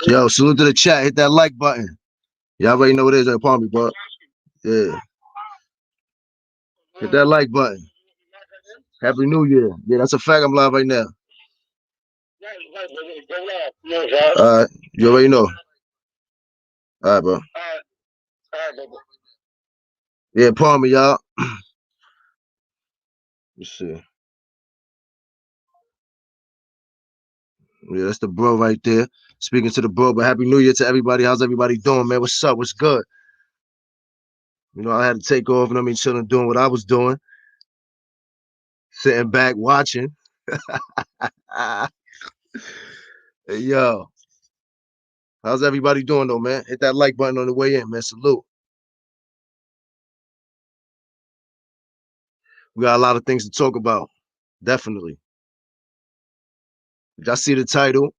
Yo, salute to the chat. Hit that like button. Y'all already know what it is upon me, bro. Yeah. Hit that like button. Happy New Year. Yeah, that's a fact. I'm live right now. You already know. All right, bro. Yeah, pardon me, y'all. Let's see. Yeah, that's the bro right there. Speaking to the bro, but Happy New Year to everybody. How's everybody doing, man? What's up? What's good? You know, I had to take off and I mean, chilling, doing what I was doing, sitting back, watching. Hey, yo, how's everybody doing, though, man? Hit that like button on the way in, man. Salute. We got a lot of things to talk about. Definitely. Y'all see the title?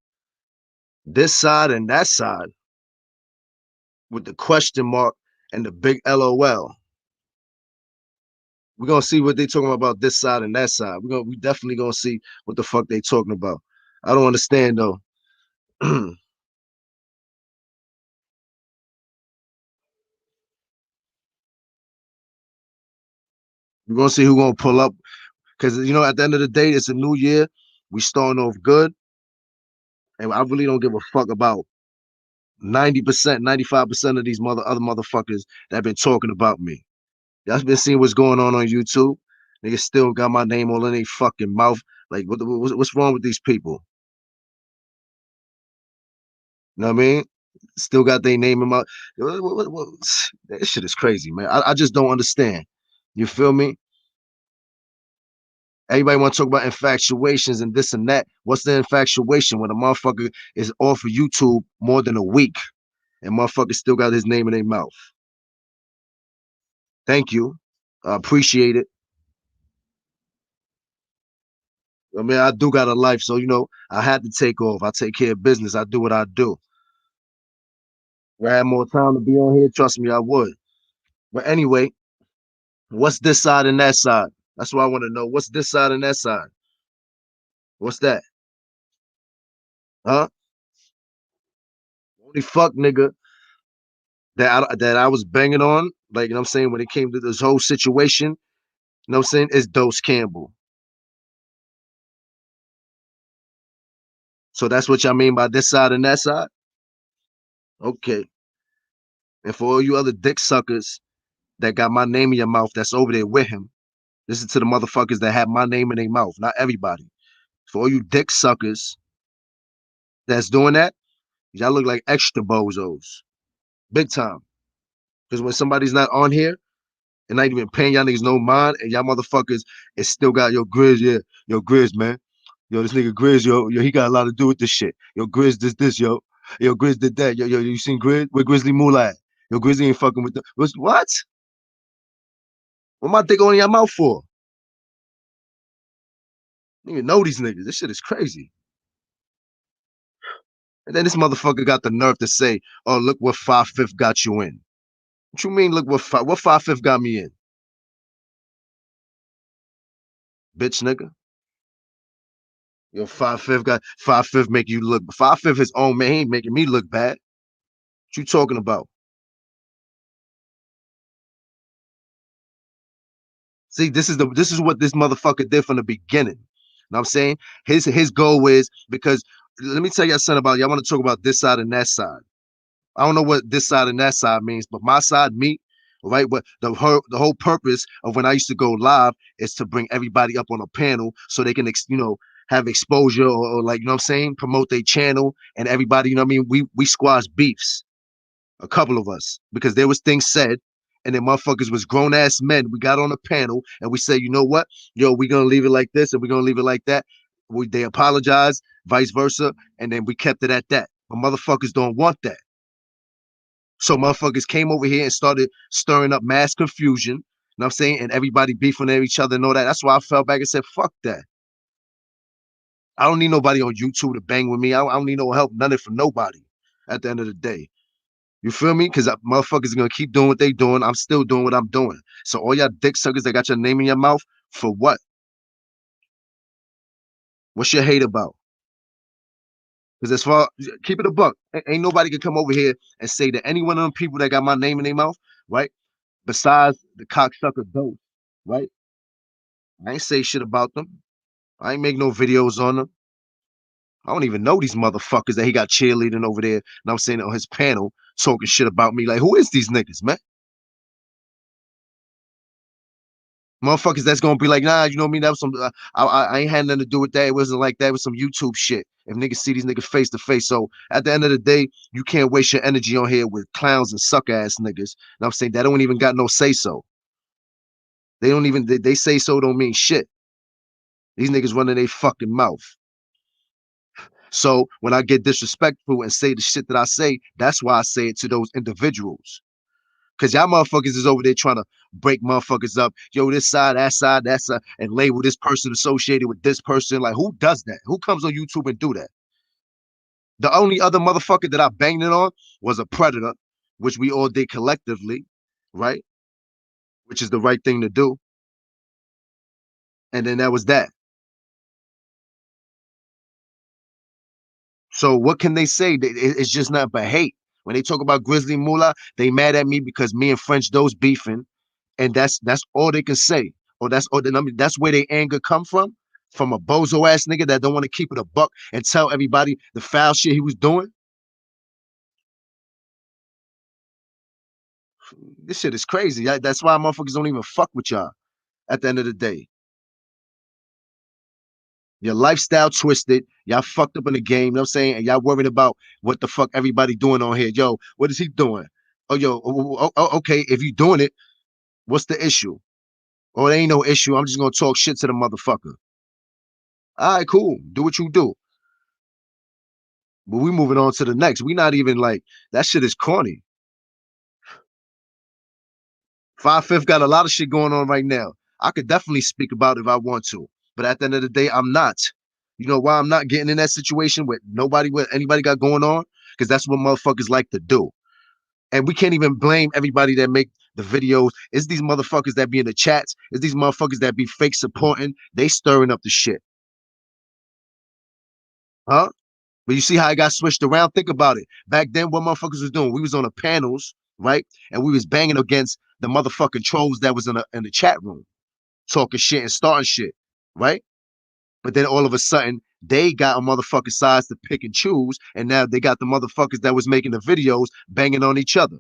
This side and that side with the question mark and the big LOL. We're gonna see what they talking about this side and that side. We definitely gonna see what the fuck they talking about. I don't understand though. We're gonna see who gonna pull up because you know at the end of the day it's a new year. We starting off good, and I really don't give a fuck about 90%, 95% of these other motherfuckers that been talking about me. Y'all been seeing what's going on YouTube. Niggas still got my name all in their fucking mouth. Like, what's wrong with these people? You know what I mean? Still got their name in my. That shit is crazy, man. I just don't understand. You feel me? Everybody want to talk about infatuations and this and that. What's the infatuation when a motherfucker is off of YouTube more than a week and motherfucker still got his name in their mouth? Thank you. I appreciate it. I mean, I do got a life, so you know, I had to take off. I take care of business. I do what I do. If I had more time to be on here, trust me, I would. But anyway, what's this side and that side? That's what I want to know. What's this side and that side? What's that? Huh? Only fuck nigga that I was banging on, like you know what I'm saying, when it came to this whole situation, you know what I'm saying, is Dose Campbell. So that's what y'all mean by this side and that side? Okay. And for all you other dick suckers that got my name in your mouth that's over there with him, listen to the motherfuckers that have my name in their mouth, not everybody. For all you dick suckers that's doing that, y'all look like extra bozos. Big time. Because when somebody's not on here and not even paying y'all niggas no mind, and y'all motherfuckers is still got your Grizz, yeah, yo, Grizz, man. Yo, this nigga Grizz, yo, he got a lot to do with this shit. Yo, Grizz did this, yo. Yo, Grizz did that. Yo, you seen Grizz? Where Grizzly Mula at? Yo, Grizzly ain't fucking with the what? What my dick on in your mouth for? You even know these niggas. This shit is crazy. And then this motherfucker got the nerve to say, "Oh, look what 5/5 got you in." What you mean? Look what 5/5 got me in, bitch, nigga. Yo, 5/5 got 5/5 make you look 5/5 his own man. He ain't making me look bad. What you talking about? See, this is what this motherfucker did from the beginning. You know what I'm saying? His goal is because let me tell y'all something about y'all want to talk about this side and that side. I don't know what this side and that side means, but my side, me, right? But the whole purpose of when I used to go live is to bring everybody up on a panel so they can, you know, have exposure or like, you know what I'm saying, promote their channel and everybody, you know what I mean? We squash beefs, a couple of us, because there was things said and then motherfuckers was grown ass men. We got on a panel and we said, you know what? Yo, we're gonna leave it like this and we're gonna leave it like that. They apologized, vice versa, and then we kept it at that. But motherfuckers don't want that. So motherfuckers came over here and started stirring up mass confusion. You know what I'm saying? And everybody beefing at each other and all that. That's why I fell back and said, fuck that. I don't need nobody on YouTube to bang with me. I don't need no help, nothing from nobody at the end of the day. You feel me? Because motherfuckers are going to keep doing what they doing. I'm still doing what I'm doing. So all y'all dick suckers that got your name in your mouth, for what? What's your hate about? Because as far keep it a buck, ain't nobody can come over here and say that any one of them people that got my name in their mouth, right? Besides the cocksucker dope, right? I ain't say shit about them. I ain't make no videos on them. I don't even know these motherfuckers that he got cheerleading over there. And I'm saying on his panel talking shit about me. Like, who is these niggas, man? Motherfuckers that's gonna be like, nah, you know what I mean? That was some. I ain't had nothing to do with that. It wasn't like that. It was some YouTube shit. If niggas see these niggas face to face, so at the end of the day, you can't waste your energy on here with clowns and suck ass niggas. And I'm saying that don't even got no say so. They don't even they say so don't mean shit. These niggas running their fucking mouth. So when I get disrespectful and say the shit that I say, that's why I say it to those individuals. Cause y'all motherfuckers is over there trying to break motherfuckers up. Yo, this side, that side, and label this person associated with this person. Like, who does that? Who comes on YouTube and do that? The only other motherfucker that I banged it on was a predator, which we all did collectively, right? Which is the right thing to do. And then that was that. So what can they say? It's just not but hate. When they talk about Grizzly Mula, they mad at me because me and French Dough's beefing, and that's all they can say. Or that's or I mean, that's where their anger come from a bozo ass nigga that don't want to keep it a buck and tell everybody the foul shit he was doing. This shit is crazy. That's why motherfuckers don't even fuck with y'all at the end of the day. Your lifestyle twisted. Y'all fucked up in the game. You know what I'm saying? And y'all worried about what the fuck everybody doing on here. Yo, what is he doing? Oh, yo, okay. If you doing it, what's the issue? Oh, there ain't no issue. I'm just gonna talk shit to the motherfucker. All right, cool. Do what you do. But we moving on to the next. We not even like that shit is corny. 5/5 got a lot of shit going on right now. I could definitely speak about it if I want to. But at the end of the day, I'm not. You know why I'm not getting in that situation with nobody with anybody got going on? Because that's what motherfuckers like to do. And we can't even blame everybody that make the videos. It's these motherfuckers that be in the chats. It's these motherfuckers that be fake supporting. They stirring up the shit. Huh? But you see how it got switched around? Think about it. Back then, what motherfuckers was doing? We was on the panels, right? And we was banging against the motherfucking trolls that was in the chat room, talking shit and starting shit, right? But then all of a sudden, they got a motherfucking size to pick and choose, and now they got the motherfuckers that was making the videos banging on each other.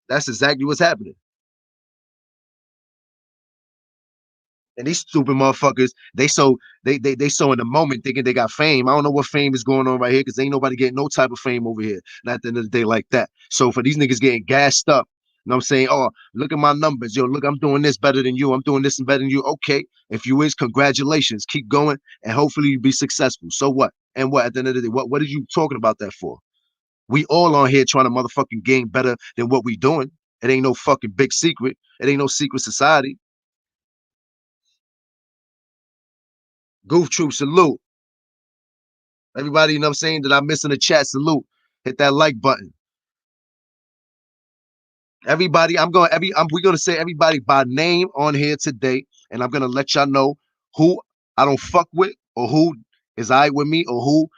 That's exactly what's happening. And these stupid motherfuckers, they so in the moment thinking they got fame. I don't know what fame is going on right here because ain't nobody getting no type of fame over here. Not at the end of the day like that. So for these niggas getting gassed up, you know what I'm saying? Oh, look at my numbers. Yo, look, I'm doing this better than you. I'm doing this and better than you. Okay. If you is, congratulations. Keep going and hopefully you be successful. So what? And what at the end of the day? What are you talking about that for? We all on here trying to motherfucking gain better than what we doing. It ain't no fucking big secret. It ain't no secret society. Goof Troop, salute. Everybody, you know what I'm saying, that I miss in the chat, salute. Hit that like button. Everybody, we're gonna say everybody by name on here today, and I'm gonna let y'all know who I don't fuck with or who is all right with me or who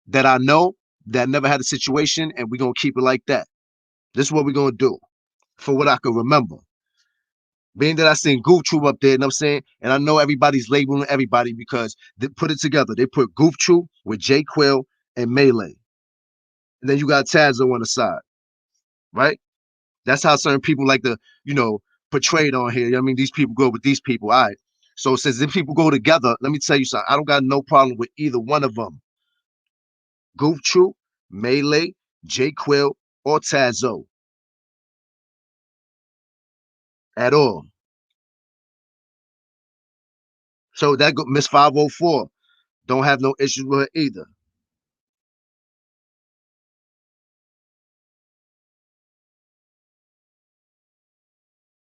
that I know that never had a situation, and we're gonna keep it like that. This is what we're gonna do for what I can remember. Being that I seen Goof Troop up there, you know what I'm saying? And I know everybody's labeling everybody because they put it together. They put Goof Troop with J Quill and Melee. And then you got Tazo on the side, right? That's how certain people like to, portray it on here. You know what I mean? These people go with these people. All right. So since these people go together, let me tell you something. I don't got no problem with either one of them. Goof Troop, Melee, J Quill, or Tazo at all. So that go Miss 504. Don't have no issues with her either.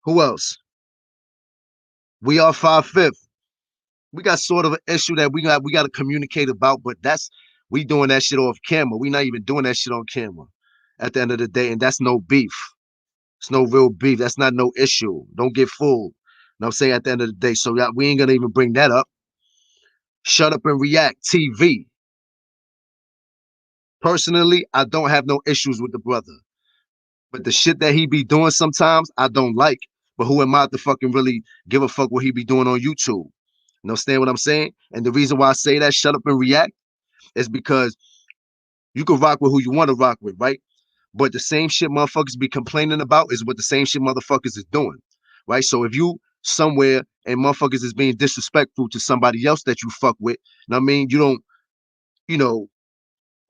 Who else? We are 5/5. We got sort of an issue that we got to communicate about, but we doing that shit off camera. We not even doing that shit on camera at the end of the day, and that's no beef. It's no real beef. That's not no issue. Don't get fooled. You know what I'm saying? At the end of the day. So we ain't gonna even bring that up. Shut up and react. TV. Personally, I don't have no issues with the brother. But the shit that he be doing sometimes, I don't like. But who am I to fucking really give a fuck what he be doing on YouTube? You understand what I'm saying? And the reason why I say that, shut up and react, is because you can rock with who you want to rock with, right? But the same shit motherfuckers be complaining about is what the same shit motherfuckers is doing, right? So if you somewhere and motherfuckers is being disrespectful to somebody else that you fuck with, you know what I mean? You don't, you know,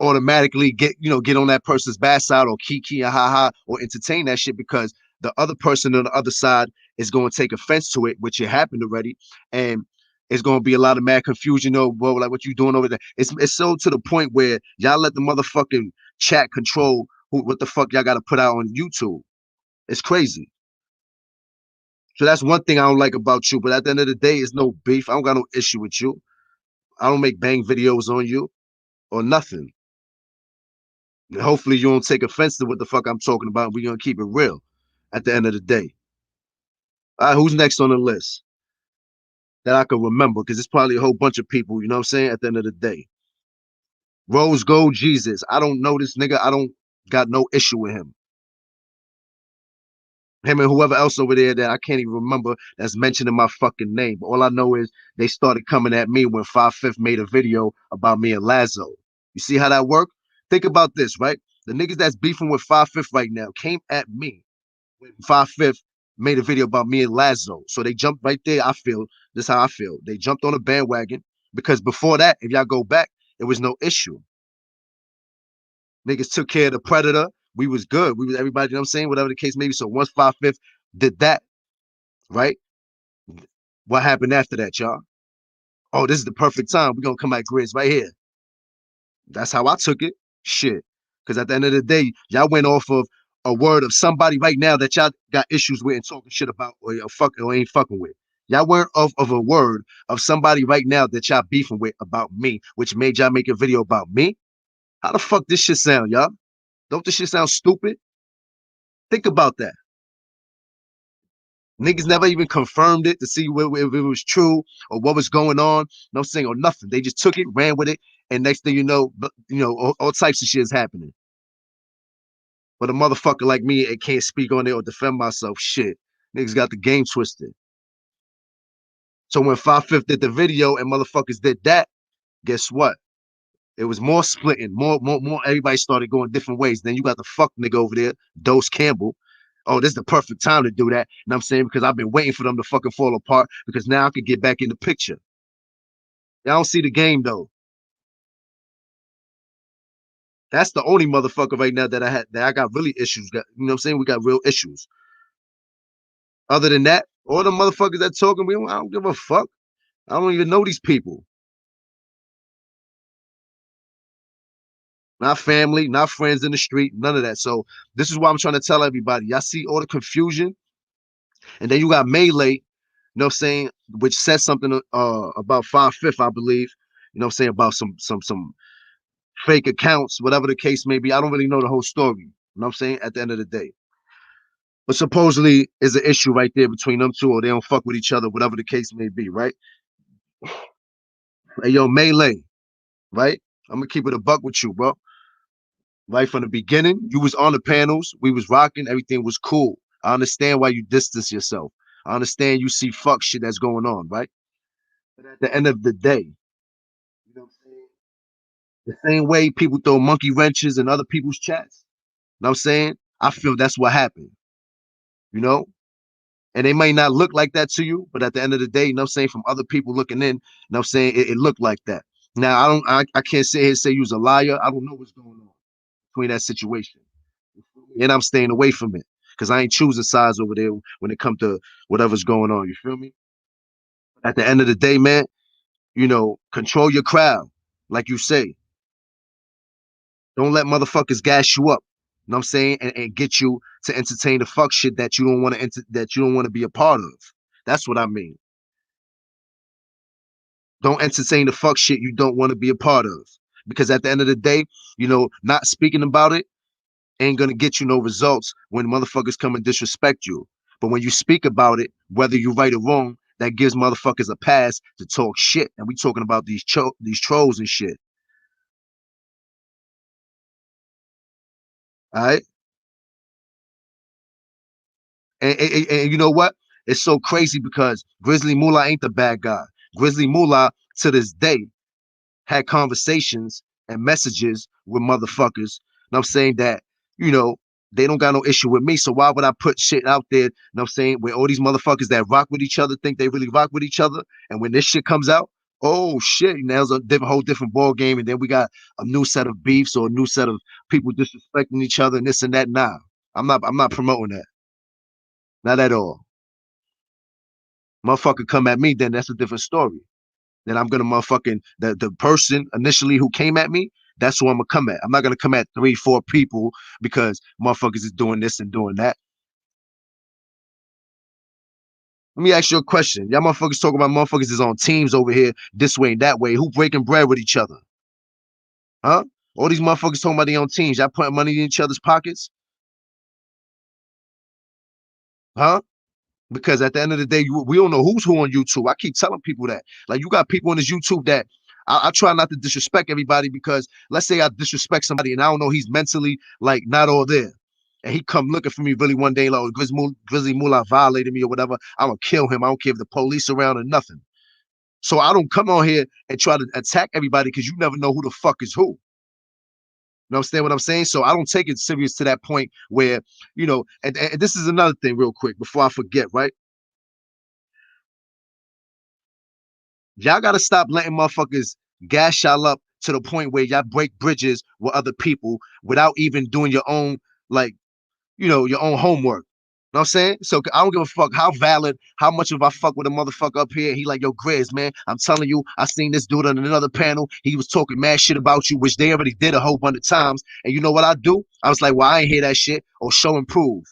automatically get on that person's bad side or kiki and ha ha or entertain that shit because the other person on the other side is going to take offense to it, which it happened already, and it's going to be a lot of mad confusion. Oh, well, like what you doing over there? It's so to the point where y'all let the motherfucking chat control what the fuck y'all got to put out on YouTube. It's crazy. So that's one thing I don't like about you. But at the end of the day, it's no beef. I don't got no issue with you. I don't make bang videos on you or nothing. And hopefully you don't take offense to what the fuck I'm talking about. We're gonna keep it real at the end of the day. All right, who's next on the list that I can remember? Because it's probably a whole bunch of people, you know what I'm saying, at the end of the day. Rose Gold Jesus. I don't know this nigga. I don't got no issue with him. Him and whoever else over there that I can't even remember that's mentioning my fucking name. But all I know is they started coming at me when 5/5 made a video about me and Lazo. You see how that worked? Think about this, right? The niggas that's beefing with 5/5 right now came at me when 5/5 made a video about me and Lazo. So they jumped right there. I feel this is how I feel. They jumped on a bandwagon because before that, if y'all go back, it was no issue. Niggas took care of the predator. We was good. We was everybody, you know what I'm saying? Whatever the case may be. So once 5/5 did that, right? What happened after that, y'all? Oh, this is the perfect time. We're gonna come at Grizz right here. That's how I took it. Shit. Because at the end of the day, y'all went off of a word of somebody right now that y'all got issues with and talking shit about or ain't fucking with. Y'all weren't off of a word of somebody right now that y'all beefing with about me, which made y'all make a video about me. How the fuck this shit sound, y'all? Don't this shit sound stupid? Think about that. Niggas never even confirmed it to see if it was true or what was going on. No saying or nothing. They just took it, ran with it, and next thing you know, all types of shit is happening. But a motherfucker like me, it can't speak on it or defend myself. Shit, niggas got the game twisted. So when 5/5 did the video and motherfuckers did that, guess what? It was more splitting, more. Everybody started going different ways. Then you got the fuck nigga over there, Dose Campbell. Oh, this is the perfect time to do that. And I'm saying because I've been waiting for them to fucking fall apart because now I can get back in the picture. Y'all don't see the game though. That's the only motherfucker right now that I got really issues. You know what I'm saying? We got real issues. Other than that, all the motherfuckers that talking, I don't give a fuck. I don't even know these people. Not family, not friends in the street, none of that. So this is why I'm trying to tell everybody. Y'all see all the confusion, and then you got Melee, you know what I'm saying, which says something about 5/5, I believe. You know what I'm saying, about some fake accounts, whatever the case may be. I don't really know the whole story. You know what I'm saying? At the end of the day. But supposedly is an issue right there between them two, or they don't fuck with each other, whatever the case may be, right? Hey, yo, Melee, right? I'm gonna keep it a buck with you, bro. Right from the beginning, you was on the panels, we was rocking, everything was cool. I understand why you distance yourself. I understand you see fuck shit that's going on, right? But at the end of the day, you know what I'm saying? The same way people throw monkey wrenches in other people's chats. You know what I'm saying? I feel that's what happened, you know? And they may not look like that to you, but at the end of the day, you know what I'm saying, from other people looking in, you know what I'm saying, it looked like that. Now I can't sit here and say you was a liar. I don't know what's going on between that situation. And I'm staying away from it. Because I ain't choosing sides over there when it comes to whatever's going on. You feel me? At the end of the day, man, control your crowd. Like you say. Don't let motherfuckers gas you up. You know what I'm saying? And get you to entertain the fuck shit that you don't want to that you don't want to be a part of. That's what I mean. Don't entertain the fuck shit you don't want to be a part of. Because at the end of the day, not speaking about it ain't gonna get you no results when motherfuckers come and disrespect you. But when you speak about it, whether you right or wrong, that gives motherfuckers a pass to talk shit. And we talking about these trolls and shit. All right. And you know what? It's so crazy because Grizzly Mula ain't the bad guy. Grizzly Mula to this day had conversations and messages with motherfuckers. And I'm saying that, you know, they don't got no issue with me. So why would I put shit out there? I'm saying where all these motherfuckers that rock with each other think they really rock with each other. And when this shit comes out, oh shit, now it's a whole different ball game. And then we got a new set of beefs or a new set of people disrespecting each other and this and that. Nah, I'm not promoting that. Not at all. Motherfucker come at me, then that's a different story. Then I'm gonna motherfucking the person initially who came at me, that's who I'm gonna come at. I'm not gonna come at 3, 4 people because motherfuckers is doing this and doing that. Let me ask you a question. Y'all motherfuckers talking about motherfuckers is on teams over here, this way and that way. Who breaking bread with each other? Huh? All these motherfuckers talking about their own teams. Y'all putting money in each other's pockets? Huh? Because at the end of the day, we don't know who's who on YouTube. I keep telling people that. Like, you got people on this YouTube that I try not to disrespect everybody because let's say I disrespect somebody and I don't know he's mentally like not all there. And he come looking for me really one day, like Grizzly Mula violated me or whatever. I'm gonna kill him. I don't care if the police around or nothing. So I don't come on here and try to attack everybody because you never know who the fuck is who. You understand what I'm saying? So I don't take it serious to that point where, and this is another thing real quick before I forget, right? Y'all gotta stop letting motherfuckers gas y'all up to the point where y'all break bridges with other people without even doing your own, like, your own homework. You know what I'm saying? So I don't give a fuck how valid, how much of I fuck with a motherfucker up here. He like, yo, Grizz, man, I'm telling you, I seen this dude on another panel. He was talking mad shit about you, which they already did a whole bunch of times. And you know what I do? I was like, well, I ain't hear that shit or show and prove.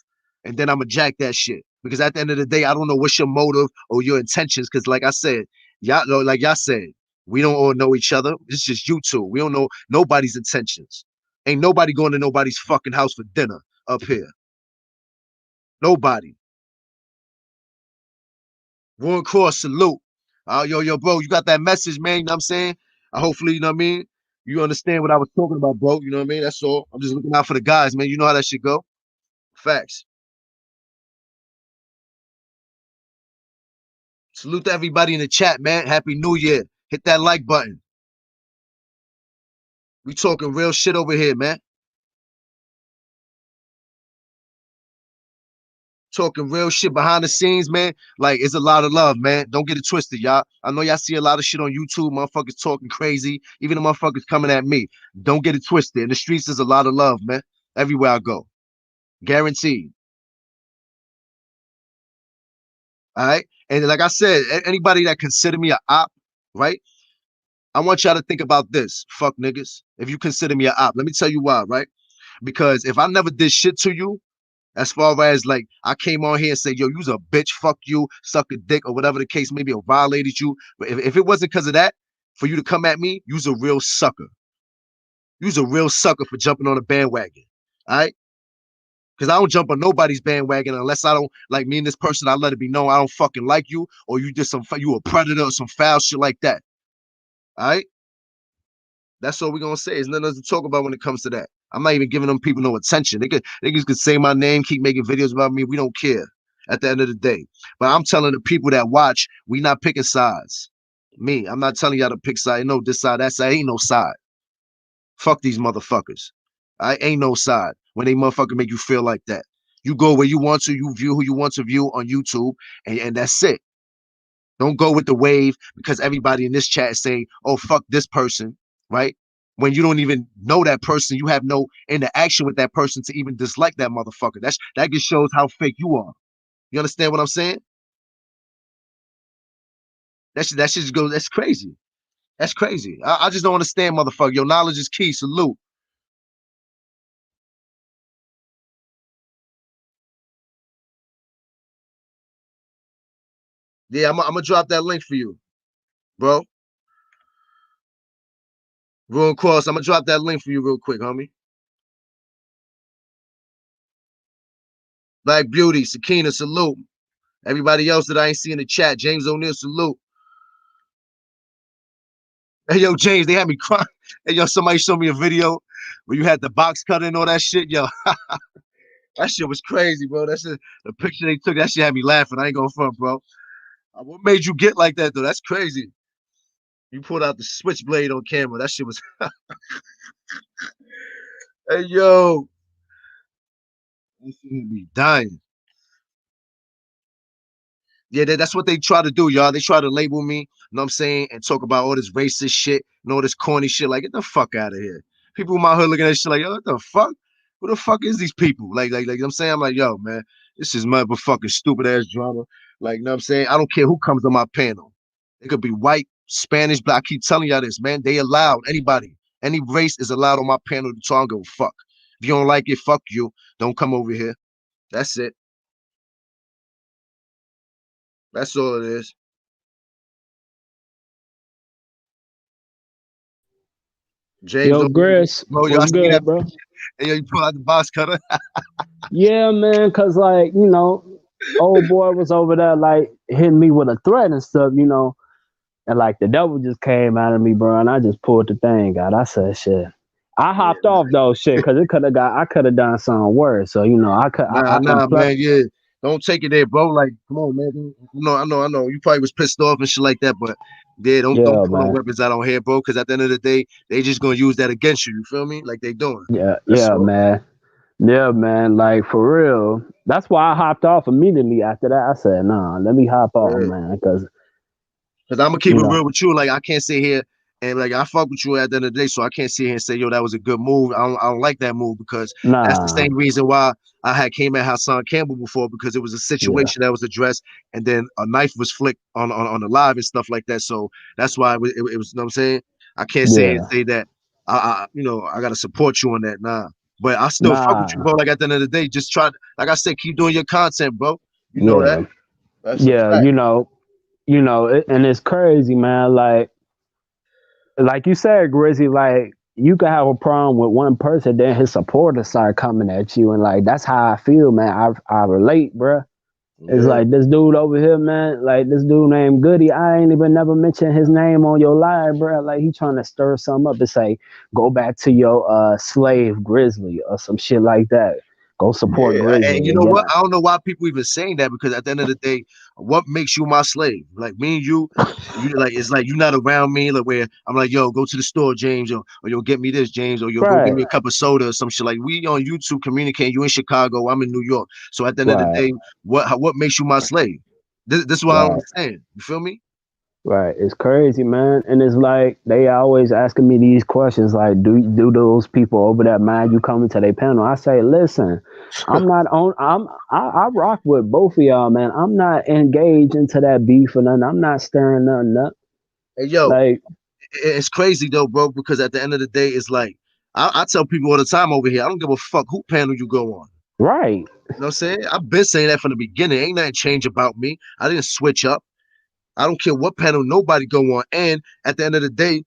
And then I'ma jack that shit. Because at the end of the day, I don't know what's your motive or your intentions. Because like I said, like y'all said, we don't all know each other. It's just you two. We don't know nobody's intentions. Ain't nobody going to nobody's fucking house for dinner up here. Nobody. Warren Cross, salute. Yo, bro, you got that message, man. You know what I'm saying? Hopefully, you know what I mean? You understand what I was talking about, bro. You know what I mean? That's all. I'm just looking out for the guys, man. You know how that shit go. Facts. Salute to everybody in the chat, man. Happy New Year. Hit that like button. We talking real shit over here, man. Talking real shit behind the scenes, man. Like, it's a lot of love, man. Don't get it twisted, y'all. I know y'all see a lot of shit on YouTube, motherfuckers talking crazy, even the motherfuckers coming at me. Don't get it twisted. In the streets, there's a lot of love, man. Everywhere I go. Guaranteed. All right. And like I said, anybody that consider me a op, right? I want y'all to think about this. Fuck niggas. If you consider me a op, let me tell you why, right? Because if I never did shit to you, as far as like I came on here and said, yo, you's a bitch, fuck you, suck a dick, or whatever the case maybe, or violated you. But if it wasn't because of that, for you to come at me, you's a real sucker. You's a real sucker for jumping on a bandwagon. All right. Because I don't jump on nobody's bandwagon unless I don't like me and this person. I let it be known I don't fucking like you, or you just you a predator or some foul shit like that. All right, that's all we're gonna say. There's nothing else to talk about when it comes to that. I'm not even giving them people no attention. They could say my name, keep making videos about me. We don't care at the end of the day. But I'm telling the people that watch, we not picking sides. Me, I'm not telling y'all to pick side. No, this side, that side, ain't no side. Fuck these motherfuckers. I ain't no side when they motherfucker make you feel like that. You go where you want to, you view who you want to view on YouTube, and that's it. Don't go with the wave because everybody in this chat is saying, oh, fuck this person, right? When you don't even know that person, you have no interaction with that person to even dislike that motherfucker. That just shows how fake you are. You understand what I'm saying? That shit just goes, that's crazy. That's crazy. I just don't understand, motherfucker. Your knowledge is key. Salute. Yeah, I'm gonna drop that link for you, bro. Real cross. I'm gonna drop that link for you real quick, homie. Black Beauty, Sakina, salute. Everybody else that I ain't see in the chat, James O'Neal, salute. Hey, yo, James, they had me crying. Hey, yo, somebody showed me a video. when you had the box cutter and all that shit, yo, that shit was crazy, bro. That shit, the picture they took, that shit had me laughing. I ain't going front, bro. What made you get like that though? That's crazy. You pulled out the switchblade on camera. That shit was. Hey yo, this shit be dying. Yeah, that's what they try to do, y'all. They try to label me, you know what I'm saying, and talk about all this racist shit and all this corny shit. Like, get the fuck out of here. People in my hood looking at shit like, yo, what the fuck? Who the fuck is these people? Like, you know what I'm saying? I'm like, yo, man, this is motherfucking stupid ass drama. Like, you know what I'm saying? I don't care who comes on my panel. It could be white, Spanish, black. I keep telling y'all this, man. They allowed anybody, any race is allowed on my panel to talk. I don't give a fuck. If you don't like it, fuck you. Don't come over here. That's it. That's all it is. James Yo, O'Neill, Grizz, bro, y'all what's see that? good, bro? And yo, you pull out the box cutter. Yeah, man, cause like, old boy was over there like hitting me with a threat and stuff, and like the devil just came out of me, bro, and I just pulled the thing out. I said shit. I Yeah, hopped off though shit because I could have done something worse. So, I nah, and plus man, yeah. Don't take it there, bro. Like, come on, man. I know. You probably was pissed off and shit like that, but yeah, don't yeah, pull no man. weapons out on here, bro. Because at the end of the day, they just gonna use that against you. You feel me? Like they doing. Yeah, That's yeah, all. man. Yeah, man. Like for real. That's why I hopped off immediately after that. I said, nah, let me hop off, Yeah. man. Cause, Cause I'm gonna keep you it know, real with you. Like I can't sit here and like I fuck with you at the end of the day, so I can't sit here and say, yo, that was a good move. I don't like that move because that's the nah. same reason why I had came at Hassan Campbell before because it was a Yeah. situation that was addressed and then a knife was flicked on the live and stuff like that. So that's why it was, you know what I'm saying? I can't say and Yeah. say that I gotta support you on that. Nah. But I still fuck with you, Nah. bro. Like at the end of the day, just try like I said, keep doing your content, bro. You know that. Yeah. That's a Yeah, fact. and it's crazy, man. Like you said, Grizzy, like you could have a problem with one person, then his supporters start coming at you, and like that's how I feel, man. I relate, bruh. It's Yeah. like this dude over here, man. Like this dude named Goody. I ain't even never mentioned his name on your live, bruh. Like he trying to stir something up and say, go back to your slave Grizzly or some shit like that. Go support Yeah, and Grizzly you know again. what? I don't know why people even saying that because at the end of the day, what makes you my slave? Like me and you like it's like you're not around me, like where I'm like, yo, go to the store, James, or you'll get me this, James, or you'll go get Right, me a cup of soda or some shit. Like we on YouTube communicating. You in Chicago, I'm in New York. So at the end of the right, day, what makes you my slave? This is what I don't right. understand. You feel me? Right, it's crazy, man, and it's like they always asking me these questions, like, do those people over that mind you coming to their panel? I say, listen, I'm not on. I rock with both of y'all, man. I'm not engaged into that beef or nothing. I'm not stirring nothing up. Hey, yo, Like, it's crazy though, bro, because at the end of the day, it's like I tell people all the time over here, I don't give a fuck who panel you go on. right, You know what I'm saying? I've been saying that from the beginning. Ain't nothing changed about me. I didn't switch up. I don't care what panel nobody go on. And at the end of the day,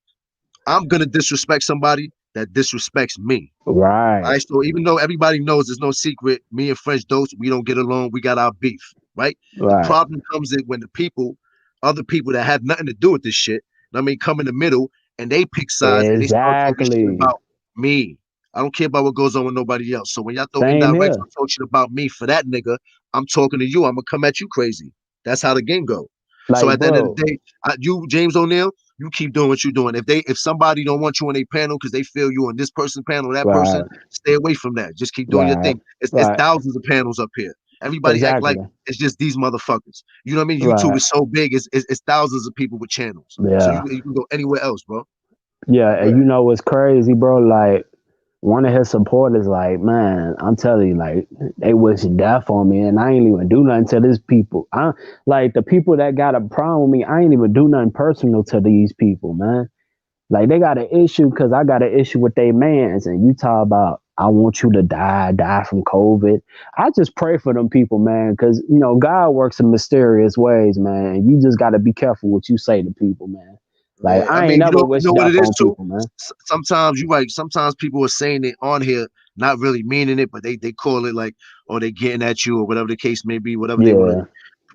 I'm gonna disrespect somebody that disrespects me. All right, right. So even though everybody knows there's no secret, me and French Dose, we don't get along. We got our beef, right? The right, problem comes in when other people that have nothing to do with this shit, come in the middle and they pick sides and they start talking shit exactly. about me. I don't care about what goes on with nobody else. So when y'all throw Same indirects here. or talk shit about me for that nigga, I'm talking to you. I'm gonna come at you crazy. That's how the game go. So Like, at the end of bro, the day, you James O'Neill, you keep doing what you're doing. If somebody don't want you on a panel because they feel you on this person panel, that person, right, stay away from that. Just keep doing your right, thing. It's right, thousands of panels up here. Everybody act like exactly, it's just these motherfuckers. You know what I mean? YouTube right, is so big, it's thousands of people with channels. So yeah, you can go anywhere else, bro. yeah, Yeah. and you know what's crazy, bro? Like, one of his supporters, like, man, I'm telling you, like, they wish death on me, and I ain't even do nothing to these people. I like the people that got a problem with me. I ain't even do nothing personal to these people, man. Like, they got an issue because I got an issue with their mans, and you talk about I want you to die from COVID. I just pray for them people, man, because God works in mysterious ways, man. And you just got to be careful what you say to people, man. Like, Yeah, I I ain't mean, never you wish know what death it is on too. people, man. Sometimes you right. Sometimes people are saying it on here, not really meaning it, but they call it like, or they getting at you, or whatever the case may be, Yeah,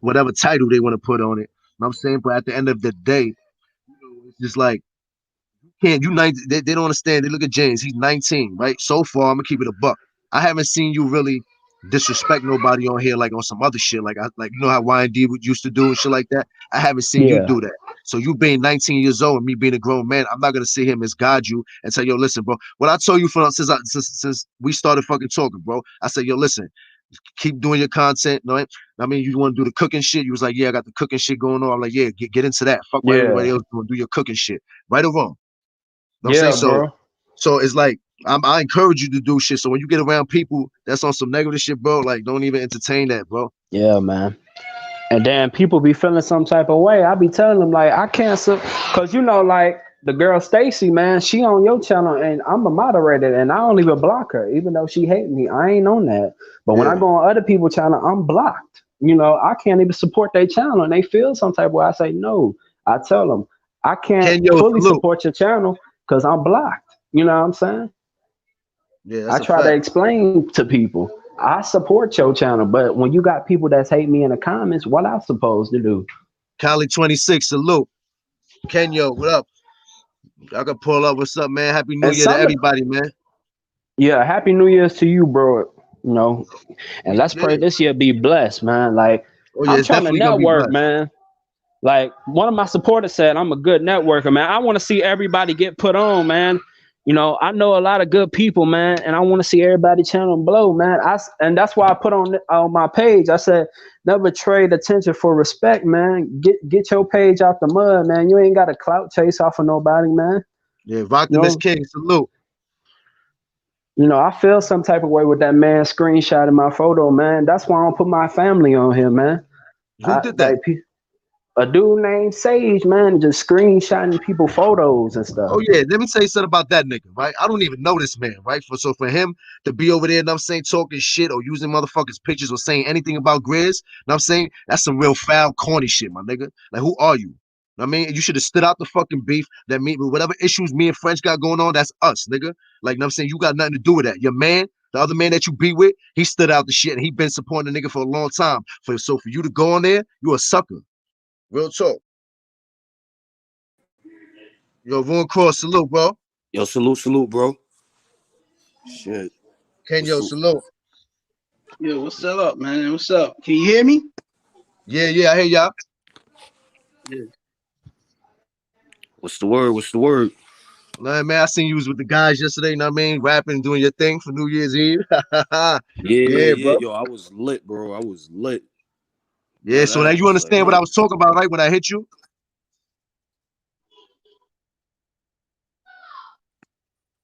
whatever title they want to put on it. You know what I'm saying, but at the end of the day, it's just like can't. You 19. They don't understand. They look at James. He's 19, right? So far, I'm gonna keep it a buck. I haven't seen you really disrespect nobody on here like on some other shit. Like you know how YND used to do and shit like that. I haven't seen you Yeah, do that. So you being 19 years old and me being a grown man, I'm not gonna sit here misguide you and say, yo, listen, bro. What I told you since we started fucking talking, bro. I said, yo, listen, keep doing your content. No, I mean, you want to do the cooking shit. You was like, yeah, I got the cooking shit going on. I'm like, yeah, get into that. Fuck what everybody yeah, else doing. Do your cooking shit, right or wrong. You know what I'm saying? yeah, So, bro. so it's like I encourage you to do shit. So when you get around people that's on some negative shit, bro, like don't even entertain that, bro. Yeah, man. And then people be feeling some type of way. I be telling them like I cancel because you know like the girl Stacy, man, she on your channel and I'm a moderator and I don't even block her even though she hate me. I ain't on that. But when I Yeah. go on other people's channel, I'm blocked. You know, I can't even support their channel and they feel some type of way. I say no. I tell them I can't Kenyo, fully salute. support your channel because I'm blocked. You know what I'm saying? Yeah, I that's a try to fact. explain to people. I support your channel, but when you got people that hate me in the comments, what I supposed to do? Cali 26, salute. Kenyo, what up? I can pull up. What's up, man? Happy New And Year to some, everybody, man. yeah, Happy New Year's to you, bro. You know, and let's pray Yeah. this year be blessed, man. Like Oh yeah, I'm it's trying to definitely gonna be network, blessed. man. Like one of my supporters said, I'm a good networker, man. I want to see everybody get put on, man. You know, I know a lot of good people, man, and I want to see everybody channel blow, man. And that's why I put on my page. I said, never trade attention for respect, man. Get your page out the mud, man. You ain't got a clout chase off of nobody, man. Yeah, You rocking this know, king, salute. I feel some type of way with that man screenshotting my photo, man. That's why I don't put my family on here, man. Who did that? Like a dude named Sage, man, just screenshotting people photos and stuff. Oh yeah, let me tell you something about that nigga, right? I don't even know this man, right? For him to be over there, and I'm saying talking shit or using motherfuckers' pictures or saying anything about Grizz, and I'm saying that's some real foul, corny shit, my nigga. Like, who are you? I mean, you should have stood out the fucking beef that me, whatever issues me and French got going on, that's us, nigga. Like, I'm saying you got nothing to do with that. Your man, the other man that you be with, he stood out the shit and he been supporting the nigga for a long time. So for you to go on there, you a sucker. Real talk. Yo, Vaughn Cross, salute, bro. Yo, salute, bro. Shit. Kenyo, salute. Yo, what's up, man? What's up? Can you hear me? Yeah, I hear y'all. Yeah. What's the word? Nah, man, I seen you was with the guys yesterday, you know what I mean? Rapping, doing your thing for New Year's Eve. Yeah, Yeah. bro. Yo, I was lit, bro. I was lit. Yeah, Dead so now you ass. Like, understand what I was talking about, right? When I hit you?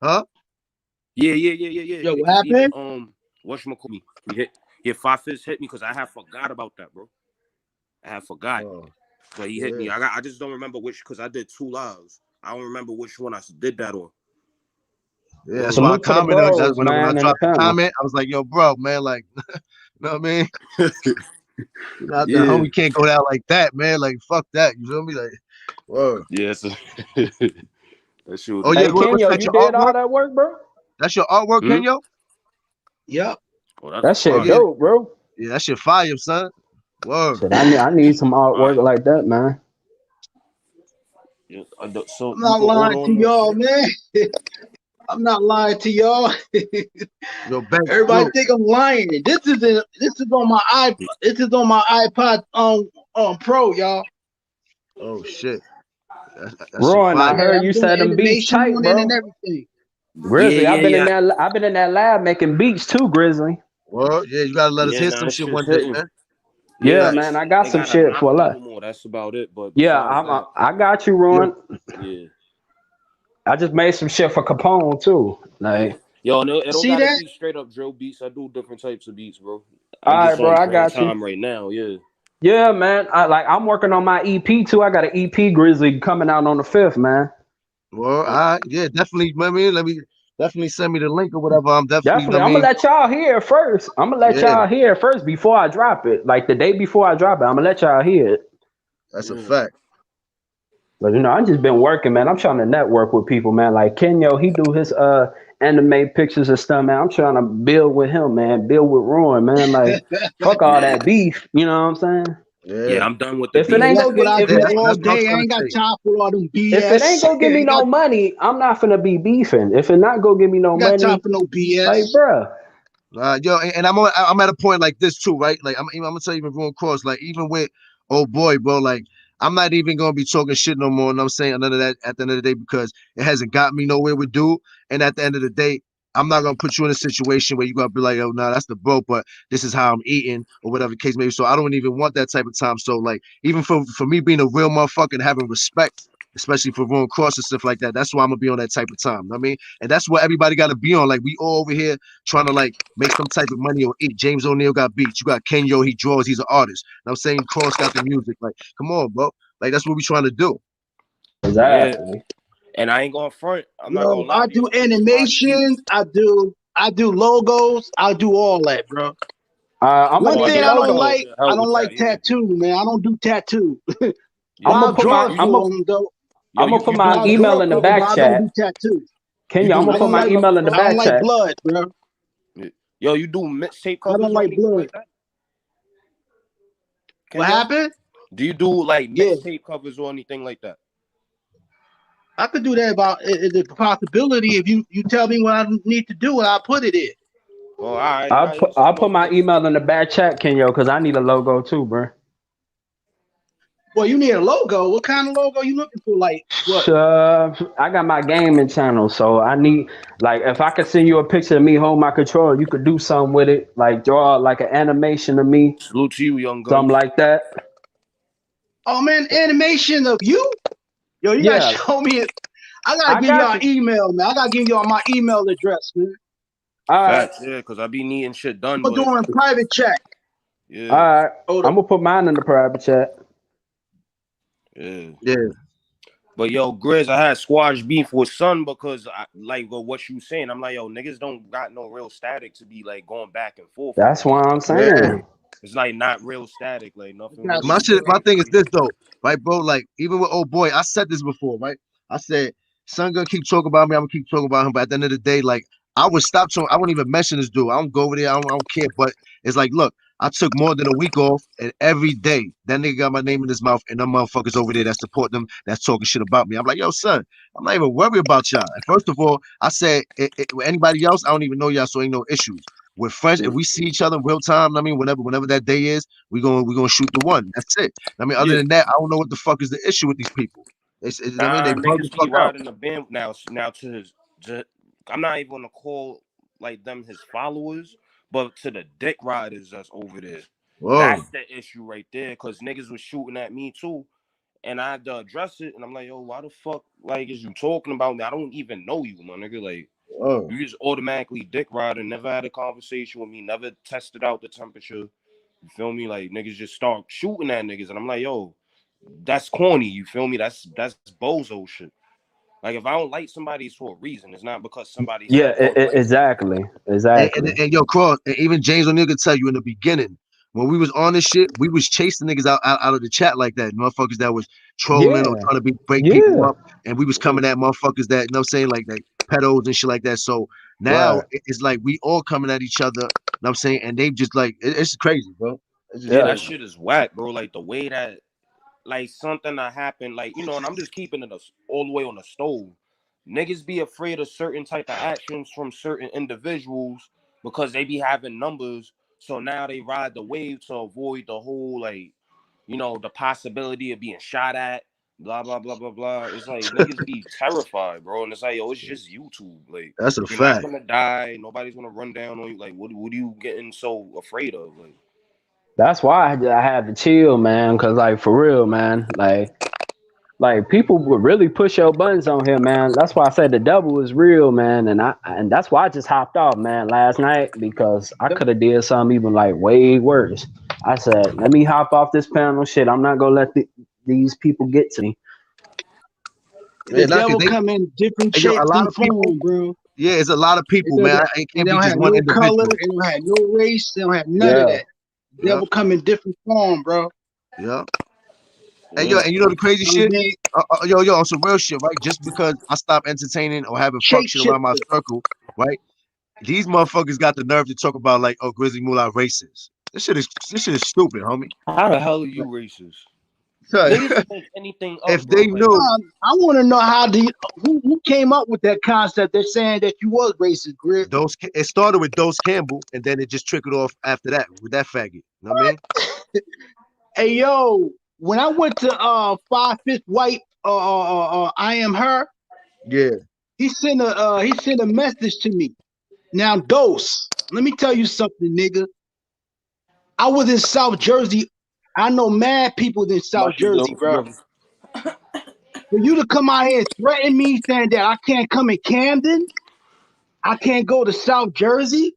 Huh? Yeah. Yo, what Because even happened? whatchamacallit me. He hit. Yeah, 5 Fifths hit me because I had forgot about that, bro. I had forgot. Oh, But he hit yeah. me. I just don't remember which because I did 2 lives. I don't remember which one I did that on. Yeah, that's why I Salute to the commented bros, when I man, in the dropped the panel. comment. I was like, yo, bro, man, like, you know what I mean? You know, the Yeah. homie can't go down like that, man. Like, fuck that. You feel me? Like, whoa. Yeah, so that shit was Oh, yeah, Hey, lit. what's Kenyo, that? you Your did all artwork? that work, bro? That's your artwork, Hmm? Kenyo? Yep. Oh, that's That Oh, shit yeah. fire. dope, bro. Yeah, that shit fire, son. Whoa. Shit, I need some artwork Fire. like that, man. Yeah, so I'm you not can order lying to on the y'all, man. I'm not lying to y'all. Yo, Banks, Everybody salute. think I'm lying. This is on my iPod. This is on my iPod Pro, y'all. Oh, shit. That shit Rowan, I fire. Yeah, heard I'm you doing said them beats animation tight, on it and bro. everything. Grizzly, yeah. I've been in that lab making beats too, Grizzly. Well, yeah, you gotta let us Yeah, hear nah, some that shit shit's one day, hitting. man. Yeah, Yeah, man, I got they some gotta shit knock for a life. little more. That's about it. But Yeah, besides that, I got you, Yo, Rowan. yeah. I just made some shit for Capone too. Yeah. Like, Yo, no, it don't See gotta that? be straight up drill beats. I do different types of beats, bro. all I'm right, just bro, on I prime got you. time right now. Yeah. Yeah, man. I'm working on my EP too. I got an EP Grizzly coming out on the 5th, man. well, Uh, yeah, definitely. I mean, let me definitely send me the link or whatever. I'm definitely. I Definitely. I'm gonna mean, let y'all hear it first. I'm gonna let yeah, y'all hear it first before I drop it. Like the day before I drop it, I'm gonna let y'all hear it. that's a yeah. fact. But I just been working, man. I'm trying to network with people, man. Like Kenyo, he do his anime pictures and stuff, man. I'm trying to build with him, man. Build with Ruin, man. Like fuck all Yeah. that beef. You know what I'm saying? Yeah, I'm done with the If it beef. ain't That's gonna what get I if do it that's, ain't all that's what I'm day. I trying ain't to got say. time for all them if it ain't BS. gonna give me no money, I'm not finna be beefing. If it not gonna give me no got time money, for no like BS. bruh. Yo, and I'm at a point like this too, right? Like I'm gonna tell you even going across, like even with oh boy, bro, like I'm not even gonna be talking shit no more. And I'm saying none of that at the end of the day because it hasn't got me nowhere with dude. And at the end of the day, I'm not gonna put you in a situation where you gotta be like, oh nah, that's the bro, but this is how I'm eating or whatever the case may be. So I don't even want that type of time. So like even for me being a real motherfucker and having respect, especially for going across and stuff like that, that's why I'm gonna be on that type of time. You know what I mean, and that's what everybody gotta be on. Like we all over here trying to like make some type of money or eat. James O'Neal got beats. You got Kenyo, he draws, he's an artist. And I'm saying Cross got the music. Like, come on, bro. Like that's what we trying to do. Yeah, Exactly. and I ain't going front. I'm not Yo, gonna lie I to do you. Niggas watch beef. animations. I do logos. I do all that, bro. I'm gonna One Oh, get the thing yeah, I I don't can logo. like, I help don't with like that. Yeah, tattoo, man. I don't do tattoo. But I'm yeah. gonna I'll put draw my it You, for them, though. yo, put you my do I'll email draw in the for them, but back I don't chat. do tattoo. you Kenya, do I'm gonna I put don't my mixtape like email covers in the or I don't back like anything? chat. blood, bro. Yo, you do mixtape I don't covers or like anything blood. like that? What Kenyo? happened? Do you do like Yeah, mixtape covers or anything like that? I could do that about the possibility if you tell me what I need to do and I put it in. Oh, all right, all right. It's I'll no put my diff. email in the back chat, Kenya, because I need a logo too, bro. Well, you need a logo. What kind of logo you looking for? Like what? I got my gaming channel, so I need like if I could send you a picture of me holding my controller, you could do something with it, like draw like an animation of me, Salute to you, young something guns. like that. Oh man, animation of you? Yo, you gotta Yeah, show me it. I gotta I give got y'all you. email, man. I gotta give y'all my email address, man. All right, Facts, yeah, because I be needing shit done, I'm gonna but do it in private chat. all yeah, right. Hold I'm up. gonna put mine in the private chat. yeah. Yeah. But yo, Grizz, I had squash beef with Son because I like what you saying. I'm like, yo, niggas don't got no real static to be like going back and forth on. That's what I'm Yeah. saying. It's like not real static, like I nothing got really. My thing is some. this though, right, bro? Like even with old boy, I said this before, right? I said, son gonna keep talking about me, I'm gonna keep talking about him, but at the end of the day, like I would stop talking, I wouldn't even mention this dude. I don't go over there, I don't care. But it's like, look, I took more than a week off, and every day that nigga got my name in his mouth, and them motherfuckers over there that support them, that's talking shit about me. I'm like, yo, son, I'm not even worried about y'all. And first of all, I said, with anybody else, I don't even know y'all, so ain't no issues. With friends, if we see each other in real time, I mean, whenever that day is, we gonna shoot the one. That's it. I mean, other Yeah, than that, I don't know what the fuck is the issue with these people. I mean, they nah, bug the niggas be fuck out. riding the band now. Now to I'm not even gonna call like them his followers, but to the dick riders that's over there. Whoa. That's the issue right there, because niggas was shooting at me too. And I had to address it, and I'm like, yo, why the fuck, like, is you talking about me? I don't even know you, my nigga. Like, Whoa. you just automatically dick riding, never had a conversation with me, never tested out the temperature. You feel me? Like, niggas just start shooting at niggas, and I'm like, yo, that's corny. You feel me? That's bozo shit. Like, if I don't like somebody, it's for a reason. It's not because somebody Yeah, said, oh, I like you. exactly, And, exactly. and yo, Cross, and even James O'Neal could tell you in the beginning when we was on this shit, we was chasing niggas out of the chat like that, motherfuckers that was trolling or Yeah, trying to break people yeah, up, and we was Yeah. coming at motherfuckers that, you know what I'm saying, like pedos and shit like that. So now right. it's like we all coming at each other, you know what I'm saying, and they just like it's crazy, bro. It's just Yeah, Yeah, that crazy. shit is whack, bro. Like, the way that, like, something that happened, like, you know, and I'm just keeping it all the way on the stove. Niggas be afraid of certain type of actions from certain individuals because they be having numbers. So now they ride the wave to avoid the whole, like, you know, the possibility of being shot at, blah, blah, blah, blah, blah. It's like niggas be terrified, bro. And it's like, yo, it's just YouTube. Like, That's a you're not fact. gonna die. Nobody's gonna run down on you. Like, what are you getting so afraid of? Like, that's why I had to chill, man. Cause like for real, man, like people would really push your buttons on here, man. That's why I said the devil is real, man. And that's why I just hopped off, man, last night because I could have did something even like way worse. I said, let me hop off this panel shit. I'm not gonna let these people get to me. The Man, not cause devil come in different yo, a shapes lot and of people, form, bro. yeah, it's a lot of It people, man. doesn't. It And can't they be don't just have one no color. individual. They don't have no race. They don't have none of Yeah. that. The Yeah, devil come in different form, bro. yeah. And yo, yeah, and you know the crazy Every shit? day, Yo, on some real shit, right? Just because I stop entertaining or having fuck shit around my shapeshifter. circle, right? These motherfuckers got the nerve to talk about like, oh, Grizzly Mula racist. This shit is stupid, homie. How the hell are you racist? So, Niggas can make anything up, if bro. they Like, knew, I want to know who came up with that concept. They're saying that you was racist, Grizz. it started with Dose Campbell, and then it just trickled off after that with that faggot. You know what I mean? Hey yo, when I went to 5 5 White, I am her. Yeah. He sent a message to me. Now, Dose, let me tell you something, nigga. I was in South Jersey. I know mad people in South Jersey, bro. For you to come out here and threaten me saying that I can't come in Camden, I can't go to South Jersey,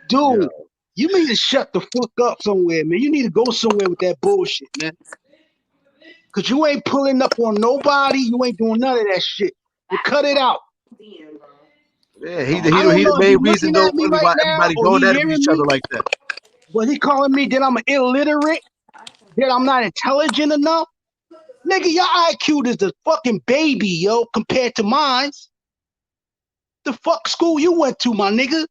dude. Yeah. You need to shut the fuck up somewhere, man. You need to go somewhere with that bullshit, man. Cause you ain't pulling up on nobody. You ain't doing none of that shit. So cut it out. Yeah, he I don't the know if main he's reason looking though at me really right why now everybody or going he at hearing each other me, like that. but he calling me that I'm an illiterate, that I'm not intelligent enough. Nigga, your IQ is a fucking baby, yo, compared to mine. The fuck school you went to, my nigga?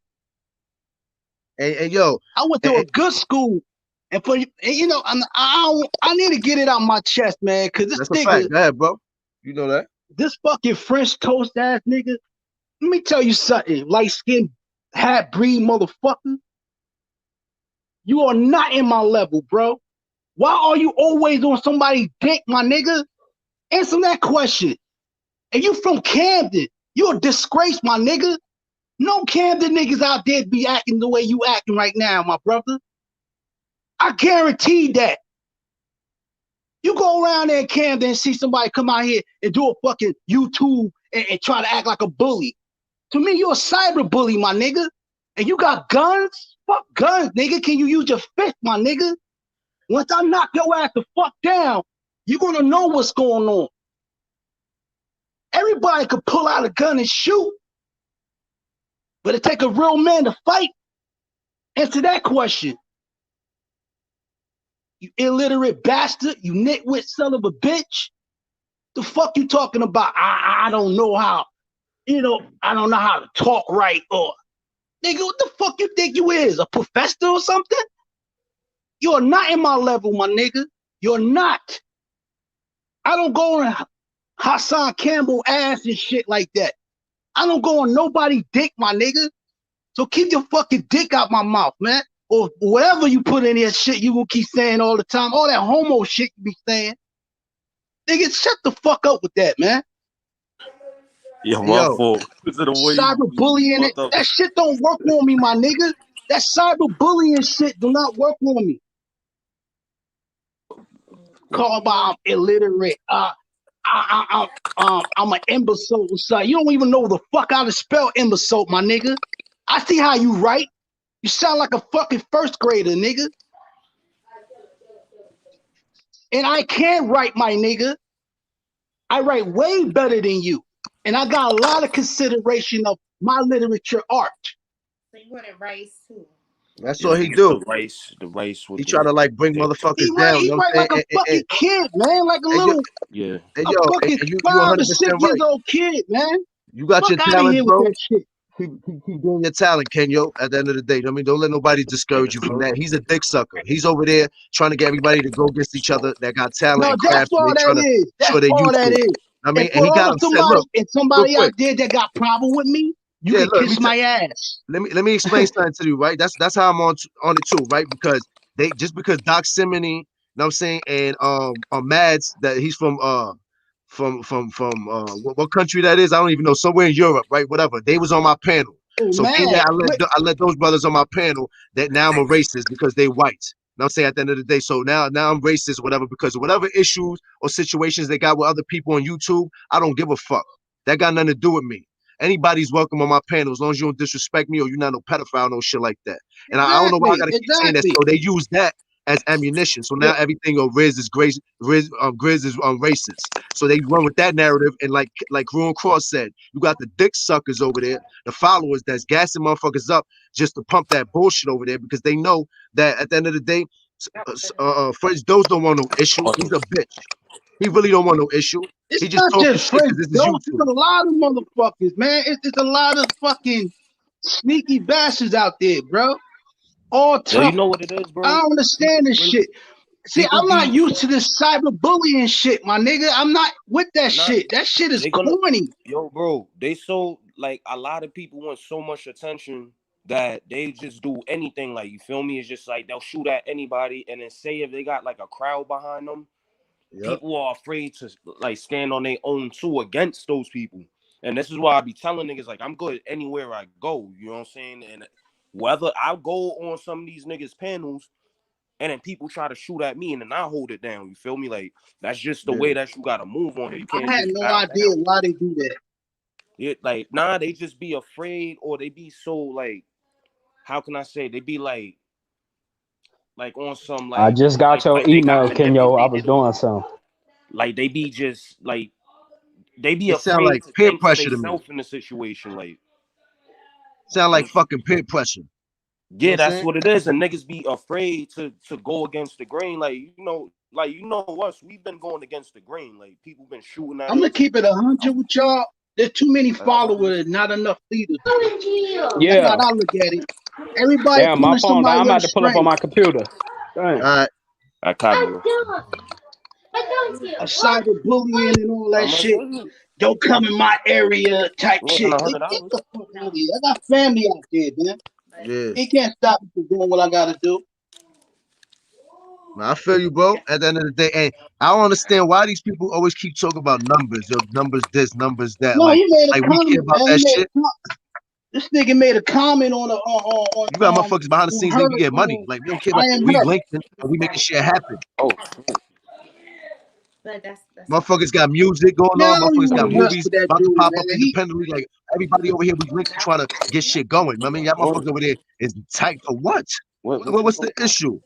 And yo, I went to a good school. And for you know, I need to get it out my chest, man, because this that's a nigga, fact. Go ahead, bro. You know that. this fucking French toast ass nigga, let me tell you something, light skinned hat breed motherfucker. You are not in my level, bro. Why are you always on somebody's dick, my nigga? Answer that question. And you from Camden. You're a disgrace, my nigga. No Camden niggas out there be acting the way you acting right now, my brother. I guarantee that. You go around there in Camden and see somebody come out here and do a fucking YouTube and try to act like a bully. To me, you're a cyber bully, my nigga. And you got guns? Fuck guns, nigga. Can you use your fist, my nigga? Once I knock your ass the fuck down, you're gonna know what's going on. Everybody could pull out a gun and shoot, but it take a real man to fight. Answer that question. You illiterate bastard, you nitwit son of a bitch. The fuck you talking about? I don't know how, I don't know how to talk right, or nigga, what the fuck you think you is? A professor or something? You're not in my level, my nigga. You're not. I don't go on Hassan Campbell ass and shit like that. I don't go on nobody's dick, my nigga. So keep your fucking dick out my mouth, man. Or whatever you put in here shit you will keep saying all the time. All that homo shit you be saying. Nigga, shut the fuck up with that, man. yeah, my fault. Cyberbullying it. That shit don't work on me, my nigga. That cyberbullying shit do not work on me. Call about I'm illiterate. I'm an imbecile. Son. You don't even know the fuck how to spell imbecile, my nigga. I see how you write. You sound like a fucking first grader, nigga. And I can write, my nigga. I write way better than you. And I got a lot of consideration of my literature art. So you want to race too? That's what he do. The race. He try to like bring motherfuckers down. He write like a fucking kid, man. Like a little, yeah. And a yo, fucking and you 5 or 100% 6 years right. old kid, man. You got Fuck your out of talent, here bro. with that shit. Keep doing your talent, Kenyo. At the end of the day, I mean, don't let nobody discourage you from that. He's a dick sucker. He's over there trying to get everybody to go against each other that got talent No, and that's crafts, and all they that trying to is. That's show their all that YouTube. is. I mean, And and for he got all him set. somebody Look, and real somebody quick. out there that got problem with me, you Yeah, can look, kiss my ass. let me explain something to you, right? That's how I'm on it too, right? Because because Doc Simony, you know what I'm saying, and Mads, that he's from what country that is? I don't even know. Somewhere in Europe, right? Whatever. They was on my panel. Oh, So being man. that I let those brothers on my panel that now I'm a racist because they white. You know what I'm saying, at the end of the day. So now I'm racist, whatever, because whatever issues or situations they got with other people on YouTube, I don't give a fuck. That got nothing to do with me. Anybody's welcome on my panel as long as you don't disrespect me or you're not no pedophile, no shit like that. And I don't know why I gotta keep saying that. So they use that as ammunition. So now everything Grizz is Grizz is racist. So they run with that narrative, and like Ruin Cross said, you got the dick suckers over there, the followers that's gassing motherfuckers up just to pump that bullshit over there because they know that at the end of the day, French Dose don't want no issue. He's a bitch. He really don't want no issue. It's He just not talking just shit French because this is Dose. It's YouTube. a lot of motherfuckers, man. It's a lot of fucking sneaky bastards out there, bro. all Yo, tough. you know what it is, bro? I don't understand this Really, shit. See, people I'm not be used to this cyberbullying shit, my nigga. I'm not with that not. shit. That shit is They gonna, corny. yo, bro. They so like a lot of people want so much attention that they just do anything. Like, you feel me? It's just like they'll shoot at anybody, and then say if they got like a crowd behind them, Yep. people are afraid to like stand on their own too against those people. And this is why I be telling niggas like I'm good anywhere I go. You know what I'm saying? And whether I go on some of these niggas panels and then people try to shoot at me and then I hold it down. You feel me? Like that's just the Yeah. way that you gotta move on it. You I can't had just no bow idea down. why they do that. It like nah, they just be afraid or they be so like how can I say they be like on some I just got your like they got email, Kenyo. I was manipulated doing or some. like they be just like they be It sound afraid like to peer think for pressure to me. themselves in the situation. Like Sound like fucking peer pressure. You know yeah, what I'm that's saying? what it is. And niggas be afraid to go against the grain. Like you know us, we've been going against the grain. Like people been shooting at I'm gonna us. keep it 100 with y'all. There's too many followers, not enough leaders. That's how Yeah. I look at it. Everybody Damn, my pulling phone down. somebody I'm about else's to pull up on strength. my computer. Dang. All right. I copy you. A cyberbullying and all that How much shit. was it? Don't come in my area type More than shit. Get $100. the fuck out of here. I got family out there, man. Yeah. It can't stop me from doing what I gotta do. I feel you, bro. At the end of the day, and I don't understand why these people always keep talking about numbers. Yo, numbers this, numbers that. No, he made a Like we care comment, about man. that shit. This nigga made a comment on You got motherfuckers behind the scenes, her. they be getting money. Like we don't care I about am we her. linking and we making shit happen. Oh, But that's Motherfuckers got music going Man, I on. don't even Motherfuckers want got to mess movies with that about to dude, pop man. up independently. Like everybody over here, we linking trying to get shit going. I mean, y'all motherfuckers over there is tight for what? what you What's the talking about? issue?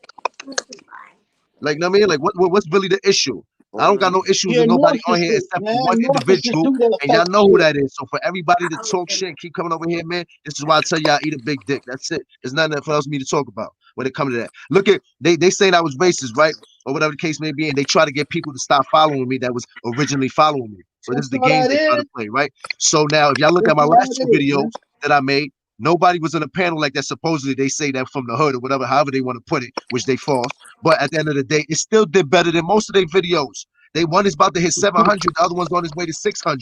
Like, know what I mean? Like, what's really the issue? I don't got no issues You're with a nobody on here narcissist, except for man. one Narcissists individual, do that and type y'all of know who shit. that is. So for everybody to talk shit and keep coming over here, man, this is why I tell y'all eat a big dick. That's it. There's nothing else for me to talk about when it comes to that. Look at they saying I was racist, right? Or whatever the case may be, and they try to get people to stop following me that was originally following me. So this That's is the all games that they try is. to play, right? So now if y'all look at That's my all last that two is, videos man. that I made, nobody was on a panel like that. Supposedly they say that from the hood or whatever, however they want to put it, which they false. But at the end of the day, it still did better than most of their videos. They one is about to hit 700, the other one's on his way to 600.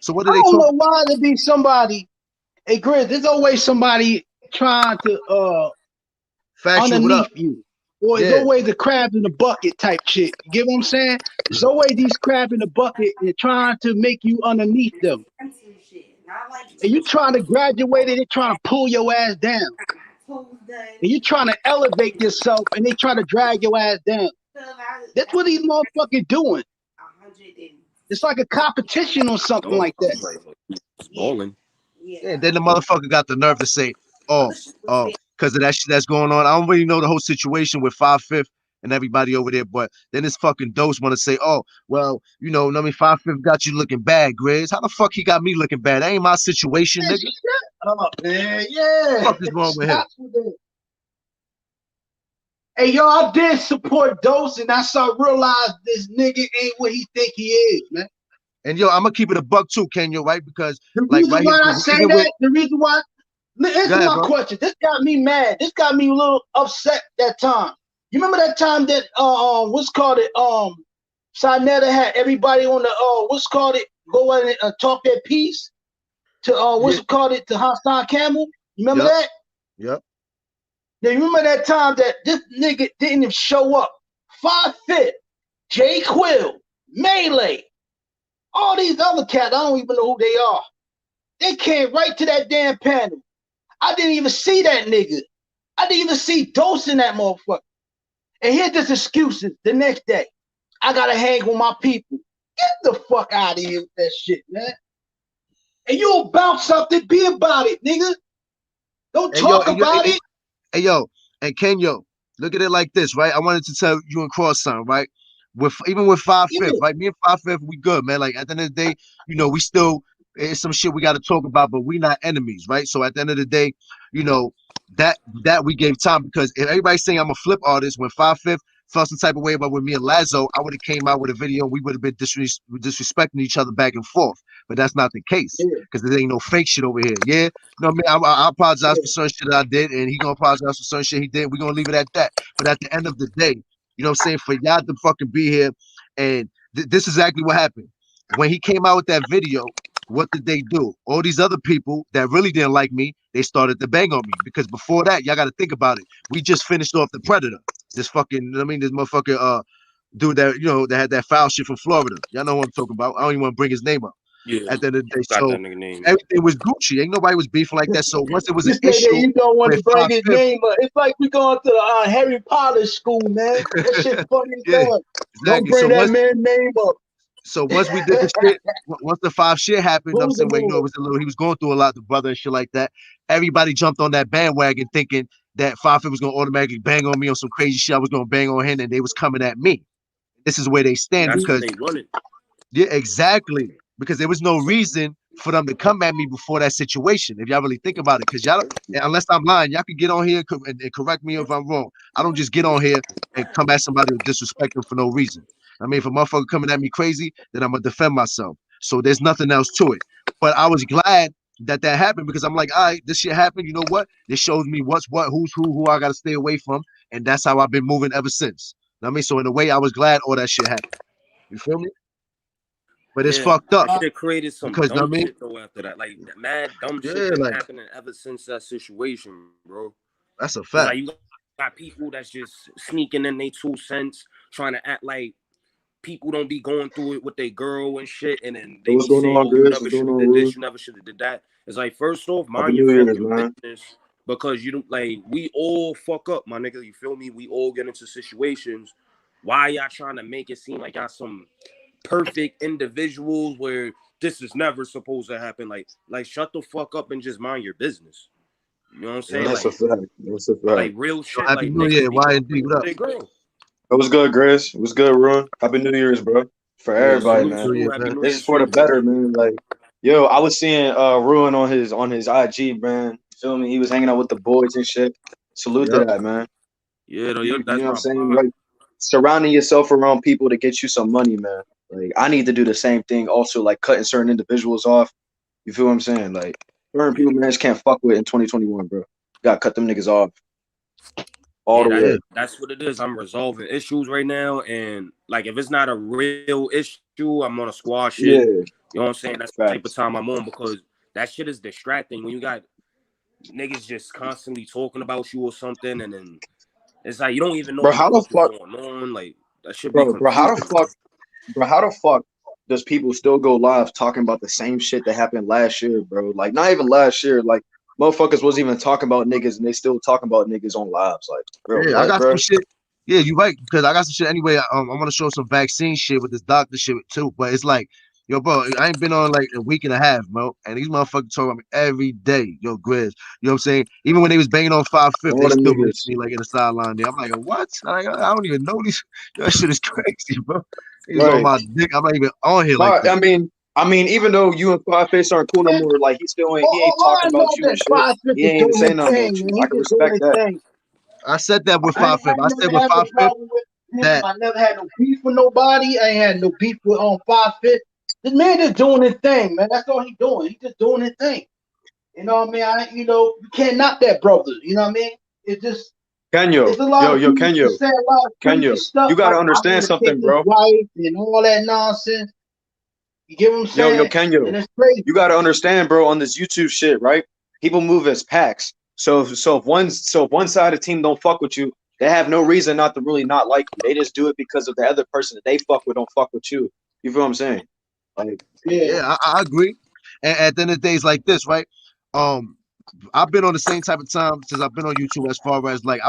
So what I are they don't know talking? why there be somebody. Hey, Grizz, there's always somebody trying to Factual, what up? underneath you. Or it's Yeah, always a crab in the bucket type shit. You get what I'm saying? It's always these crab in the bucket and trying to make you underneath them. And you trying to graduate and they trying to pull your ass down. And you trying to elevate yourself and they try to drag your ass down. That's what these motherfuckers doing. It's like a competition or something like that. Bowling. yeah. And then the motherfucker got the nerve to say, because of that shit that's going on. I don't really know the whole situation with 5/5 and everybody over there, but then this fucking dose want to say, oh, well, you know, I mean, 5/5 got you looking bad, Grizz. How the fuck he got me looking bad? That ain't my situation, Man, nigga. shut up, man. Yeah. What the fuck is wrong with him? Stop with that. Hey, yo, I did support Dose, and that's how I realized this nigga ain't what he think he is, man. And yo, I'm gonna keep it a buck too, Kenyo, right? Because The like reason right here, why I 'cause say even that, with the reason why, answer ahead, my bro. question. This got me mad. This got me a little upset that time. You remember that time that what's called it Sinetta had everybody on the what's called it go in and talk their piece to what's Yeah, it called it to Hassan Campbell. You remember yep, that? yep. Now you remember that time that this nigga didn't even show up. 5/5, J Quill, Melee, all these other cats, I don't even know who they are. They came right to that damn panel. I didn't even see that nigga. I didn't even see Dose in that motherfucker. And here's this excuses the next day. I gotta hang with my people. Get the fuck out of here with that shit, man. And you'll bounce something, be about it, nigga. Don't Hey yo, talk about it. hey yo, and Kenyo, look at it like this, right? I wanted to tell you and Cross something, right? With even with 5/5, Yeah. right? Me and 5/5, we good, man. Like at the end of the day, you know, we still it's some shit we got to talk about, but we not enemies, right? So at the end of the day, you know, that we gave time because if everybody's saying I'm a flip artist when 5/5 felt some type of way about with me and Lazo, I would have came out with a video and we would have been disrespecting each other back and forth. But that's not the case because there ain't no fake shit over here. Yeah, you know what I mean? I apologize for certain shit that I did, and he gonna apologize for certain shit he did. We're gonna leave it at that. But at the end of the day, you know what I'm saying? For y'all to fucking be here, and this is exactly what happened. When he came out with that video, what did they do? All these other people that really didn't like me, they started to bang on me. Because before that, y'all got to think about it. We just finished off the Predator. This fucking, I mean, this motherfucker, dude that, you know, that had that foul shit from Florida. Y'all know what I'm talking about. I don't even want to bring his name up. Yeah, at the end of the day. got So that nigga name. everything was Gucci. Ain't nobody was beefing like that. So once it was an This nigga, issue, you don't want to with bring 5 his Fifth, name up. It's like we going to the Harry Potter school, man. That shit funny as yeah, hell. Don't exactly. bring So that once man's name up. So once we did the shit, once the 5 shit happened, I'm Move the saying, where, you know, it move. was a little, he was going through a lot, the brother and shit like that. Everybody jumped on that bandwagon thinking that 5 Fifth was gonna automatically bang on me on some crazy shit. I was gonna bang on him, and they was coming at me. This is where they stand That's what because they wanted. yeah, exactly. Because there was no reason for them to come at me before that situation. If y'all really think about it, because y'all, unless I'm lying, y'all can get on here and correct me if I'm wrong. I don't just get on here and come at somebody with disrespect them for no reason. I mean, if a motherfucker coming at me crazy, then I'm gonna defend myself. So there's nothing else to it. But I was glad that that happened because I'm like, all right, this shit happened. You know what? This shows me what's what, who's who I gotta stay away from, and that's how I've been moving ever since. You know what I mean, so in a way, I was glad all that shit happened. You feel me? But it's Yeah, fucked up that shit created some because you know dumb what I mean, shit though after that. Like that mad dumb shit yeah, been like happening ever since that situation, bro. that's a It's fact. like you got people that's just sneaking in their 2 cents, trying to act like people don't be going through it with their girl and shit, and then So they what's be going saying, on, "Oh, you Grizz? never What's going should have on, did Rue? this, you never should have did that." It's like, first off, Happy mind your New Year's, fucking man. business because you don't like we all fuck up, my nigga. You feel me? We all get into situations. Why y'all trying to make it seem like y'all some perfect individuals where this is never supposed to happen? Like shut the fuck up and just mind your business. You know what I'm Yeah. saying? That's a fact. That's a Like fact. real Yo, shit. Happy Like New niggas Year. be going YND, what with up? their girl. It was good, Grizz. It was good, Rue. Happy New Year's, bro. For Yeah, everybody, salute, Happy man. New Year, salute, happy man. New This Year is for to the you, bro. better, man. Like, yo, I was seeing Ruin on his IG, man. Feel me? He was hanging out with the boys and shit. Salute to Yep. that, man. Yeah, though, You know that's what I'm my saying? vibe. Like, surrounding yourself around people to get you some money, man. Like, I need to do the same thing. Also, like cutting certain individuals off. You feel what I'm saying? Like, certain people, man, just can't fuck with in 2021, bro. You gotta cut them niggas off all Yeah, the Yeah. way. that's what it is. I'm resolving issues right now, and like if it's not a real issue, I'm gonna squash it. Yeah, You know what I'm saying? That's the type of facts. time I'm on because that shit is distracting when you got niggas just constantly talking about you or something, and then it's like you don't even know Bro, what the how the fuck is fuck, going on. Like that should be bro, how the confusing. fuck Bro, how the fuck does people still go live talking about the same shit that happened last year, bro? Like, not even last year. Like, motherfuckers wasn't even talking about niggas, and they still talking about niggas on lives. Like, bro, Yeah, I what, got some bro? shit. Yeah, you right, because I got some shit anyway. I want to show some vaccine shit with this doctor shit too. But it's like, yo, bro, I ain't been on like a week and a half, bro. And these motherfuckers talk about me every day. Yo, Grizz. You know what I'm saying? Even when they was banging on 5 Fifth, All they them still mention niggas. me like in the sideline there. I'm like, what? I don't even know these. That shit is crazy, bro. He's on Right. my dick. I'm not even on here like No, that. I mean, even though you and Five aren't cool no more, like he ain't All talking I know about you and that shit. 5 He is ain't even doing saying his nothing about thing, you. and I he can just doing respect his that. thing. I said that with I 5 ain't Fifth. I said never with had 5 no Fifth problem with him. that I never had no beef with nobody. I ain't had no beef with on 5 This man just doing his thing, man. That's all he doing. He just doing his thing. You know what I mean? You can't knock that brother. You know what I mean? It's just Kenyo, it's a lot of yo, people Kenyo, say a lot of crazy Kenyo. You stuff. gotta Like I understand want to take something, his bro. wife and all that nonsense. You get what I'm Yo, saying? Kenyo. And it's crazy. You gotta understand, bro, on this YouTube shit, right? People move as packs. So if one side of the team don't fuck with you, they have no reason not to really not like you. They just do it because of the other person that they fuck with don't fuck with you. You feel what I'm saying? Like, Yeah. yeah, I agree. And at the end of the day, it's like this, right? Um, I've been on the same type of time since I've been on YouTube. As far as like,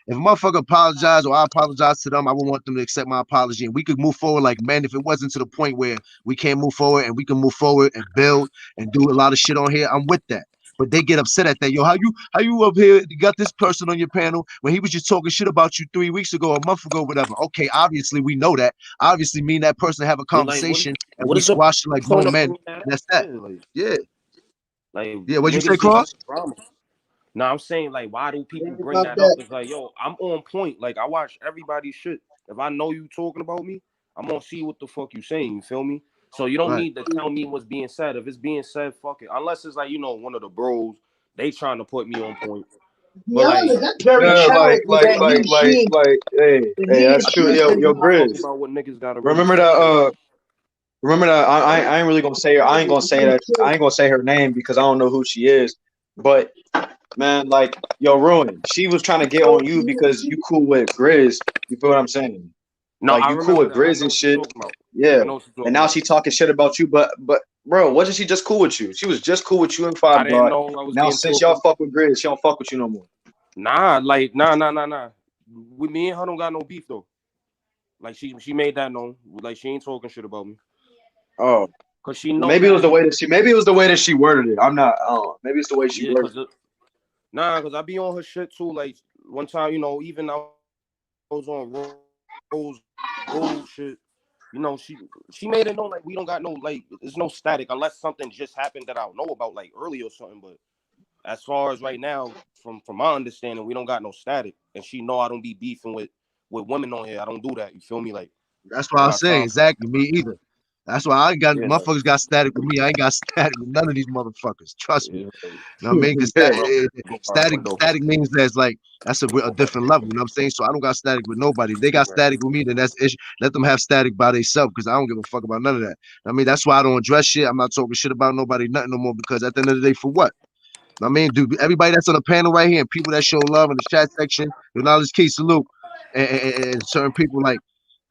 if a motherfucker apologize or I apologize to them, I would want them to accept my apology, and we could move forward like men. If it wasn't to the point where we can't move forward and we can move forward and build and do a lot of shit on here, I'm with that. But they get upset at that. Yo, how you up here? You got this person on your panel when he was just talking shit about you 3 weeks ago, a month ago, whatever. Okay, obviously we know that. Obviously, me and that person have a Yeah, like conversation and what we is the squash it like point grown of men. bringing that And up? that's that. Yeah, Yeah, like yeah. What'd you say, niggas just Cross? want drama. No, I'm saying like, why do people bring About that up? that. It's like, yo, I'm on point. Like I watch everybody's shit. If I know you talking about me, I'm gonna see what the fuck you saying. You feel me? So you don't Right. need to tell me what's being said. If it's being said, fuck it. Unless it's like, one of the bros, they trying to put me on point. To be But like, honest, that's very Yeah, charitable that hey, he that's ain't true. accused Yo, anybody. talking Grizz. about what niggas gotta really Remember say. that? Remember that? I ain't really gonna say her. I ain't gonna say that. I ain't gonna say her name because I don't know who she is. But man, like, yo, Ruin. She was trying to get on you because you cool with Grizz. You feel what I'm saying? No, Like I you cool remember with that. I Grizz know and what you're shit. talking about. Yeah. I know what you're And talking now about. she talking shit about you. But bro, wasn't she just cool with you? She was just cool with you and I Five didn't God. know I was Now getting since talked y'all about. fuck with Grizz, she don't fuck with you no more. Nah, like nah. With me and her don't got no beef though. Like she made that known. Like she ain't talking shit about me. Oh, Cause she well, know maybe it was that. the way that she. Maybe it was the way that she worded it. I'm not. Maybe it's the way she Yeah, worded it. cause I be on her shit too. Like one time, even I was on Rose Gold shit. She made it known like we don't got no like there's no static unless something just happened that I don't know about like early or something. But as far as right now, from my understanding, we don't got no static. And she know I don't be beefing with women on here. I don't do that. You feel me? Like That's I why don't I'm got saying time for that. exactly. Me either. That's why I ain't got Yeah, like motherfuckers got static with me. I ain't got static with none of these motherfuckers. Trust me. yeah, like, You know what I mean? Because Yeah. go hard static window. static means that's like that's a different level. You know what I'm saying? So I don't got static with nobody. If they got Right. static with me, then that's issue. Let them have static by themselves because I don't give a fuck about none of that. I mean, that's why I don't address shit. I'm not talking shit about nobody, nothing no more. Because at the end of the day, for what? I mean, dude, everybody that's on the panel right here and people that show love in the chat section, acknowledge key salute, and certain people like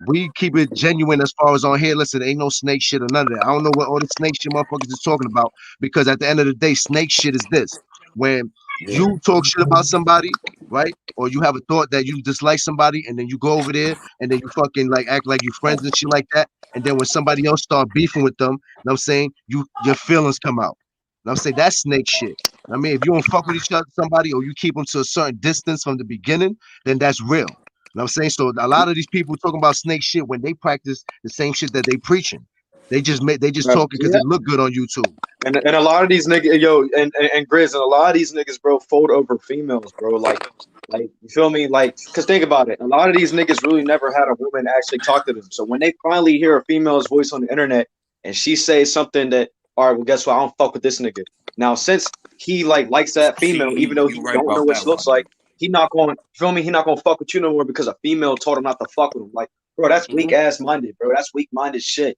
we keep it genuine as far as on here. Listen, ain't no snake shit or none of that. I don't know what all the snake shit motherfuckers is talking about because at the end of the day, snake shit is this: when Yeah. you talk shit about somebody, right? Or you have a thought that you dislike somebody, and then you go over there and then you fucking like act like you friends and shit like that. And then when somebody else start beefing with them, you know what I'm saying your feelings come out. You know what I'm saying that's snake shit. I mean, if you don't fuck with each other, somebody, or you keep them to a certain distance from the beginning, then that's real. You know what I'm saying? So a lot of these people talking about snake shit when they practice the same shit that they preaching. They just Right. talking because Yeah, they look good on YouTube. And a lot of these niggas, yo, and Grizz, and a lot of these niggas, bro, fold over females, bro. Like you feel me? Like, cause think about it. A lot of these niggas really never had a woman actually talk to them. So when they finally hear a female's voice on the internet and she says something that, all right, well, guess what? I don't fuck with this nigga. Now, since he like likes that female, even See, though you he right don't know about what that, she looks Rodney. like, he not going. Feel me? He not gonna fuck with you no more because a female told him not to fuck with him. Like, bro, that's Mm-hmm. weak ass minded, bro. That's weak minded shit.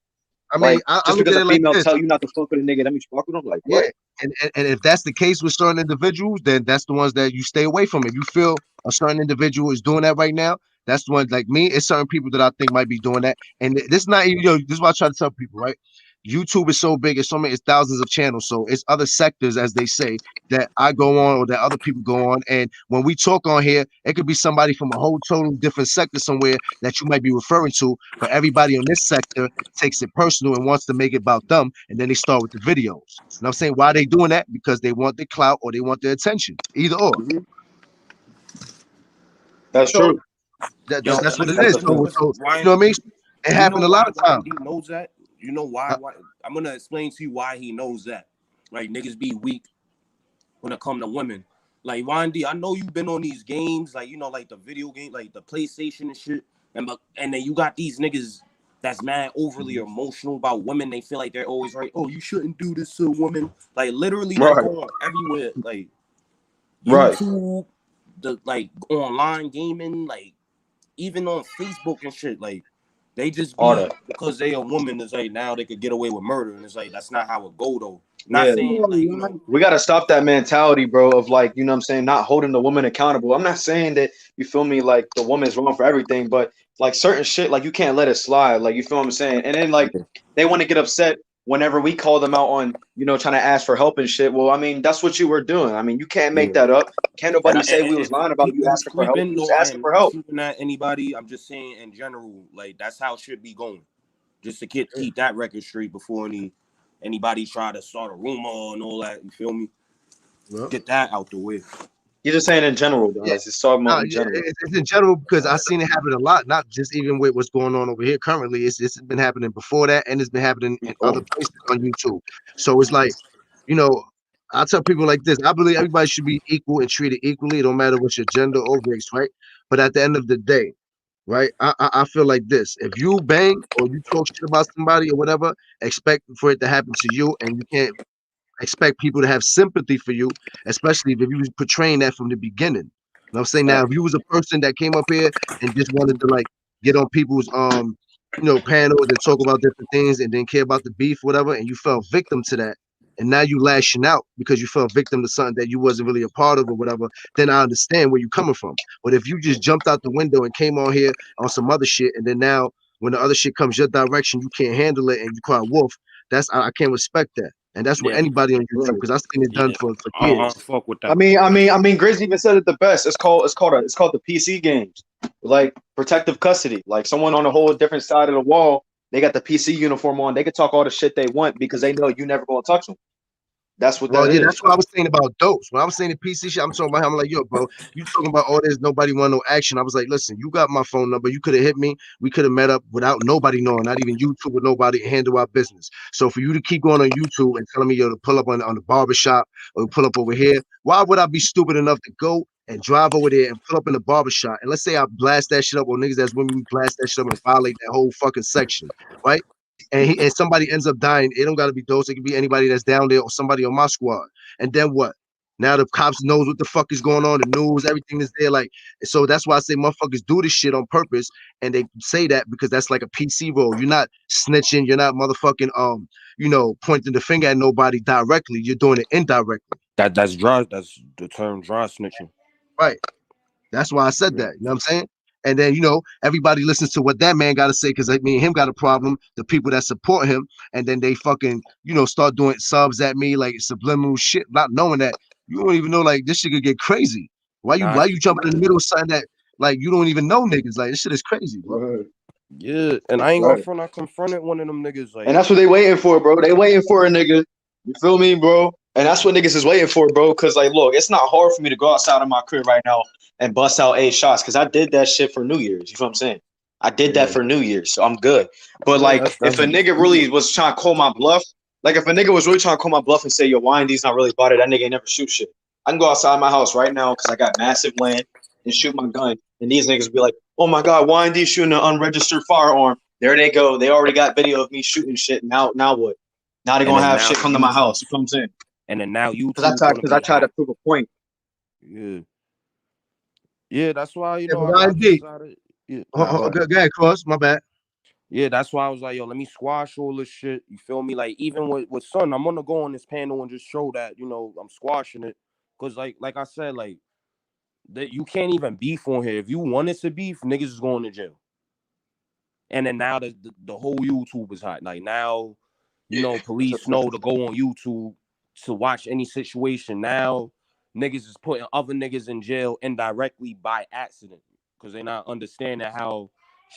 I mean, Like, I just look because at a it like female this. tell you not to fuck with a nigga, that means you fuck with him. Like, Yeah, what? and if that's the case with certain individuals, then that's the ones that you stay away from. If you feel a certain individual is doing that right now, that's the one like me. It's certain people that I think might be doing that, and this is not even this is what I try to tell people, right? YouTube is so big, it's so many, it's thousands of channels, so it's other sectors, as they say, that I go on or that other people go on. And when we talk on here, it could be somebody from a whole total different sector somewhere that you might be referring to, but everybody on this sector takes it personal and wants to make it about them, and then they start with the videos. And I'm saying why they doing that? Because they want the clout or they want the attention. Either or. Mm-hmm. That's So true. Yo, that's what it listen, is. but you know So what's so you why? know what I mean? It You know happened a lot why of times. YND knows that? You know why? Uh, Why? I'm gonna explain to you why he knows that. Like niggas be weak when it come to women. Like YND, I know you've been on these games, like like the video game, like the PlayStation and shit. And then you got these niggas that's mad overly emotional about women. They feel like they're always right. Oh, you shouldn't do this to a woman. Like literally, that Right. go on everywhere. Like Right. YouTube, the like online gaming, like even on Facebook and shit. Like they just All be that. because they a woman. It's like now they could get away with murder, and it's like that's not how it go though. Not Yeah. saying like We got to stop that mentality, bro, of like, you know what I'm saying, not holding the woman accountable. I'm not saying that, you feel me, like the woman's wrong for everything, but like certain shit, like you can't let it slide. Like, you feel what I'm saying? And then, like, they want to get upset whenever we call them out on, trying to ask for help and shit. Well, I mean, that's what you were doing. I mean, you can't make yeah. that up. Can't And, nobody I, say we and was and for lying the about you people who asking for help. sleeping, You was no, I asking am for not help. shooting at anybody. I'm just saying in general, like that's how it should be going. Just to keep that record straight before anybody try to start a rumor and all that. You feel me? well, Get that out the way. You're just saying in general, yeah. guys. It's talking about No, in general. it's in general because I've seen it happen a lot, not just even with what's going on over here currently. It's been happening before that, and it's been happening in other Oh, places on YouTube. So it's like, you know, I tell people like this. I believe everybody should be equal and treated equally. It don't matter what's your gender or race, right? But at the end of the day, right? I feel like this. If you bang or you talk shit about somebody or whatever, expect for it to happen to you, and you can't expect people to have sympathy for you, especially if you was portraying that from the beginning. You know what I'm saying? Now, if you was a person that came up here and just wanted to like get on people's panels and talk about different things and didn't care about the beef, whatever, and you fell victim to that, and now you lashing out because you fell victim to something that you wasn't really a part of or whatever, then I understand where you coming from. But if you just jumped out the window and came on here on some other shit, and then now when the other shit comes your direction, you can't handle it and you cry wolf, I can't respect that. And that's what Yeah, anybody on YouTube, Right. because I've seen it done yeah. for I don't years. fuck with I that. mean, Grizz even said it the best. It's called the PC games, like protective custody. Like someone on a whole different side of the wall, they got the PC uniform on. They can talk all the shit they want because they know you never gonna touch them. That's what Well, that yeah, that's is. what I was saying about dopes. When I was saying the PC shit, I'm talking about him. I'm like, yo, bro, you talking about all this, nobody want no action. I was like, listen, you got my phone number. You could have hit me. We could have met up without nobody knowing, not even YouTube with nobody, and handle our business. So for you to keep going on YouTube and telling me, yo, to pull up on the barbershop or pull up over here, why would I be stupid enough to go and drive over there and pull up in the barbershop? And let's say I blast that shit up, or niggas that's with me, we blast that shit up and violate that whole fucking section, right? And somebody ends up dying. It don't got to be those. It could be anybody that's down there or somebody on my squad. And then what? Now the cops knows what the fuck is going on, the news, everything is there. Like, so that's why I say motherfuckers do this shit on purpose, and they say that because that's like a PC role. You're not snitching, you're not motherfucking pointing the finger at nobody directly. You're doing it indirectly. That's dry. That's the term dry snitching. Right. That's why I said Yeah. that. You know what I'm saying? And then, everybody listens to what that man got to say because I mean, him got a problem, the people that support him, and then they fucking, start doing subs at me like subliminal shit, not knowing that you don't even know like this shit could get crazy. Why you Nah, why you jumping in the middle of something that like you don't even know niggas? Like this shit is crazy, bro. Right. yeah, and I ain't gonna Right. front. I confronted one of them niggas And like, that's what they waiting for, bro. They waiting for a nigga. You feel me, bro? And that's what niggas is waiting for, bro. Cause like, look, it's not hard for me to go outside of my crib right now and bust out 8 shots. Cause I did that shit for New Year's. You feel what I'm saying? I did that Yeah. for New Year's, so I'm good. But yeah, like, if that's a nigga really was trying to call my bluff, like if a nigga was really trying to call my bluff and say, yo, YND's not really about it, that nigga ain't never shoot shit. I can go outside my house right now because I got massive land and shoot my gun. And these niggas be like, oh my God, YND shooting an unregistered firearm. There they go. They already got video of me shooting shit. Now what? Now they and gonna then have now shit come to my YouTube, house. You know what I'm saying? and then now Because YouTube gonna I be tried to hot. prove a point. Yeah, yeah, that's why Yeah, but I just YND, decided. Yeah, nah, go ahead. go ahead, Cross, my bad. Yeah, that's why I was like, yo, let me squash all this shit. You feel me? Like even with Son, I'm gonna go on this panel and just show that I'm squashing it, cause like I said, like that you can't even beef on here. If you wanted to beef, niggas is going to jail. And then now the whole YouTube is hot. Like now, police know to go on YouTube to watch any situation. Now, niggas is putting other niggas in jail indirectly by accident because they're not understanding how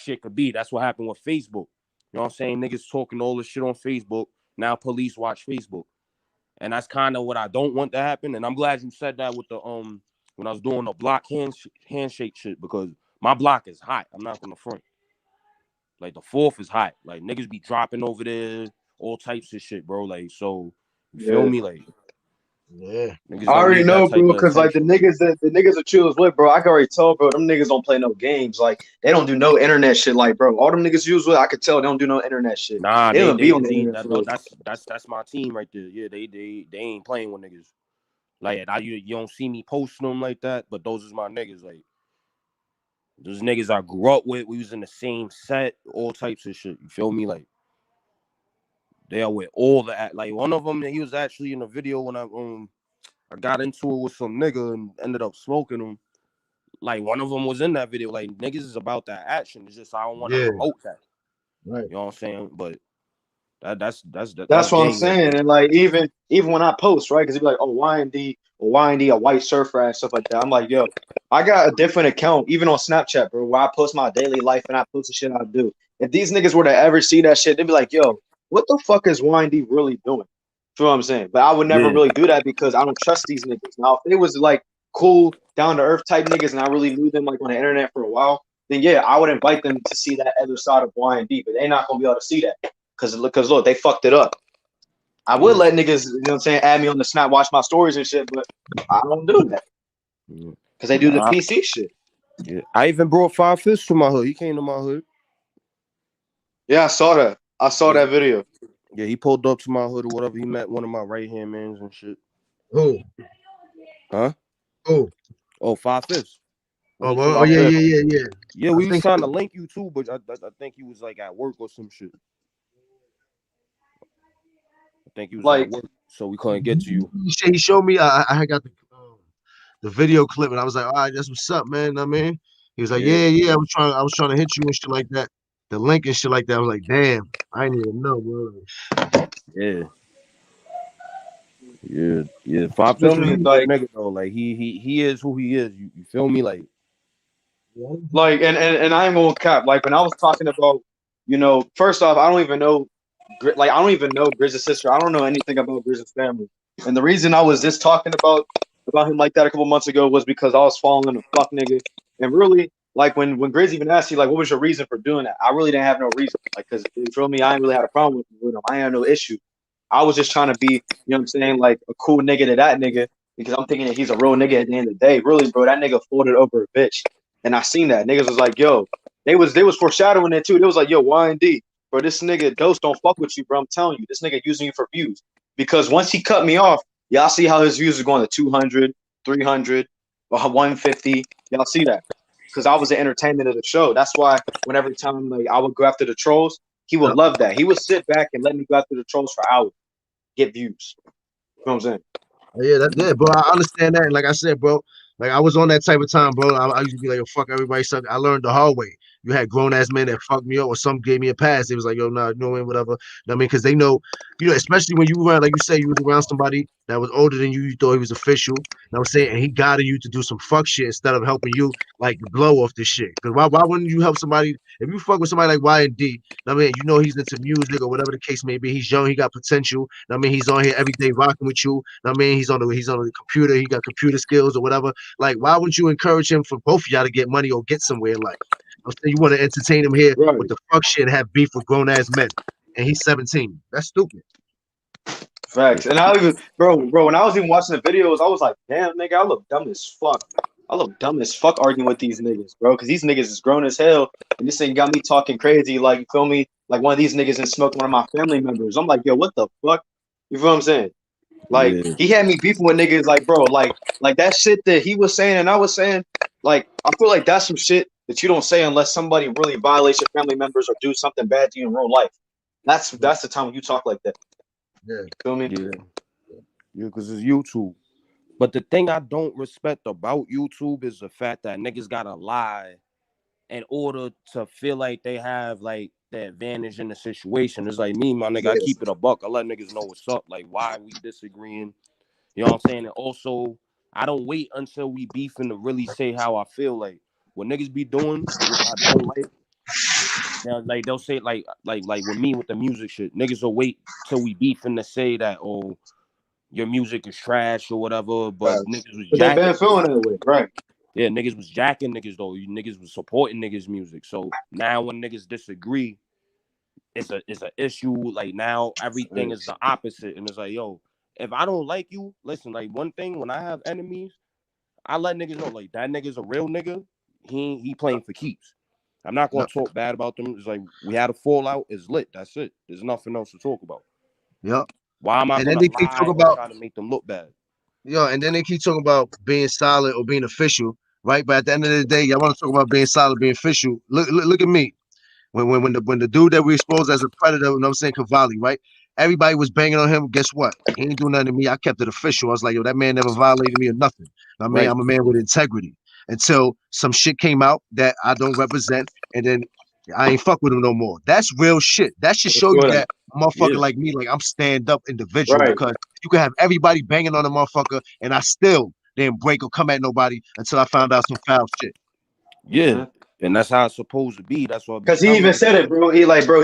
shit could be. That's what happened with Facebook. You know what I'm saying? Niggas talking all this shit on Facebook. Now police watch Facebook. And that's kind of what I don't want to happen. And I'm glad you said that with the when I was doing the block handshake shit because my block is hot. I'm not gonna front. Like the fourth is hot. Like niggas be dropping over there, all types of shit, bro. Like so, you feel Yeah. me? Like Yeah. niggas I don't already need that know, type bro, of because like the attention. Like niggas that the niggas that you was with, bro, I can already tell, bro, them niggas don't play no games. Like they don't do no internet shit. Like, bro, all them niggas you was with, I could tell they don't do no internet shit. nah, They they don't be they on the they internet that, for real. that's my team right there. Yeah, they ain't playing with niggas. Like you don't see me posting them like that, but those is my niggas. Like those niggas I grew up with. We was in the same set, all types of shit. You feel me? Like they are with all the like one of them. He was actually in a video when I got into it with some nigga and ended up smoking him. Like one of them was in that video. Like niggas is about that action. It's just I don't want to Yeah. promote that. Right. You know what I'm saying? But that's That's what I'm gang right saying. there. And like even when I post, right, because it'd be like, oh, YND or YND, a white surfer and stuff like that. I'm like, yo, I got a different account, even on Snapchat, bro, where I post my daily life and I post the shit I do. If these niggas were to ever see that shit, they'd be like, yo, what the fuck is YND really doing? You know what I'm saying? But I would never Yeah, really do that because I don't trust these niggas. Now, if it was like cool, down to earth type niggas and I really knew them like on the internet for a while, then yeah, I would invite them to see that other side of YND, but they're not gonna be able to see that. Because look, they fucked it up. I would let niggas, you know what I'm saying, add me on the snap, watch my stories and shit, but I don't do that because they do the PC shit. Yeah, I even brought 5 Fifths to my hood. He came to my hood. Yeah, I saw that. I saw that video. Yeah, he pulled up to my hood or whatever. He met one of my right hand mans and shit. Who? Huh? Who? Oh, 5 Fifths. Oh, yeah. Yeah, we was trying to link you too, but I think he was like at work or some shit. I think he was Like, at work, so we couldn't get to you. He showed me. I got the video clip, and I was like, all right, that's what's up, man. I mean, he was like, yeah. I was trying to hit you and shit like that. The link and shit like that. I was like, damn, I didn't even know, bro. Yeah. 5 Fifths is a good nigga though. Like he is who he is. You feel me? Like and I ain't gonna cap. Like when I was talking about, you know, first off, I don't even know Grizz's sister. I don't know anything about Grizz's family. And the reason I was just talking about him like that a couple months ago was because I was following a fuck nigga. And really, like when Grizz even asked you, like, what was your reason for doing that? I really didn't have no reason. Like, because you feel me, I ain't really had a problem with him. I ain't had no issue. I was just trying to be, you know what I'm saying, like a cool nigga to that nigga because I'm thinking that he's a real nigga at the end of the day. Really, bro, that nigga folded over a bitch. And I seen that. Niggas was like, yo, they was foreshadowing it too. They was like, yo, Y&D, bro, this nigga Dose don't fuck with you, bro. I'm telling you, this nigga using you for views. Because once he cut me off, y'all see how his views are going to 200, 300, 150. Y'all see that? Because I was the entertainment of the show. That's why whenever time like I would go after the trolls, he would love that. He would sit back and let me go after the trolls for hours, get views. You know what I'm saying? Yeah, that's good, bro. I understand that. And like I said, bro, like I was on that type of time, bro. I used to be like, yo, fuck everybody. Suck. I learned the hard way. You had grown ass men that fucked me up, or some gave me a pass. It was like, yo, nah, no, whatever. You know what I mean? Because they know, especially when you around, like you say, you was around somebody that was older than you. You thought he was official. You know what I'm saying? And he guided you to do some fuck shit instead of helping you like blow off this shit. Because why wouldn't you help somebody if you fuck with somebody like Y&D? You know what I mean, you know he's into music or whatever the case may be. He's young. He got potential. You know what I mean, he's on here every day rocking with you. You know what I mean, he's on the computer. He got computer skills or whatever. Like, why wouldn't you encourage him for both of y'all to get money or get somewhere in life? I'm saying you want to entertain him here with the fuck shit and have beef with grown ass men, and he's 17. That's stupid. Facts. And I even, bro, when I was even watching the videos, I was like, damn, nigga, I look dumb as fuck. I look dumb as fuck arguing with these niggas, bro, because these niggas is grown as hell, and this thing got me talking crazy. Like, you feel me? Like one of these niggas and smoked one of my family members. I'm like, yo, what the fuck? You feel what I'm saying? Like he had me beefing with niggas like, bro, like that shit that he was saying and I was saying, like, I feel like that's some shit that you don't say unless somebody really violates your family members or do something bad to you in real life. That's the time when you talk like that. Yeah. Feel me? Yeah, because it's YouTube. But the thing I don't respect about YouTube is the fact that niggas gotta lie in order to feel like they have like the advantage in the situation. It's like me, my nigga, I keep it a buck. I let niggas know what's up, like why we disagreeing. You know what I'm saying? And also, I don't wait until we beefing to really say how I feel. Like what niggas be doing, which I don't like. Now, like they'll say like with me with the music shit, niggas will wait till we beefing to say that, oh, your music is trash or whatever. But niggas was But they've jacking. been feeling that way, right? Yeah, niggas was jacking niggas though. You niggas was supporting niggas' music. So now when niggas disagree, it's a issue. Like now everything is the opposite. And it's like, yo, if I don't like you, listen, like one thing when I have enemies, I let niggas know like that nigga's a real nigga. He playing for keeps. I'm not gonna talk bad about them. It's like we had a fallout, it's lit. That's it. There's nothing else to talk about. Yep. Why am I gonna lie or try to make them look bad? Yo, and then they keep talking about being solid or being official, right? But at the end of the day, y'all want to talk about being solid, being official. Look at me. When the dude that we exposed as a predator, you know what I'm saying, Cavalli, right? Everybody was banging on him. Guess what? He ain't doing nothing to me. I kept it official. I was like, yo, that man never violated me or nothing. I mean, I'm a man with integrity. Until some shit came out that I don't represent, and then I ain't fuck with him no more. That's real shit. That should show you that a motherfucker like me, like I'm stand up individual, because you can have everybody banging on a motherfucker, and I still didn't break or come at nobody until I found out some foul shit. Yeah. And that's how it's supposed to be. That's what. Because he even said it, bro. He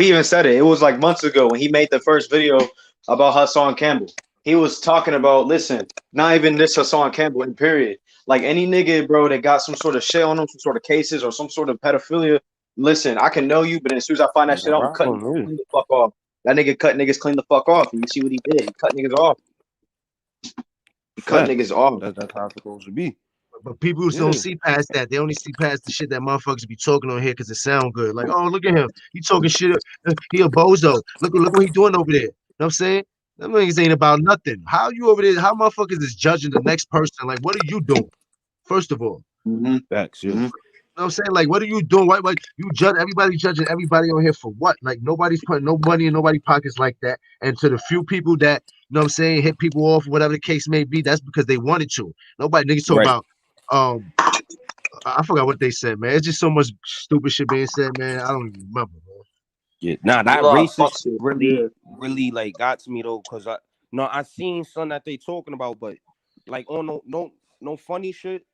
even said it. It was like months ago when he made the first video about Hassan Campbell. He was talking about, listen, not even this Hassan Campbell in period. Like any nigga, bro, that got some sort of shit on him, some sort of cases or some sort of pedophilia. Listen, I can know you, but as soon as I find that shit out, I'm cutting the fuck off. That nigga cut niggas clean the fuck off, and you see what he did. He cut niggas off. He cut niggas off. That's how it's supposed to be. But people don't see past that. They only see past the shit that motherfuckers be talking on here because it sound good. Like, oh, look at him. He talking shit. He a bozo. Look what he doing over there. You know what I'm saying? Them niggas ain't about nothing. How you over there? How motherfuckers is judging the next person? Like, what are you doing? First of all. Facts, yeah. You know what I'm saying? Like, what are you doing? Why you judge everybody judging everybody on here for what? Like, nobody's putting no money in nobody's pockets like that. And to the few people that, you know what I'm saying, hit people off, whatever the case may be, that's because they wanted to. Nobody niggas talk about I forgot what they said, man. It's just so much stupid shit being said, man. I don't even remember, man. Yeah, nah, that racist really like got to me though, cause I seen something that they talking about, but like on no funny shit.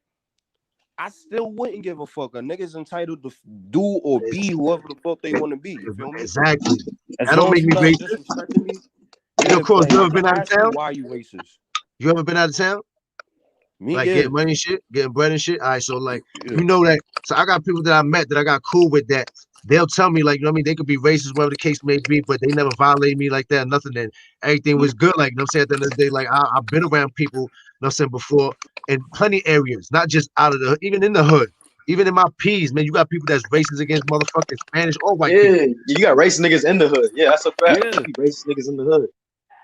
I still wouldn't give a fuck. A nigga's entitled to do or be whoever the fuck they want to be. You feel me? Exactly. As that don't make me racist. Disrespecting me. Yo, of course, you ever been out of town? Why are you racist? You ever been out of town? Me, like getting money and shit, getting bread and shit. All right, so like you know that. So I got people that I met that I got cool with that. They'll tell me like, you know what I mean, they could be racist, whatever the case may be, but they never violated me like that, nothing. And everything was good. Like, you know what I'm saying? At the end of the day, like I've been around people, you know what I'm saying, before in plenty areas, not just out of the even in the hood. Even in my P's, man, you got people that's racist against motherfucking Spanish or white people. Yeah, you got racist niggas in the hood. Yeah, that's a fact. Yeah. Racist niggas in the hood.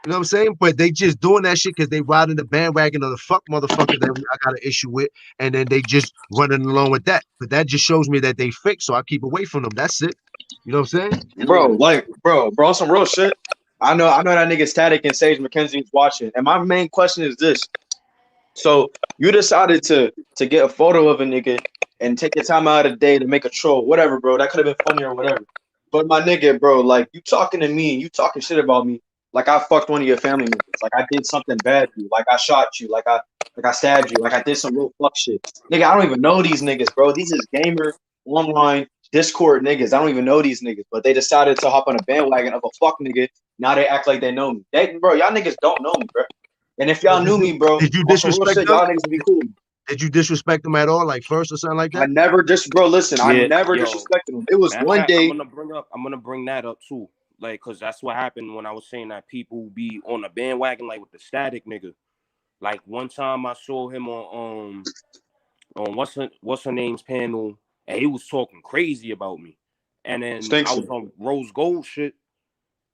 You know what I'm saying? But they just doing that shit because they riding the bandwagon of the fuck motherfucker that I got an issue with, and then they just running along with that. But that just shows me that they fake, so I keep away from them. That's it. You know what I'm saying? Bro, some real shit. I know that nigga Static and Sage McKenzie is watching, and my main question is this: so you decided to get a photo of a nigga and take your time out of the day to make a troll, whatever, bro. That could have been funny or whatever. But my nigga, bro, like you talking to me and you talking shit about me, like I fucked one of your family members, like I did something bad to you, like I shot you, like I stabbed you, like I did some real fuck shit. Nigga, I don't even know these niggas, bro. These is gamer online Discord niggas. I don't even know these niggas, but they decided to hop on a bandwagon of a fuck nigga. Now they act like they know me. Bro, y'all niggas don't know me, bro. And if y'all knew me, bro, did you disrespect them? Y'all niggas would be cool. Did you disrespect them at all, like first or something like that? I never disrespected them. It was one day. I'm gonna bring that up too, like, cause that's what happened when I was saying that people be on the bandwagon, like with the Static nigga. Like one time I saw him on what's her name's panel, and he was talking crazy about me, and then I was on Rose Gold shit.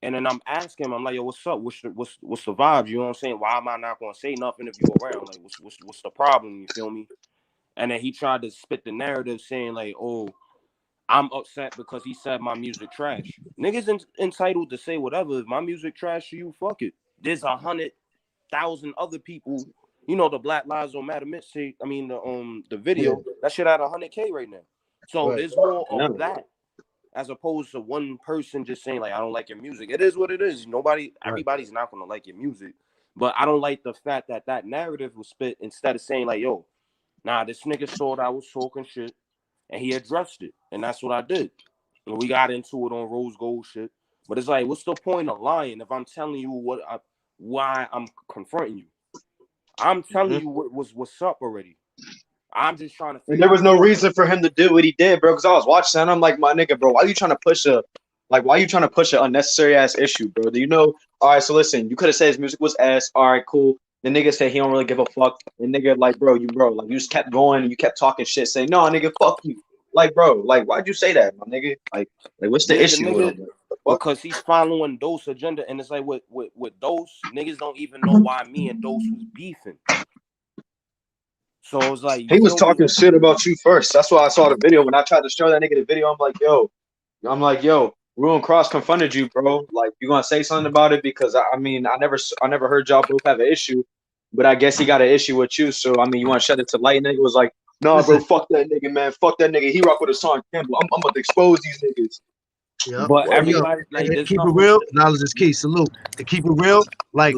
And then I'm asking him, I'm like, yo, what's up? What's the vibes? You know what I'm saying? Why am I not gonna say nothing if you around? Like, what's the problem? You feel me? And then he tried to spit the narrative saying like, oh, I'm upset because he said my music trash. Niggas entitled to say whatever. If my music trash to you, fuck it. There's 100,000 other people. You know the Black Lives Don't Matter mixtape. I mean the video that shit at 100K right now. So there's more of that. As opposed to one person just saying like I don't like your music. It is what it is. Everybody's not gonna like your music. But I don't like the fact that narrative was spit instead of saying like, yo, nah, this nigga thought I was talking shit, and he addressed it, and that's what I did. And we got into it on Rose Gold shit. But it's like, what's the point of lying if I'm telling you why I'm confronting you? I'm telling you what's up already. I'm just trying to figure there was no reason for him to do what he did, bro, because I was watching and I'm like, my nigga, bro, why are you trying to push an unnecessary ass issue, bro? Do you know? All right, so listen, you could have said his music was ass. All right, cool. The nigga said he don't really give a fuck. And nigga, like, bro, you just kept going and you kept talking shit, saying, no, nigga, fuck you. Like, bro, like, why'd you say that, my nigga? Like what's the issue with him? Because he's following Dose agenda, and it's like with Dose, niggas don't even know why me and Dose was beefing. So it was like he was talking shit about you first. That's why I saw the video. When I tried to show that nigga the video, I'm like, yo, Ruin Cross confronted you, bro. Like, you gonna say something about it? Because I never heard y'all both have an issue, but I guess he got an issue with you. So I mean, you want to shed it to light? Nigga was like, nah, bro, fuck that nigga, man, fuck that nigga. He rock with a song Campbell. I'm about to expose these niggas. Yeah, but everybody like to keep it real. Knowledge is key. Salute. To keep it real, like.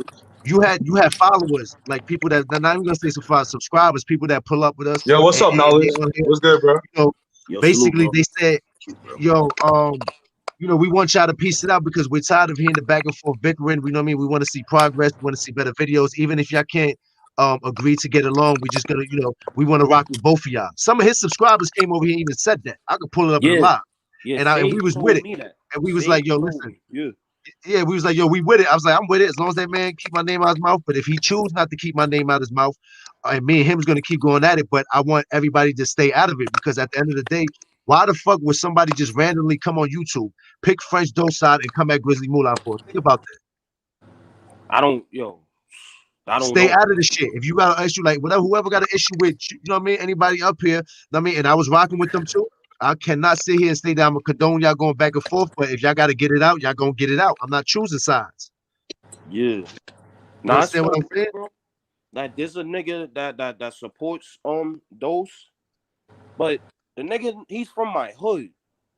You had followers, like people that not even gonna say subscribers, people that pull up with us. Yo, what's up, Knowledge? What's good, bro? Basically they said, yo, we want y'all to piece it out because we're tired of hearing the back and forth bickering. We know what I mean. We want to see progress. We want to see better videos. Even if y'all can't agree to get along, we just gonna, we want to rock with both of y'all. Some of his subscribers came over here and even said that. I could pull it up in the live. Yeah, and we was with it. And we was like, yo, listen. Yeah, we was like, yo, we with it. I was like, I'm with it as long as that man keep my name out his mouth. But if he choose not to keep my name out his mouth, and me and him is gonna keep going at it. But I want everybody to stay out of it because at the end of the day, why the fuck would somebody just randomly come on YouTube, pick French Doside, and come at Grizzly Mula for? Think about that. I don't Stay know. out of the shit. If you got an issue, like whatever, whoever got an issue with, you know what I mean? Anybody up here, you know what I mean? And I was rocking with them too. I cannot sit here and say that I'm gonna condone y'all going back and forth, but if y'all got to get it out, y'all gonna get it out. I'm not choosing sides. Yeah. You Nah, it's understand so what I'm saying? bro. Like there's a nigga that supports those, but the nigga he's from my hood.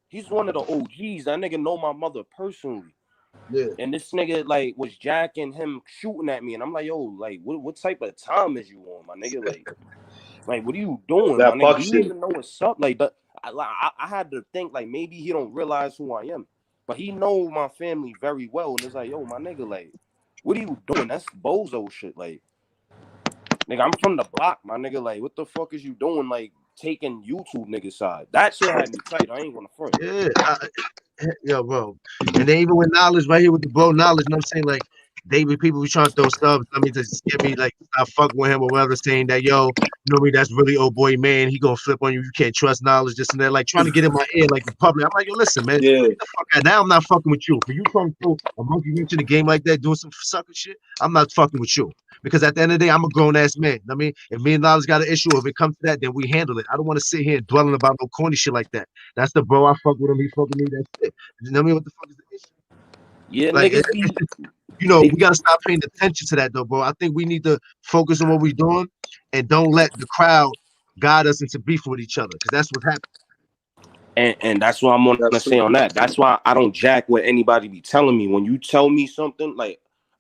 He's one of the OGs. That nigga know my mother personally. Yeah. And this nigga like was jacking him shooting at me, and I'm like, yo, like what type of time is you on, my nigga? Like what are you doing, my That nigga? fuck Do you shit. even know what's up? Like I had to think like maybe he don't realize who I am, but he know my family very well, and it's like, yo, my nigga, like what are you doing? That's bozo shit. Like nigga, I'm from the block, my nigga. Like what the fuck is you doing? Like taking YouTube nigga side. That shit had me tight. I ain't gonna front. Yeah. Yo, bro. And then even with knowledge right here with the bro knowledge, you know what I'm saying? Like people be trying to throw stuff. I mean, to get me like I fuck with him or whatever, saying that yo, you know me, that's really old boy man. He gonna flip on you. You can't trust knowledge, this and that. Like trying to get in my ear, like the public. I'm like, yo, listen, man. Yeah. Get the fuck out. Now I'm not fucking with you. For you trying to throw a monkey wrench in the game like that, doing some sucker shit, I'm not fucking with you. Because at the end of the day, I'm a grown ass man. I mean, if me and Knowledge got an issue, or if it comes to that, then we handle it. I don't want to sit here and dwelling about no corny shit like that. That's the bro I fuck with him. He fuck with me. That's it. You know what I mean? What the fuck is the issue? Yeah, Like, niggas be you know, they we gotta stop paying attention to that though, bro. I think we need to focus on what we're doing and don't let the crowd guide us into beef with each other, because that's what happened. And that's what I'm gonna That's say true. on that. That's why I don't jack what anybody be telling me. When you tell me something, like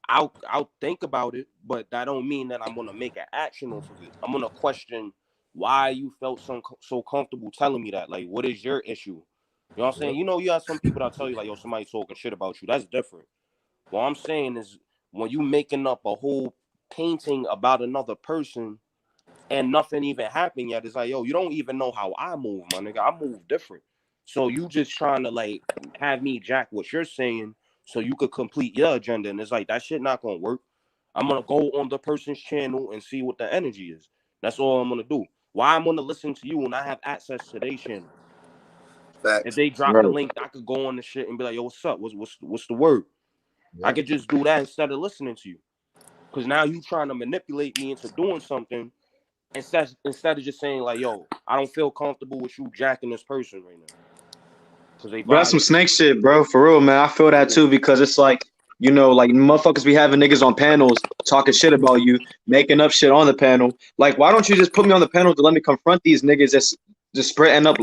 I'll think about it, but that don't mean that I'm gonna make an action off of it. I'm gonna question why you felt so comfortable telling me that. Like, what is your issue? You know what I'm saying? You know, you have some people that tell you like, yo, somebody talking shit about you. That's different. What I'm saying is when you making up a whole painting about another person and nothing even happened yet. It's like, yo, you don't even know how I move, my nigga. I move different. So you just trying to like have me jack what you're saying so you could complete your agenda. And it's like that shit not gonna work. I'm gonna go on the person's channel and see what the energy is. That's all I'm gonna do. Why I'm gonna listen to you when I have access to their channel? Facts. If they drop the Right. link, I could go on the shit and be like, yo, what's up? What's the word? I Yeah. could just do that instead of listening to you. Because now you trying to manipulate me into doing something instead of just saying like, yo, I don't feel comfortable with you jacking this person right now because they Bro, that's some violate. snake shit, bro. For real, man. I feel that too because it's like, like motherfuckers be having niggas on panels talking shit about you, making up shit on the panel. Like, why don't you just put me on the panel to let me confront these niggas that's just spreading up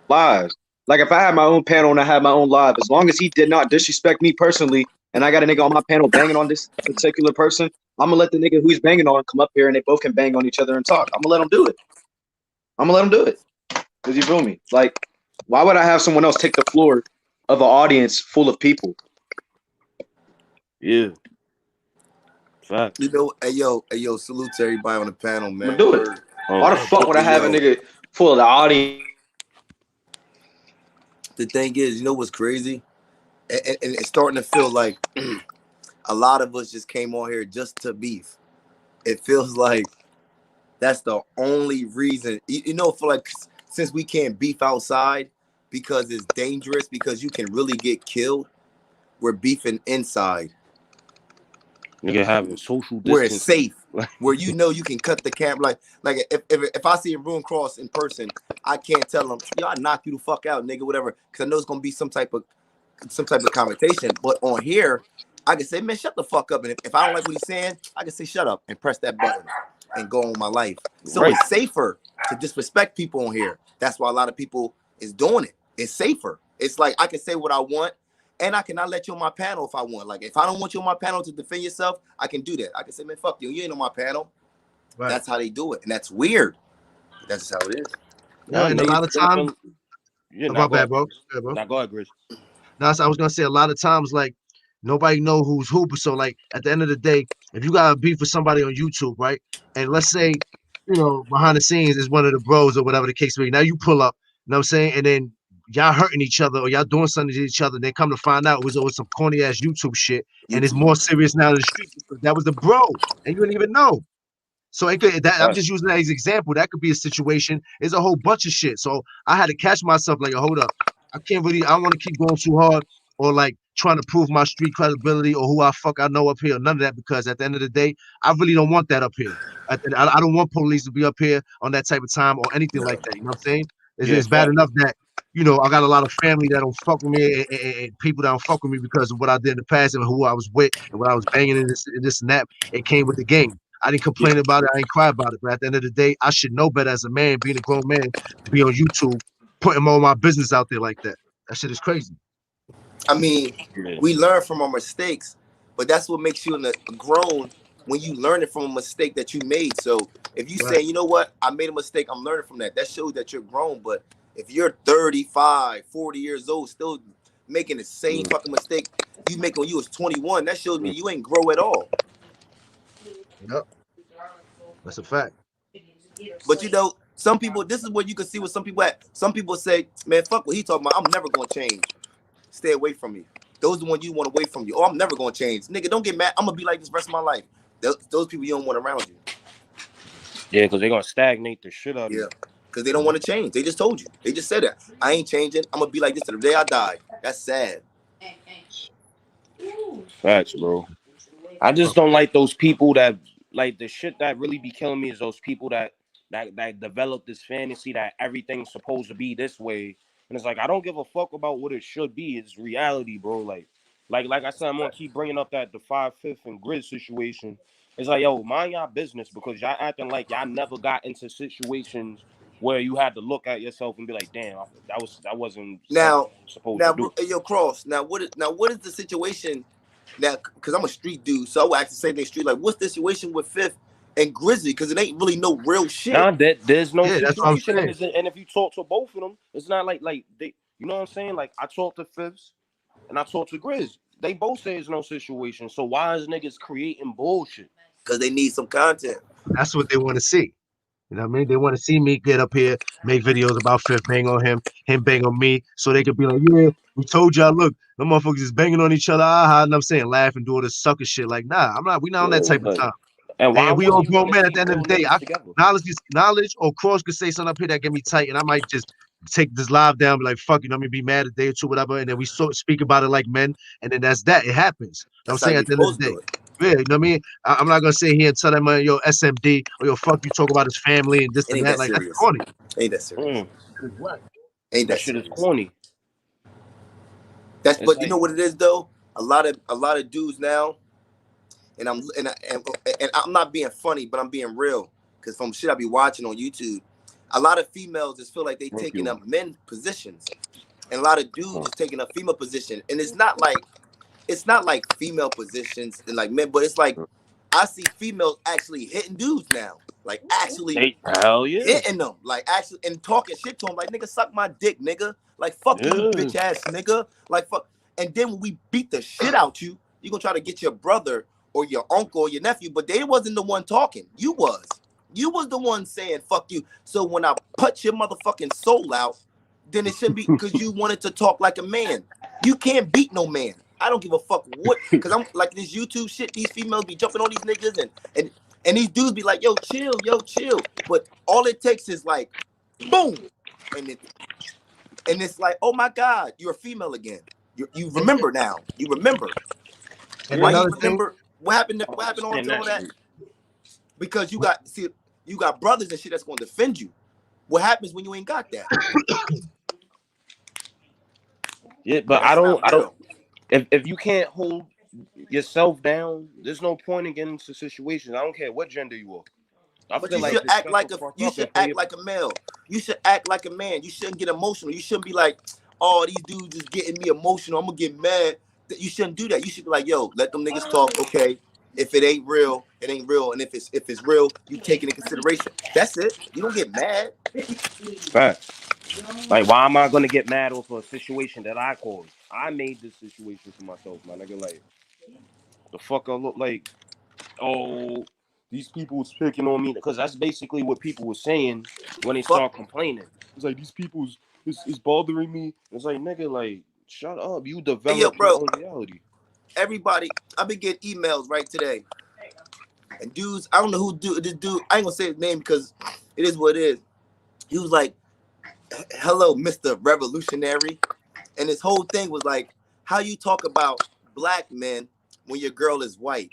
lies? Like, if I had my own panel and I had my own live, as long as he did not disrespect me personally, and I got a nigga on my panel banging on this particular person, I'm gonna let the nigga who he's banging on come up here and they both can bang on each other and talk. I'm gonna let them do it. I'm gonna let them do it. Cause you feel me? Like, why would I have someone else take the floor of an audience full of people? Yeah, fact. You know, hey yo, salute to everybody on the panel, I'm man. gonna do it. Word. Why the fuck would I Hey have a yo, nigga full of the audience? the thing is, you know what's crazy? And it's starting to feel like a lot of us just came on here just to beef. It feels like that's the only reason. You know, for like since we can't beef outside because it's dangerous, because you can really get killed, we're beefing inside Nigga having social where it's distancing. safe, where you know you can cut the camera. Like if I see a Ruin Cross in person, I can't tell them, yo, I knock you the fuck out, nigga, whatever, because I know it's gonna be some type of conversation. But on here, I can say, man, shut the fuck up. And if I don't like what he's saying, I can say shut up and press that button and go on with my life. So Right. it's safer to disrespect people on here. That's why a lot of people is doing it. It's safer. It's like I can say what I want, and I cannot let you on my panel if I want. Like if I don't want you on my panel to defend yourself, I can do that. I can say, man, fuck you. You ain't on my panel. Right. That's how they do it, and that's weird. But that's just how it is. Yeah, and a lot of times, Yeah, oh, now my go bad, ahead. bro. Yeah, bro. Now go ahead, Grizz. Now, so I was gonna say a lot of times, like nobody know who's who, but so like at the end of the day, if you got a beef with somebody on YouTube, right, and let's say, you know, behind the scenes is one of the bros or whatever the case may be. Now you pull up, you know what I'm saying, and then y'all hurting each other or y'all doing something to each other. And then come to find out it was always some corny ass YouTube shit, and it's more serious now in the street because that was the bro, and you didn't even know. So it could, that, I'm just using that as an example. That could be a situation. It's a whole bunch of shit. So I had to catch myself like, hold up. I can't really, I don't want to keep going too hard or like trying to prove my street credibility or who I know up here. None of that, because at the end of the day, I really don't want that up here. I don't want police to be up here on that type of time or anything like that. You know what I'm saying? It's bad enough that, I got a lot of family that don't fuck with me and people that don't fuck with me because of what I did in the past and who I was with and what I was banging in this and that. It came with the game. I didn't complain about it. I didn't cry about it. But at the end of the day, I should know better as a man, being a grown man, to be on YouTube, putting all my business out there like that. That shit is crazy. I mean, we learn from our mistakes, but that's what makes you grown when you learn it from a mistake that you made. So if you say, you know what, I made a mistake, I'm learning from that. That shows that you're grown. But if you're 35, 40 years old, still making the same fucking mistake you make when you was 21, that shows me you ain't grow at all. Yep. That's a fact. But some people, this is where you can see what some people at. Some people say, man, fuck what he talking about. I'm never going to change. Stay away from me. Those are the ones you want away from you. Oh, I'm never going to change. Nigga, don't get mad. I'm going to be like this the rest of my life. Those people you don't want around you. Yeah, because they're going to stagnate the shit out of you. Yeah, because they don't want to change. They just told you. They just said that. I ain't changing. I'm going to be like this to the day I die. That's sad. Facts, bro. I just don't like those people that, like, the shit that really be killing me is those people that develop this fantasy that everything's supposed to be this way. And it's like, I don't give a fuck about what it should be. It's reality, bro. Like I said, I'm gonna keep bringing up the 5/5 and Grizz situation. It's like, yo, mind y'all business, because y'all acting like y'all never got into situations where you had to look at yourself and be like, damn, that wasn't supposed to do. Yo, Cross. Now what is the situation? Now, because I'm a street dude, so I would ask the same thing street. Like, what's the situation with Fifth and Grizzly? Because it ain't really no real shit. Nah, there's no situation. And if you talk to both of them, it's not like they, you know what I'm saying? Like, I talked to Fifths and I talked to Grizz. They both say there's no situation. So why is niggas creating bullshit? Because they need some content. That's what they want to see. You know what I mean? They want to see me get up here, make videos about Fifth, bang on him bang on me, so they could be like, yeah, we told y'all, look, the motherfuckers is banging on each other, and I'm saying, laugh and do all this sucker shit. Like, nah, we not on that type of time. And why we all grown men at the end of the day. Knowledge or Cross could say something up here that get me tight, and I might just take this live down, be like, fuck, I'm gonna be mad a day or two, whatever, and then we speak about it like men, and then that's that. It happens. I'm saying at the end of the day. Yeah, you know what I mean? I'm not gonna sit here and tell that man, yo, SMD, or yo, fuck you, talk about his family and this and that. Like, that's corny. Ain't that serious? What? Ain't that shit is corny. But like, you know what it is though? A lot of dudes now, and I'm not being funny, but I'm being real, because from shit I be watching on YouTube, a lot of females just feel like they taking up men positions, and a lot of dudes is taking up female position, and it's not like female positions and like men, but it's like I see females actually hitting dudes now, like actually hitting them, like actually, and talking shit to them, like, nigga, suck my dick, nigga, like, fuck you, bitch ass nigga, like, fuck. And then when we beat the shit out you gonna try to get your brother or your uncle or your nephew, but they wasn't the one talking. You was the one saying fuck you. So when I punch your motherfucking soul out, then it shouldn't be because you wanted to talk like a man. You can't beat no man. I don't give a fuck what, because I'm like this YouTube shit, these females be jumping on these niggas and these dudes be like, yo, chill. But all it takes is like, boom. And it's like, oh my God, you're a female again. You remember now. You remember. And why you remember what happened on all that? Because you got brothers and shit that's gonna defend you. What happens when you ain't got that? Yeah, but I don't. If you can't hold yourself down, there's no point in getting into situations. I don't care what gender you are. But you should act like a male. You should act like a man. You shouldn't get emotional. You shouldn't be like, oh, these dudes is getting me emotional, I'm gonna get mad. You shouldn't do that. You should be like, yo, let them niggas talk. Okay, if it ain't real, it ain't real. And if it's real, you take it in consideration. That's it. You don't get mad. Facts. Like, why am I gonna get mad over a situation that I caused? I made this situation for myself, my nigga. Like, the fuck I look like? Oh, these people was picking on me, because that's basically what people were saying when they start complaining. It's like, these people's it's bothering me. It's like, nigga, like, shut up. You Hey, yo, develop bro, your own reality. everybody, I've been getting emails right today. And dudes, I don't know who this dude, I ain't gonna say his name because it is what it is. He was like, hello, Mr. Revolutionary. And his whole thing was like, how you talk about black men when your girl is white.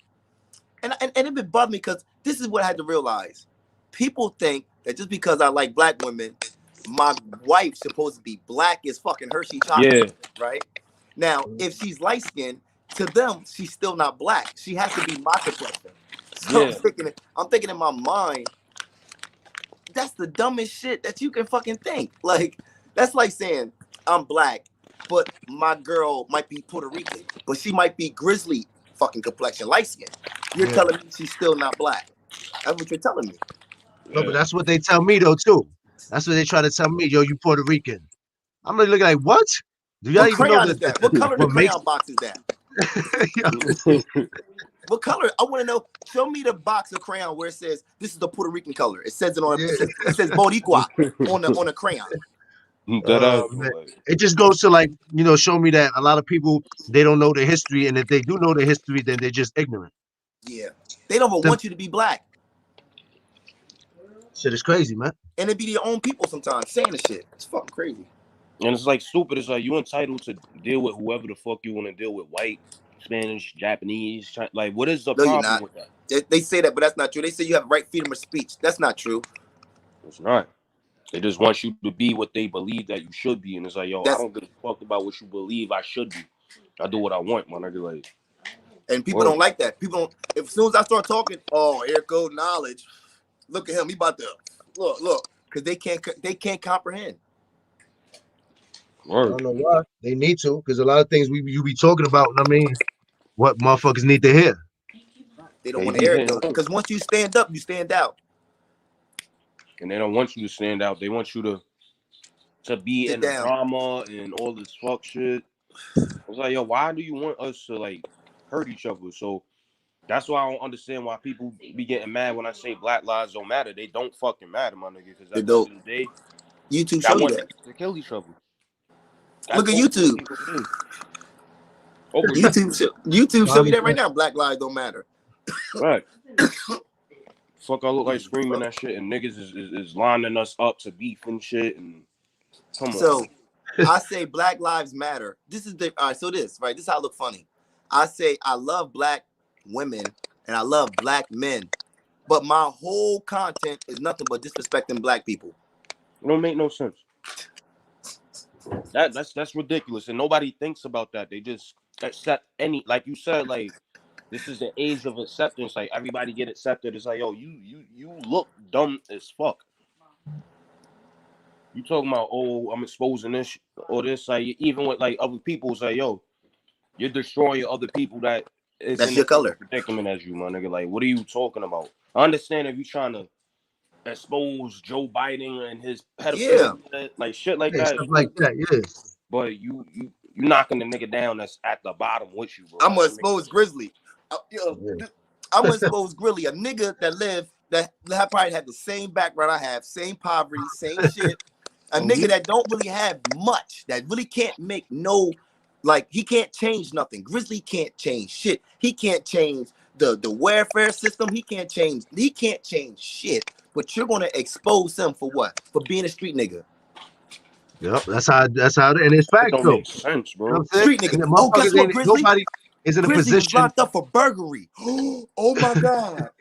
And it been bothered me because this is what I had to realize. People think that just because I like black women, my wife's supposed to be black as fucking Hershey chocolate, right? Now, if she's light skinned, to them, she's still not black. She has to be my complexion. So Yeah. I'm thinking in my mind, that's the dumbest shit that you can fucking think. Like, that's like saying I'm black, but my girl might be Puerto Rican, but she might be grizzly fucking complexion, light skin. You're telling me she's still not black. That's what you're telling me. No, but that's what they tell me though too. That's what they try to tell me. Yo, you Puerto Rican. I'm really looking like, what? Do y'all What even know crayon is that? What color the what makes crayon box is that? yo, What color? I want to know. Show me the box of crayon where it says this is the Puerto Rican color. It says it on. yeah. It says Boricua on the crayon. Man. It just goes to like, show me that a lot of people, they don't know the history, and if they do know the history, then they're just ignorant. Yeah, they don't even want you to be black. Shit is crazy, man. And it be their own people sometimes saying the shit. It's fucking crazy. And it's like stupid. It's like you entitled to deal with whoever the fuck you want to deal with. White, Spanish, Japanese. Like, what is the problem with that? They say that, but that's not true. They say you have right freedom of speech. That's not true. It's not. They just want you to be what they believe that you should be. And it's like, yo, I don't give a fuck about what you believe I should be. I do what I want, my nigga. Like, and people don't like that. People don't. As soon as I start talking, oh, here goes knowledge. Look at him. He about to look, because they can't comprehend. I don't know why. They need to, because a lot of things you be talking about, I mean, what motherfuckers need to hear. They don't want to hear it though, because once you stand up, you stand out. And they don't want you to stand out. They want you to be in the drama and all this fuck shit. It's like, yo, why do you want us to like hurt each other? So that's why I don't understand why people be getting mad when I say Black Lives Don't Matter. They don't fucking matter, my nigga. Because at the end of the day, YouTube show you that. To kill each other. Look at YouTube. YouTube show you that right now. Black Lives Don't Matter. Right. Fuck, I look like screaming that shit, and niggas is lining us up to beef and shit. And come on. So I say Black Lives Matter. This is the all right. So this right. This is how I look funny. I say I love black women and I love black men, but my whole content is nothing but disrespecting black people. It don't make no sense. That's ridiculous, and nobody thinks about that. They just accept any, like you said, like this is the age of acceptance. Like everybody get accepted. It's like, yo, you look dumb as fuck. You talking about, oh, I'm exposing this or this, like even with like other people say, yo, you're destroying other people that's in your color predicament as you, my nigga. Like, what are you talking about? I understand if you're trying to expose Joe Biden and his pedophilia, like shit like that. Stuff like that, yeah. But you knocking the nigga down that's at the bottom with you, bro. I'm gonna expose Grizzly. I'm gonna expose Grizzly, a nigga that probably had the same background I have, same poverty, same shit. A nigga that don't really have much, that really can't make no, like he can't change nothing. Grizzly can't change shit. He can't change the welfare system. He can't change shit. But you're gonna expose him for what? For being a street nigga. Yep, that's how and it's fact though. Make sense, bro. You know street nigga. Oh, guess what, Grizzly? Nobody is in a Grizzly position. Was locked up for burglary. Oh my god.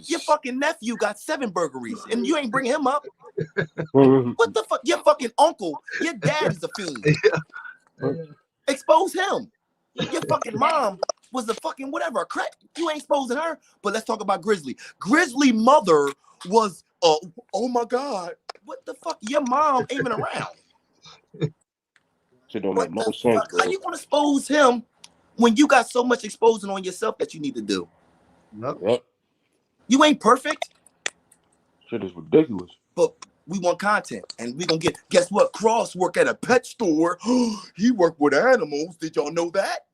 Your fucking nephew got 7 burglaries and you ain't bring him up. What the fuck? Your fucking uncle, your dad is a fiend. Expose him. Your fucking mom was a fucking whatever, a crack. You ain't exposing her. But let's talk about Grizzly. Grizzly mother was, oh my god. What the fuck? Your mom ain't even around. Shit don't make no sense. How you gonna expose him when you got so much exposing on yourself that you need to do? Yep. You ain't perfect. Shit is ridiculous. But we want content, and we gonna get. Guess what? Cross work at a pet store. He worked with animals. Did y'all know that?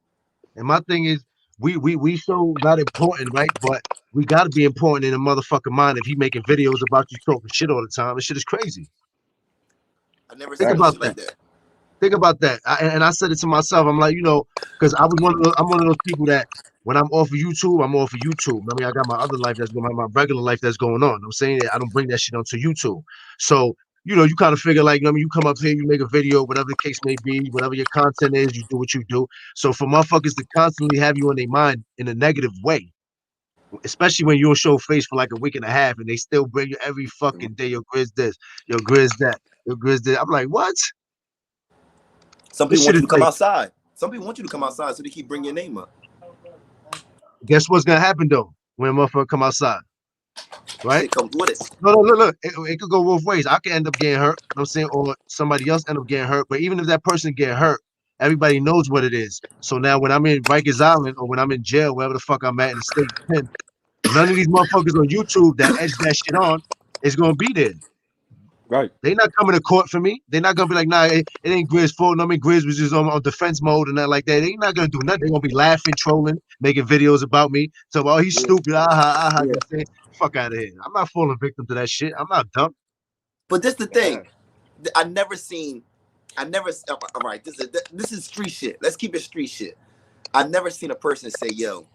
And my thing is, we so not important, right? But we gotta be important in a motherfucking mind if he making videos about you talking shit all the time. This shit is crazy. I never Think seen no about shit that. like that. Think about that. And I said it to myself. I'm like, because I'm one of those people that when I'm off of YouTube, I'm off of YouTube. I mean, I got my other life that's going, my regular life that's going on. I'm saying that I don't bring that shit onto YouTube. So, you kind of figure like, you come up here, you make a video, whatever the case may be, whatever your content is, you do what you do. So for motherfuckers to constantly have you in their mind in a negative way, especially when you'll show face for like a week and a half and they still bring you every fucking day, your Grizz this, your Grizz that, your Grizz this. I'm like, what? Some This people shit want is you to come like, outside. Some people want you to come outside so they keep bringing your name up. guess what's gonna happen though when a motherfucker come outside, right? Shit comes with it. No, no, look. It could go both ways. I could end up getting hurt, you know what I'm saying, or somebody else end up getting hurt. But even if that person get hurt, everybody knows what it is. So now when I'm in Rikers Island or when I'm in jail, wherever the fuck I'm at in the state pen, none of these motherfuckers on YouTube that edge that shit on is gonna be there. Right. They not coming to court for me. They not gonna be like, nah, it ain't Grizz's fault. No, I mean, Grizz was just on defense mode and that like that. They not gonna do nothing. They gonna be laughing, trolling, making videos about me. So, oh, he's stupid. Aha, aha. You know what I'm saying? Fuck out of here. I'm not falling victim to that shit. I'm not dumb. But this the thing. I never. All right. This is street shit. Let's keep it street shit. I've never seen a person say, "Yo,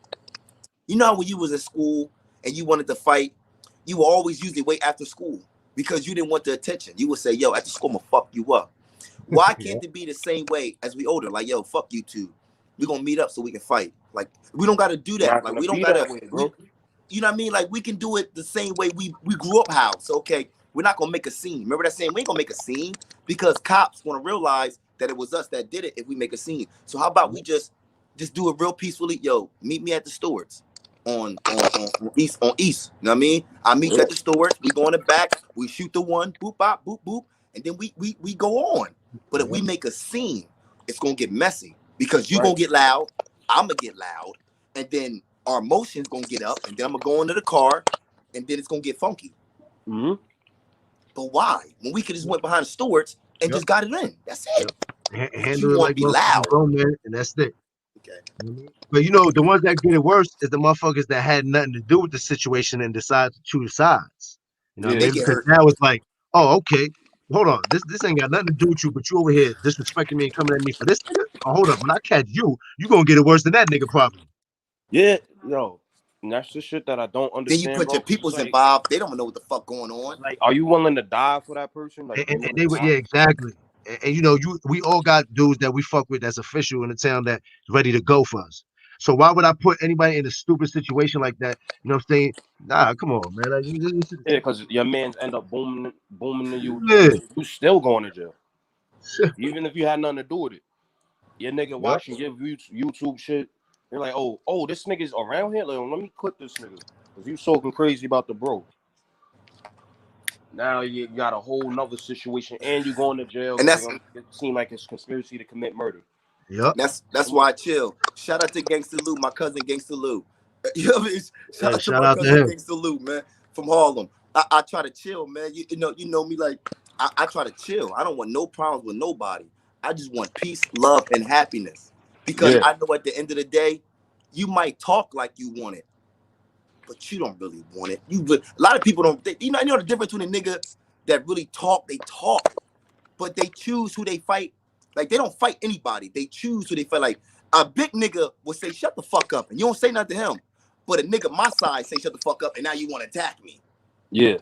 you know how when you was in school and you wanted to fight, you would always usually wait after school because you didn't want the attention. You would say, yo, after school, I'm gonna fuck you up. Why can't it be the same way as we older? Like, yo, fuck you two. We're gonna meet up so we can fight. Like, we don't gotta do that. Like, we don't gotta, you know what I mean? Like, we can do it the same way we grew up how. So, okay, we're not gonna make a scene. Remember that saying? We ain't gonna make a scene because cops gonna realize that it was us that did it if we make a scene. So how about we just do it real peacefully? Yo, meet me at the Stewards on East. You know what I mean? I meet you at the Stewards. We go in the back. We shoot the one. Boop, bop, boop, boop, and then we go on. But if we make a scene, it's gonna get messy because you're gonna get loud. I'm gonna get loud, and then our emotions gonna get up, and then I'm gonna go into the car, and then it's gonna get funky. Mm-hmm. But why? When we could just went behind the Stewards and just got it in. That's it. Handle it like be loud. Grown man, and that's it. Okay. But the ones that get it worse is the motherfuckers that had nothing to do with the situation and decide to choose sides. You know what I mean? Because now it's like, oh, okay, hold on, this ain't got nothing to do with you, but you over here disrespecting me and coming at me for this nigga. Oh, hold up, when I catch you gonna get it worse than that nigga probably. Yeah, yo. And that's the shit that I don't understand. Then you put your peoples like, involved. They don't know what the fuck going on. Like, are you willing to die for that person? Like, and they would, yeah, exactly. And we all got dudes that we fuck with that's official in the town that's ready to go for us. So why would I put anybody in a stupid situation like that? You know what I'm saying? Nah, come on, man. Like, yeah, because your mans end up booming to you. Yeah. You still going to jail. Even if you had nothing to do with it. Your nigga watching your YouTube shit. They're like, oh, this nigga's around here. Like, let me clip this nigga. Because you talking crazy about the bro. Now you got a whole nother situation and you going to jail. And that's it seems like it's conspiracy to commit murder. Yep. That's why I chill. Shout out to Gangsta Lou, my cousin Gangsta Lou. You know what I mean? Shout out to my cousin Gangsta Lou, man, from Harlem. I try to chill, man. You know me, like I try to chill. I don't want no problems with nobody. I just want peace, love, and happiness. Because I know at the end of the day, you might talk like you want it, but you don't really want it. A lot of people don't. You know the difference between a nigga that really talk. They talk, but they choose who they fight. Like, they don't fight anybody. They choose who they fight. Like, a big nigga will say, shut the fuck up. And you don't say nothing to him. But a nigga my side say, shut the fuck up. And now you want to attack me. Yeah.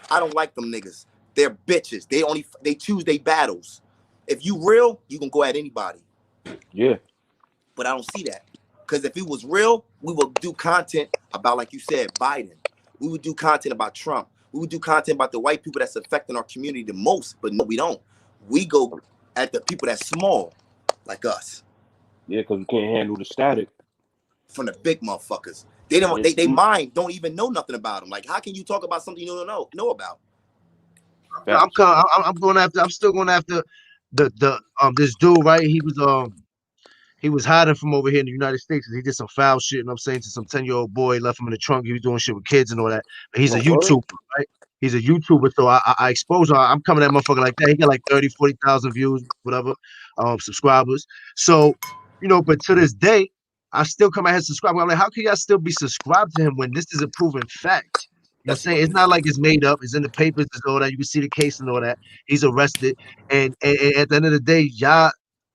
I don't like them niggas. They're bitches. They choose their battles. If you real, you can go at anybody. Yeah. But I don't see that. Because if it was real, we would do content about, like you said, Biden. We would do content about Trump. We would do content about the white people that's affecting our community the most. But no, we don't. We go at the people that's small, like us. Yeah, because we can't handle the static. From the big motherfuckers. They don't. They mind don't even know nothing about them. Like, how can you talk about something you don't know about? I'm still going after the this dude, right? He was hiding from over here in the United States because he did some foul shit, and I'm saying, to some 10-year-old boy, left him in the trunk. He was doing shit with kids and all that. But he's a YouTuber, right? He's a YouTuber, so I expose him. I'm coming at motherfucker like that. He got like 30, 40,000 views, whatever, subscribers. So, but to this day, I still come at his subscriber. I'm like, how can y'all still be subscribed to him when this is a proven fact? You know what I'm saying? It's not like it's made up. It's in the papers and all that. You can see the case and all that. He's arrested. And at the end of the day, y'all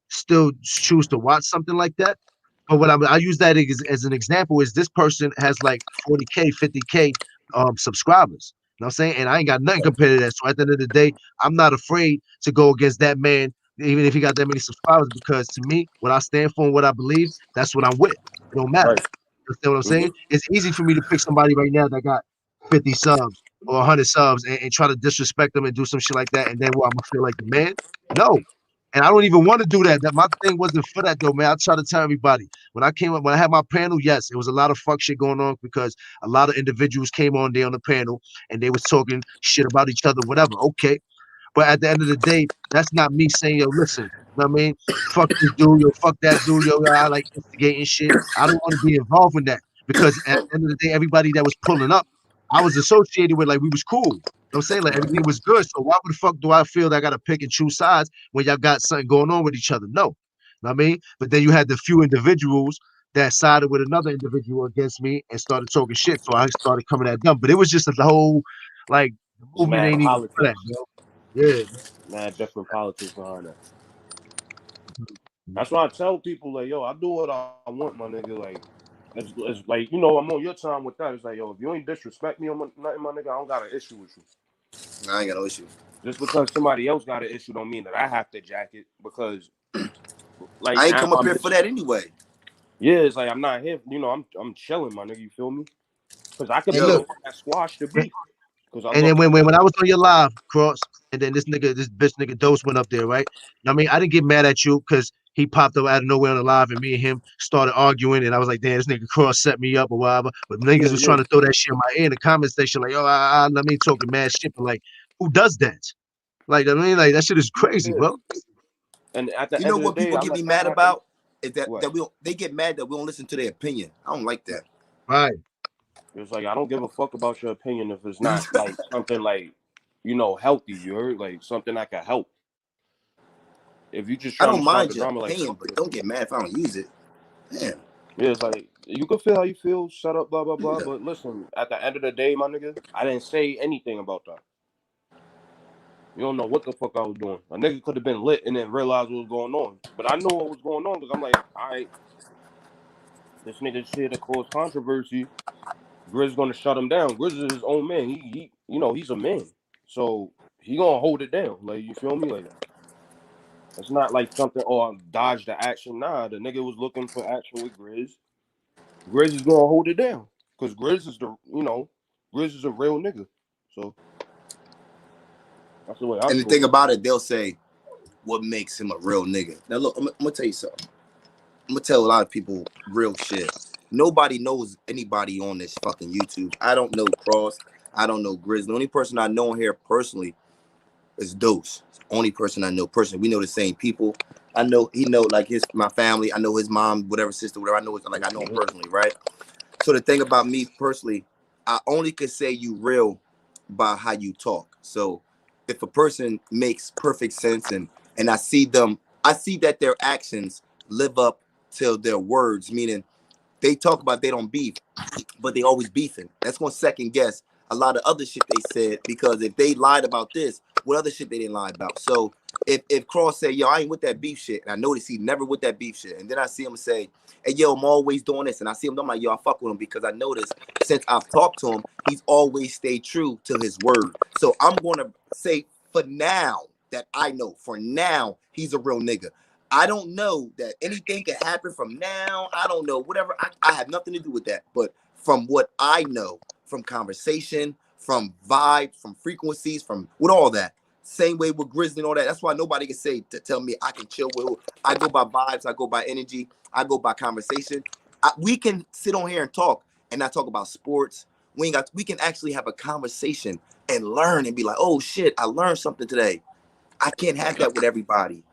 still choose to watch something like that. But what I use that as an example is this person has like 40K, 50K subscribers. You know what I'm saying? And I ain't got nothing compared to that. So at the end of the day, I'm not afraid to go against that man, even if he got that many subscribers, because to me, what I stand for and what I believe, that's what I'm with. It don't matter. Right. You understand what I'm saying? It's easy for me to pick somebody right now that got 50 subs or 100 subs and try to disrespect them and do some shit like that. And then I'm gonna feel like the man. No. And I don't even want to do that. That my thing wasn't for that though, man. I try to tell everybody when I came up, when I had my panel, yes, it was a lot of fuck shit going on because a lot of individuals came on there on the panel and they was talking shit about each other, whatever. Okay. But at the end of the day, that's not me saying, yo, listen, you know what I mean? Fuck this dude, yo, fuck that dude, yo, I like instigating shit. I don't want to be involved in that because at the end of the day, everybody that was pulling up, I was associated with, like, we was cool. You know what I'm saying? Like, everything was good. So why the fuck do I feel that I got to pick and choose sides when y'all got something going on with each other? No. You know what I mean? But then you had the few individuals that sided with another individual against me and started talking shit. So I started coming at them. But it was just the whole, like, the It's movement mad ain't even for that, politics. bro. Yeah. Mad different politics behind that. Mhm. That's why I tell people like, yo, I do what I want, my nigga. Like, it's like, you know, I'm on your time with that. It's like, yo, if you ain't disrespect me on nothing, my nigga, I don't got an issue with you. I ain't got no issue. Just because somebody else got an issue don't mean that I have to jack it because, like, I ain't now come up I'm here for just, that anyway. yeah, it's like I'm not here. You know, I'm chilling, my nigga. You feel me? Because I could Hey, be the Yo, look, one that squashed the and, beef. Because I and then look, when I was on your live, Cross, and then this bitch nigga Dose went up there, right? I mean, I didn't get mad at you because he popped up out of nowhere on the live, and me and him started arguing, and I was like, damn, this nigga Cross set me up or whatever. But niggas yeah, was yeah, trying to throw that shit in my ear in the comment section, like, oh, I mean, talking mad shit, but like, who does that? Like, I mean, like that shit is crazy, yeah. bro. And at the you know end of the what day, people I get me let that mad happen. about is that What? they get mad that we don't listen to their opinion. I don't like that. Right. It's like I don't give a fuck about your opinion if it's not like something like, you know, healthy. You heard like something that can help. If you just I trying to don't start mind the your drama, like opinion, fuck but it. don't get mad if I don't use it. Damn. Yeah, it's like you can feel how you feel. Shut up, blah blah blah. Yeah. But listen, at the end of the day, my nigga, I didn't say anything about that. You don't know what the fuck I was doing. A nigga could have been lit and then realized what was going on. But I know what was going on because I'm like, all right, this nigga shit that caused controversy. Grizz gonna shut him down. Grizz is his own man. He you know, he's a man. So he gonna hold it down. Like, you feel me? Like, it's not like something, oh, I dodged the action. Nah, the nigga was looking for action with Grizz. Grizz is gonna hold it down. Cause Grizz is Grizz is a real nigga. So that's the way I And the feel thing about it. about it, they'll say, what makes him a real nigga? Now look, I'm gonna tell you something. I'm gonna tell a lot of people real shit. Nobody knows anybody on this fucking YouTube. I don't know Cross. I don't know Grizz. The only person I know here personally is Dose. Only person I know personally. We know the same people. I know he know like my family. I know his mom, whatever sister, whatever. I know like I know him personally, right? So the thing about me personally, I only could say you real by how you talk. So if a person makes perfect sense and I see that their actions live up to their words, meaning they talk about they don't beef, but they always beefing. That's gonna second guess a lot of other shit they said because if they lied about this, what other shit they didn't lie about? So if Cross say, yo, I ain't with that beef shit, and I notice he never with that beef shit, and then I see him say, hey, yo, I'm always doing this, and I see him, I'm like, yo, I fuck with him because I noticed since I've talked to him, he's always stayed true to his word. So I'm gonna say for now that I know, for now, he's a real nigga. I don't know that anything can happen from now. I don't know, whatever. I have nothing to do with that. But from what I know, from conversation, from vibe, from frequencies, from with all that. Same way with Grizzly and all that. That's why nobody can say to tell me I can chill with who. I go by vibes, I go by energy, I go by conversation. We can sit on here and talk and not talk about sports. We can actually have a conversation and learn and be like, oh shit, I learned something today. I can't have that with everybody.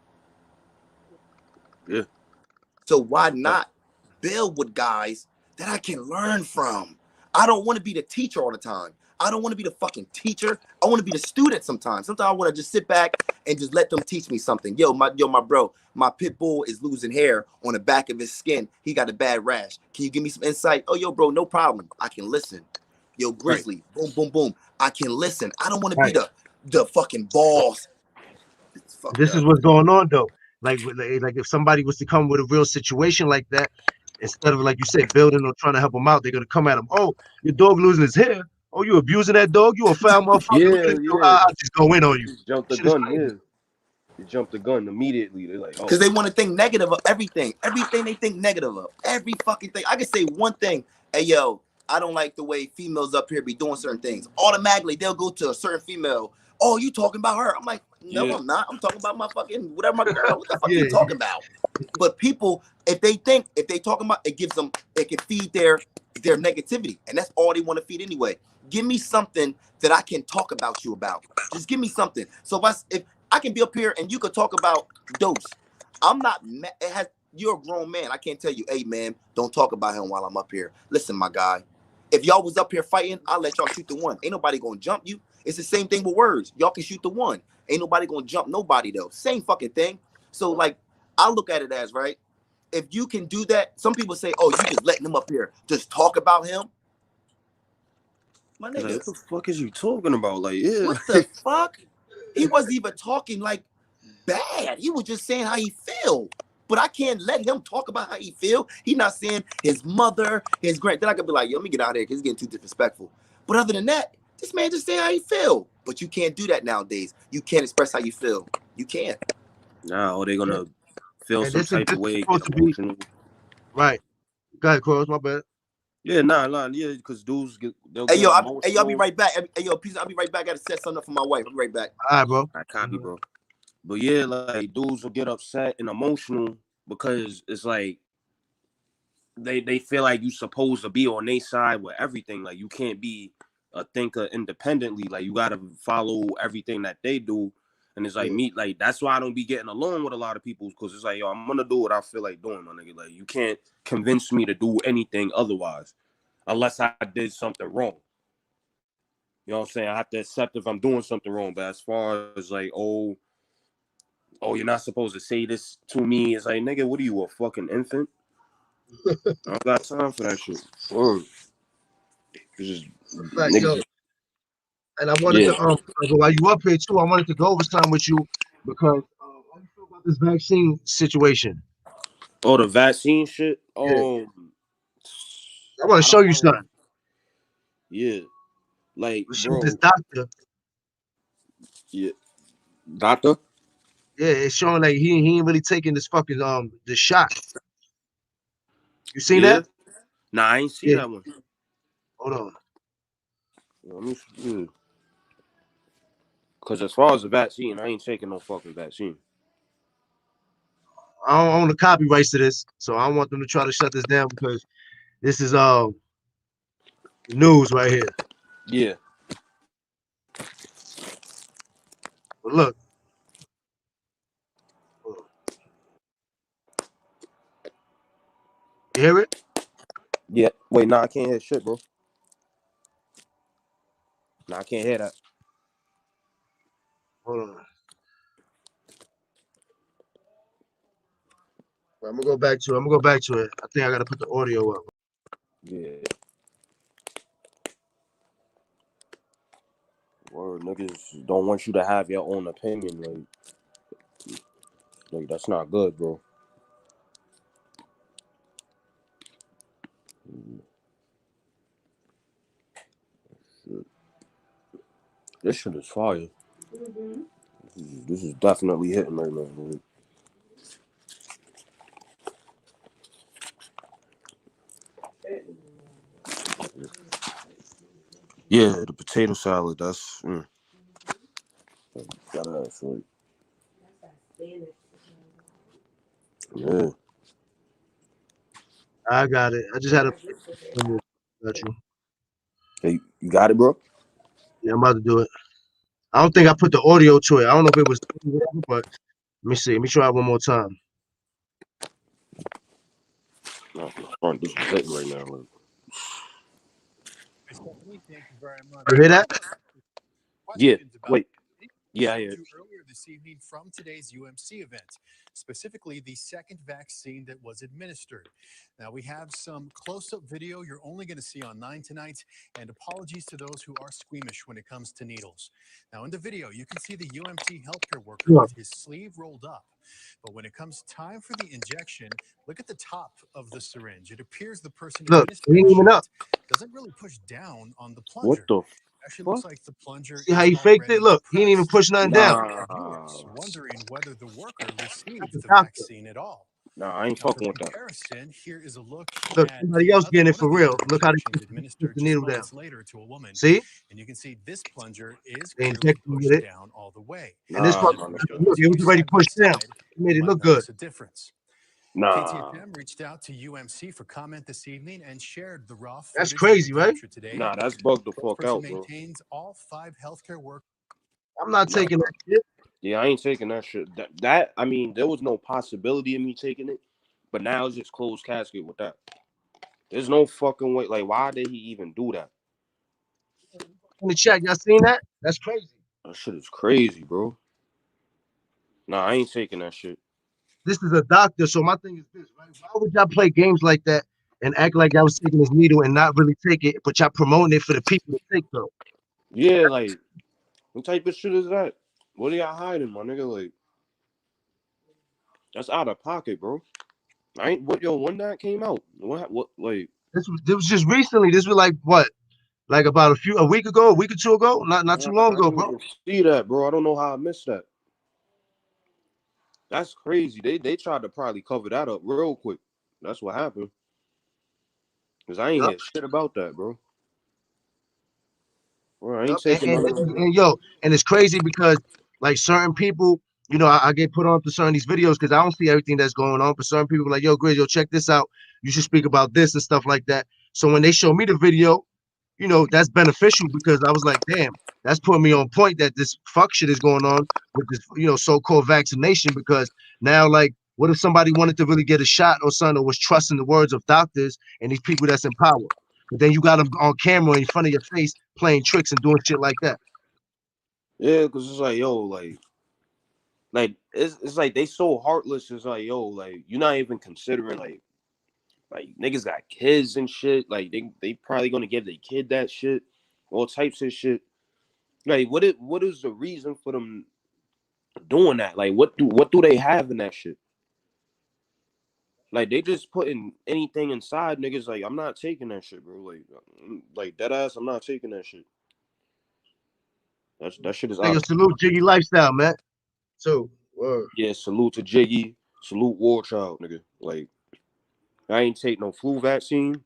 Yeah. So why not build with guys that I can learn from? I don't want to be the teacher all the time. I don't want to be the fucking teacher. I want to be the student sometimes. Sometimes I want to just sit back and just let them teach me something. My bro, my pit bull is losing hair on the back of his skin. He got a bad rash. Can you give me some insight? Oh, yo, bro, no problem. I can listen. Yo, Right. Grizzly, boom, boom, boom. I can listen. I don't want to be Right. the fucking boss. It's fucked This is up. what's going on though. Like if somebody was to come with a real situation like that, instead of like you said, building or trying to help them out, they're gonna come at them. Oh, your dog losing his hair. Oh, you abusing that dog? You a foul motherfucker. Yeah, yeah. I'll just go in on you. Just jump the Shit is gun. crazy. Yeah, you jump the gun immediately. They're like, oh, Because they want to think negative of everything. Everything they think negative of. Every fucking thing. I can say one thing. Hey, yo, I don't like the way females up here be doing certain things. Automatically, they'll go to a certain female. Oh, you talking about her? I'm like, no, yeah, I'm not. I'm talking about my fucking, whatever, my girl. What the fuck are Yeah, you talking about? But people, if they talking about, it gives them, it can feed their negativity. And that's all they want to feed anyway. Give me something that I can talk about you about. Just give me something. So if I can be up here and you could talk about Dose. I'm not mad. You're a grown man. I can't tell you, hey man, don't talk about him while I'm up here. Listen, my guy. If y'all was up here fighting, I'll let y'all shoot the one. Ain't nobody gonna jump you. It's the same thing with words. Y'all can shoot the one. Ain't nobody gonna jump nobody though. Same fucking thing. So like, I look at it as right. If you can do that, some people say, oh, you just letting him up here just talk about him. My like, nigga, what the fuck is you talking about? Like, yeah, what the fuck? He wasn't even talking like bad. He was just saying how he feel. But I can't let him talk about how he feel. He not saying his mother, his grand. Then I could be like, yo, let me get out of here because he's getting too disrespectful. But other than that, this man just saying how he feel. But you can't do that nowadays. You can't express how you feel. You can't. nah, or they gonna feel and some this is type of way, get supposed to be emotional. right. Go ahead, Cross. My bad. Yeah, nah, yeah, because dudes they'll Hey get yo, I'll be emotional. right back. Hey yo, please, I'll be right back. I gotta set something up for my wife. I'll be right back. All right, bro. I copy, bro. But yeah, like dudes will get upset and emotional because it's like they feel like you supposed to be on their side with everything. Like you can't be a thinker independently. Like you gotta follow everything that they do. And it's like me, like that's why I don't be getting along with a lot of people because it's like, yo, I'm gonna do what I feel like doing, my nigga. Like you can't convince me to do anything otherwise, unless I did something wrong. You know what I'm saying? I have to accept if I'm doing something wrong. But as far as like, oh, you're not supposed to say this to me, it's like, nigga, what are you, a fucking infant? I don't got time for that shit. Word. It's just Like, yo, niggas. and I wanted Yeah. to while you up here too, I wanted to go over some with you because how you feel about this vaccine situation? Oh, the vaccine shit. Yeah, I want to show you I don't. something. Yeah, like, We shoot this bro. doctor. Yeah, doctor. Yeah, it's showing like he ain't really taking this fucking the shot. You seen Yeah. that? Nah, I ain't see Yeah. that one. Hold on. Let me see. Because as far as the vaccine, I ain't taking no fucking vaccine. I don't own the copyrights to this, so I don't want them to try to shut this down because this is news right here. Yeah. But look, you hear it? Yeah. Wait, nah, I can't hear shit, bro. Nah, I can't hear that. Hold on. I'm gonna go back to it. I think I gotta put the audio up. Yeah. Word, niggas don't want you to have your own opinion. Like that's not good, bro. This shit is fire. This is definitely hitting right now. Bro. Yeah, the potato salad. That's gotta have sweet. Yeah. I got it. I just had a got you. Hey, you got it, bro? Yeah, I'm about to do it. I don't think I put the audio to it. I don't know if it was whatever, but let me see. Let me try it one more time. No, front. This is hitting right now. Like. You hear that? Yeah. Wait. Yeah, To earlier this evening from today's UMC event, specifically the second vaccine that was administered. Now, we have some close-up video you're only going to see on 9 tonight, and apologies to those who are squeamish when it comes to needles. Now, in the video, you can see the UMC healthcare worker Look, with his sleeve rolled up. But when it comes time for the injection, look at the top of the syringe. It appears the person look, he administering ain't the even up. shot doesn't really push down on the what plunger. the Actually fuck? looks like the plunger See how is he faked it? already Look, he ain't even depressed. push nothing This down. could Nah, have viewers wondering whether the worker That's a received the doctor. vaccine at all. nah, I ain't Now, for fucking with that. comparison, here is a look Look, at somebody else getting it one for of the real. other Look how they injections push administered the just needle down. moments later to a woman. See? And you can see this plunger is They clearly injected me with pushed it. down all the way. And this Nah, part, Now, my if we nigga. show look, this it to was you already side by pushed down. side, It made you it might look good. notice a difference. Nah, KTFM reached out to UMC for comment this evening and shared the raw That's footage crazy, that they right? captured today. nah, that's bugged the fuck Spokesperson out, bro. maintains all 5 healthcare workers. I'm not Nah, taking that shit. yeah, I ain't taking that shit. That I mean, there was no possibility of me taking it, but now it's just closed casket with that. There's no fucking way. Like, why did he even do that? In the chat, y'all seen that? That's crazy. That shit is crazy, bro. Nah, I ain't taking that shit. This is a doctor, so my thing is this, right? Why would y'all play games like that and act like y'all was taking this needle and not really take it, but y'all promoting it for the people to take though? Yeah, like, what type of shit is that? What are y'all hiding, my nigga? Like, that's out of pocket, bro. I ain't what yo when that came out. What like This was just recently. This was like what? Like about a week ago, a week or two ago? Not too long I ago, didn't bro. even see that, bro. I don't know how I missed that. That's crazy. They tried to probably cover that up real quick. That's what happened. Cause I ain't Yep, hear shit about that, bro. Bro, I yep. ain't taking none of that shit. And yo, and it's crazy because like certain people, I get put on to certain these videos because I don't see everything that's going on. But certain people are like, yo, Grizz, yo, check this out. You should speak about this and stuff like that. So when they show me the video, that's beneficial because I was like, damn, that's putting me on point that this fuck shit is going on with this, so-called vaccination. Because now, like, what if somebody wanted to really get a shot or something, or was trusting the words of doctors and these people that's in power? But then you got them on camera in front of your face playing tricks and doing shit like that. Yeah, cause it's like, yo, like it's like they so heartless. It's like, yo, like you're not even considering like niggas got kids and shit. Like they probably gonna give their kid that shit, all types of shit. Like what is the reason for them doing that? Like what do they have in that shit? Like they just putting anything inside niggas. Like I'm not taking that shit, bro. Like dead ass, I'm not taking that shit. That shit is Hey, out yo, of salute Jiggy Lifestyle, man. So, word. yeah. Salute to Jiggy. Salute War Child, nigga. Like I ain't take no flu vaccine.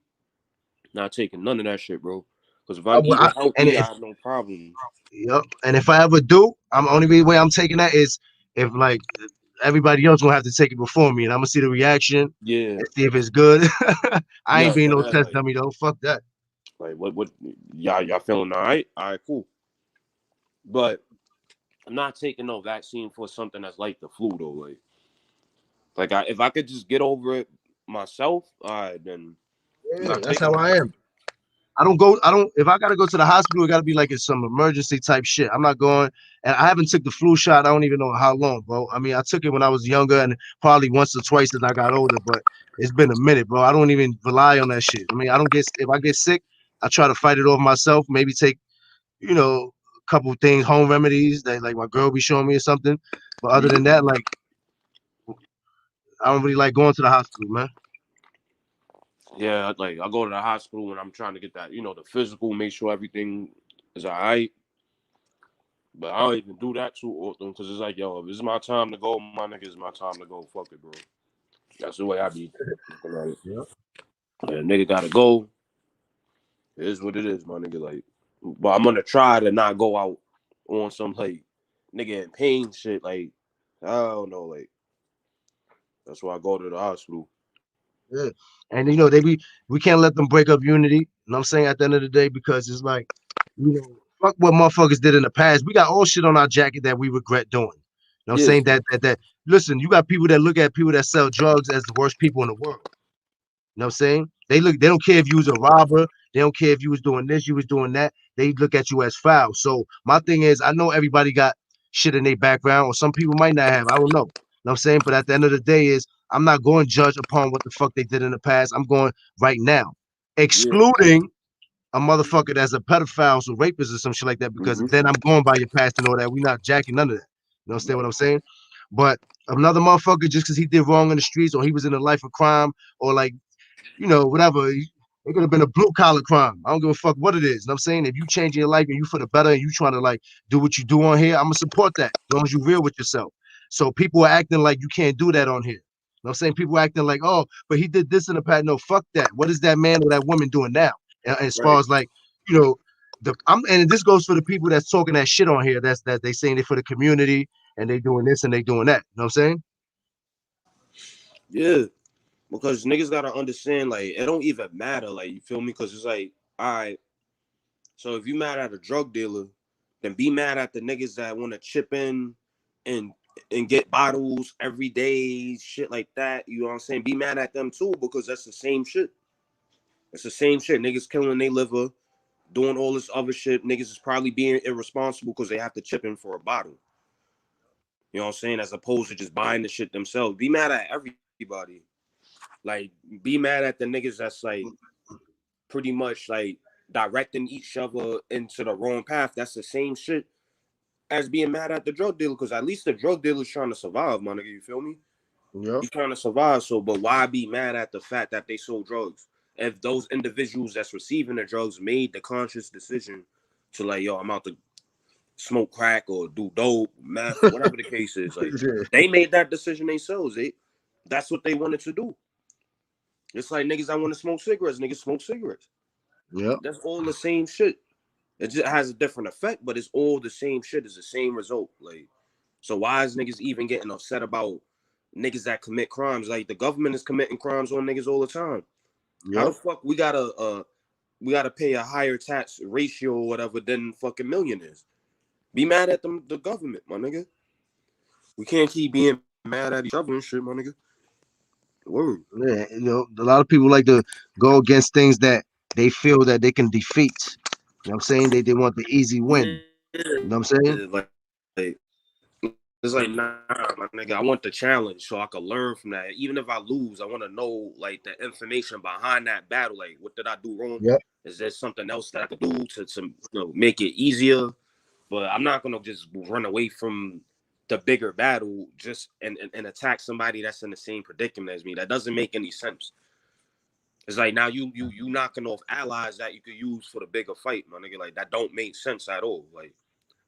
Not taking none of that shit, bro. Because if I, I'm would- eating I, and healthy, I if have no problem. Yep. And if I ever do, I'm only way I'm taking that is if like everybody else gonna have to take it before me, and I'm gonna see the reaction Yeah, and see if it's good. I ain't no, being but no that test dummy though. Fuck that. like what y'all feeling all right? All right, cool. But I'm not taking no vaccine for something that's like the flu though. If I could just get over it myself, all right, then I'm Yeah, not that's taking how that I shit. am. I don't go. I don't. If I gotta go to the hospital, it gotta be like it's some emergency type shit. I'm not going. And I haven't took the flu shot. I don't even know how long, bro. I mean, I took it when I was younger and probably once or twice as I got older. But it's been a minute, bro. I don't even rely on that shit. I mean, I don't get. If I get sick, I try to fight it off myself. Maybe take, a couple things, home remedies that like my girl be showing me or something. But other than that, like I don't really like going to the hospital, man. Yeah, like I go to the hospital when I'm trying to get that, the physical, make sure everything is all right. But I don't even do that too often because it's like, yo, if it's my time to go, my nigga, it's my time to go. Fuck it, bro. That's the way I be looking at it. Yeah. Yeah, nigga gotta go. It is what it is, my nigga. Like, but I'm gonna try to not go out on some like nigga in pain shit. Like, I don't know. Like, that's why I go to the hospital. Yeah. And we can't let them break up unity. You know what I'm saying? At the end of the day, because it's like, fuck what motherfuckers did in the past. We got all shit on our jacket that we regret doing. You know what I'm Yeah, saying? That listen, you got people that look at people that sell drugs as the worst people in the world. You know what I'm saying? They don't care if you was a robber, they don't care if you was doing this, you was doing that. They look at you as foul. So my thing is, I know everybody got shit in their background, or some people might not have. I don't know. You know what I'm saying? But at the end of the day, is I'm not going to judge upon what the fuck they did in the past. I'm going right now, excluding a motherfucker that's a pedophile or rapist or some shit like that, because then I'm going by your past and all that. We not jacking none of that. You understand what I'm saying? But another motherfucker, just because he did wrong in the streets or he was in a life of crime or like, you know, whatever, it could have been a blue collar crime. I don't give a fuck what it is. You know what I'm saying? If you change your life and you for the better and you trying to like do what you do on here, I'm gonna support that as long as you real with yourself. So people are acting like you can't do that on here. You know what I'm saying? People acting like, oh, but he did this in the past. No, fuck that. What is that man or that woman doing now? As far as like, you know, and this goes for the people that's talking that shit on here. That they saying they for the community and they doing this and they doing that. You know what I'm saying? Yeah, because niggas gotta understand, like, it don't even matter, like, you feel me? Because it's like, all right, so if you mad at a drug dealer, then be mad at the niggas that want to chip in and get bottles every day, shit like that. You know what I'm saying? Be mad at them too, because that's the same shit. It's the same shit. Niggas killing their liver, doing all this other shit. Niggas is probably being irresponsible because they have to chip in for a bottle. You know what I'm saying? As opposed to just buying the shit themselves. Be mad at everybody. Like, be mad at the niggas that's like pretty much like directing each other into the wrong path. That's the same shit as being mad at the drug dealer, because at least the drug dealer's trying to survive, my nigga. You feel me? Yeah. He's trying to survive. So, but why be mad at the fact that they sold drugs? If those individuals that's receiving the drugs made the conscious decision to like, yo, I'm out to smoke crack or do dope, meth, whatever the case is, like they made that decision themselves. That's what they wanted to do. It's like niggas that want to smoke cigarettes, niggas smoke cigarettes. Yeah. That's all the same shit. It just has a different effect, but it's all the same shit. It's the same result. Like, so why is niggas even getting upset about niggas that commit crimes? Like, the government is committing crimes on niggas all the time. How the fuck we gotta pay a higher tax ratio or whatever than fucking millionaires? Be mad at them, the government, my nigga. We can't keep being mad at each other and shit, my nigga. Word. Yeah, you know, a lot of people like to go against things that they feel that they can defeat. You know what I'm saying? They want the easy win. Yeah, You know what I'm saying? like it's like, nah, my nigga, I want the challenge so I can learn from that. Even if I lose, I want to know like the information behind that battle. Like, what did I do wrong? Yep. Is there something else that I could do to you know, make it easier? But I'm not gonna just run away from the bigger battle just and attack somebody that's in the same predicament as me. That doesn't make any sense. It's like now you knocking off allies that you could use for the bigger fight, my nigga. Like, that don't make sense at all. Like,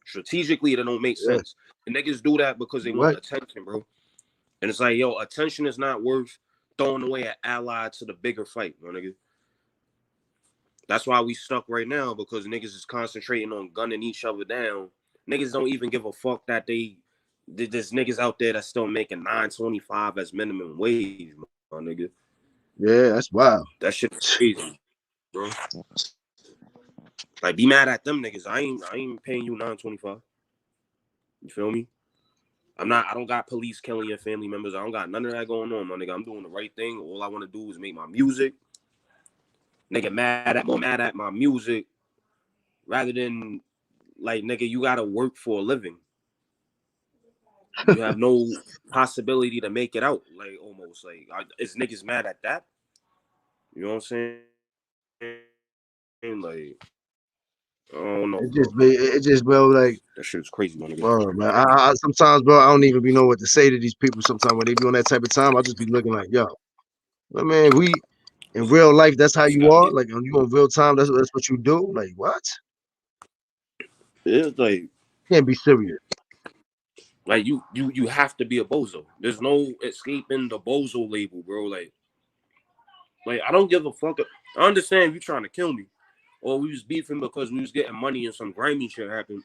strategically, that don't make sense. And niggas do that because they want attention, bro. And it's like, yo, attention is not worth throwing away an ally to the bigger fight, my nigga. That's why we stuck right now, because niggas is concentrating on gunning each other down. Niggas don't even give a fuck that there's niggas out there that's still making $9.25 as minimum wage, my nigga. Yeah, that's wild. That shit's crazy, bro. Like, be mad at them niggas. I ain't paying you $9.25. You feel me? I don't got police killing your family members. I don't got none of that going on, my nigga. I'm doing the right thing. All I want to do is make my music. Nigga mad at my music rather than like, nigga, you gotta work for a living. You have no possibility to make it out. Like, almost like, is niggas mad at that? You know what I'm saying? Like, I don't know, bro. It just, bro, like, That shit's crazy, my nigga. bro, man. I sometimes, bro, I don't even know what to say to these people. Sometimes when they be on that type of time, I just be looking like, yo, I mean, we in real life, that's how you are. Like, when you on real time, that's what you do. Like, what? It's like, Can't be serious. like you have to be a bozo. There's no escaping the bozo label, bro. Like I don't give a fuck. I understand you trying to kill me, or we was beefing because we was getting money and some grimy shit happened.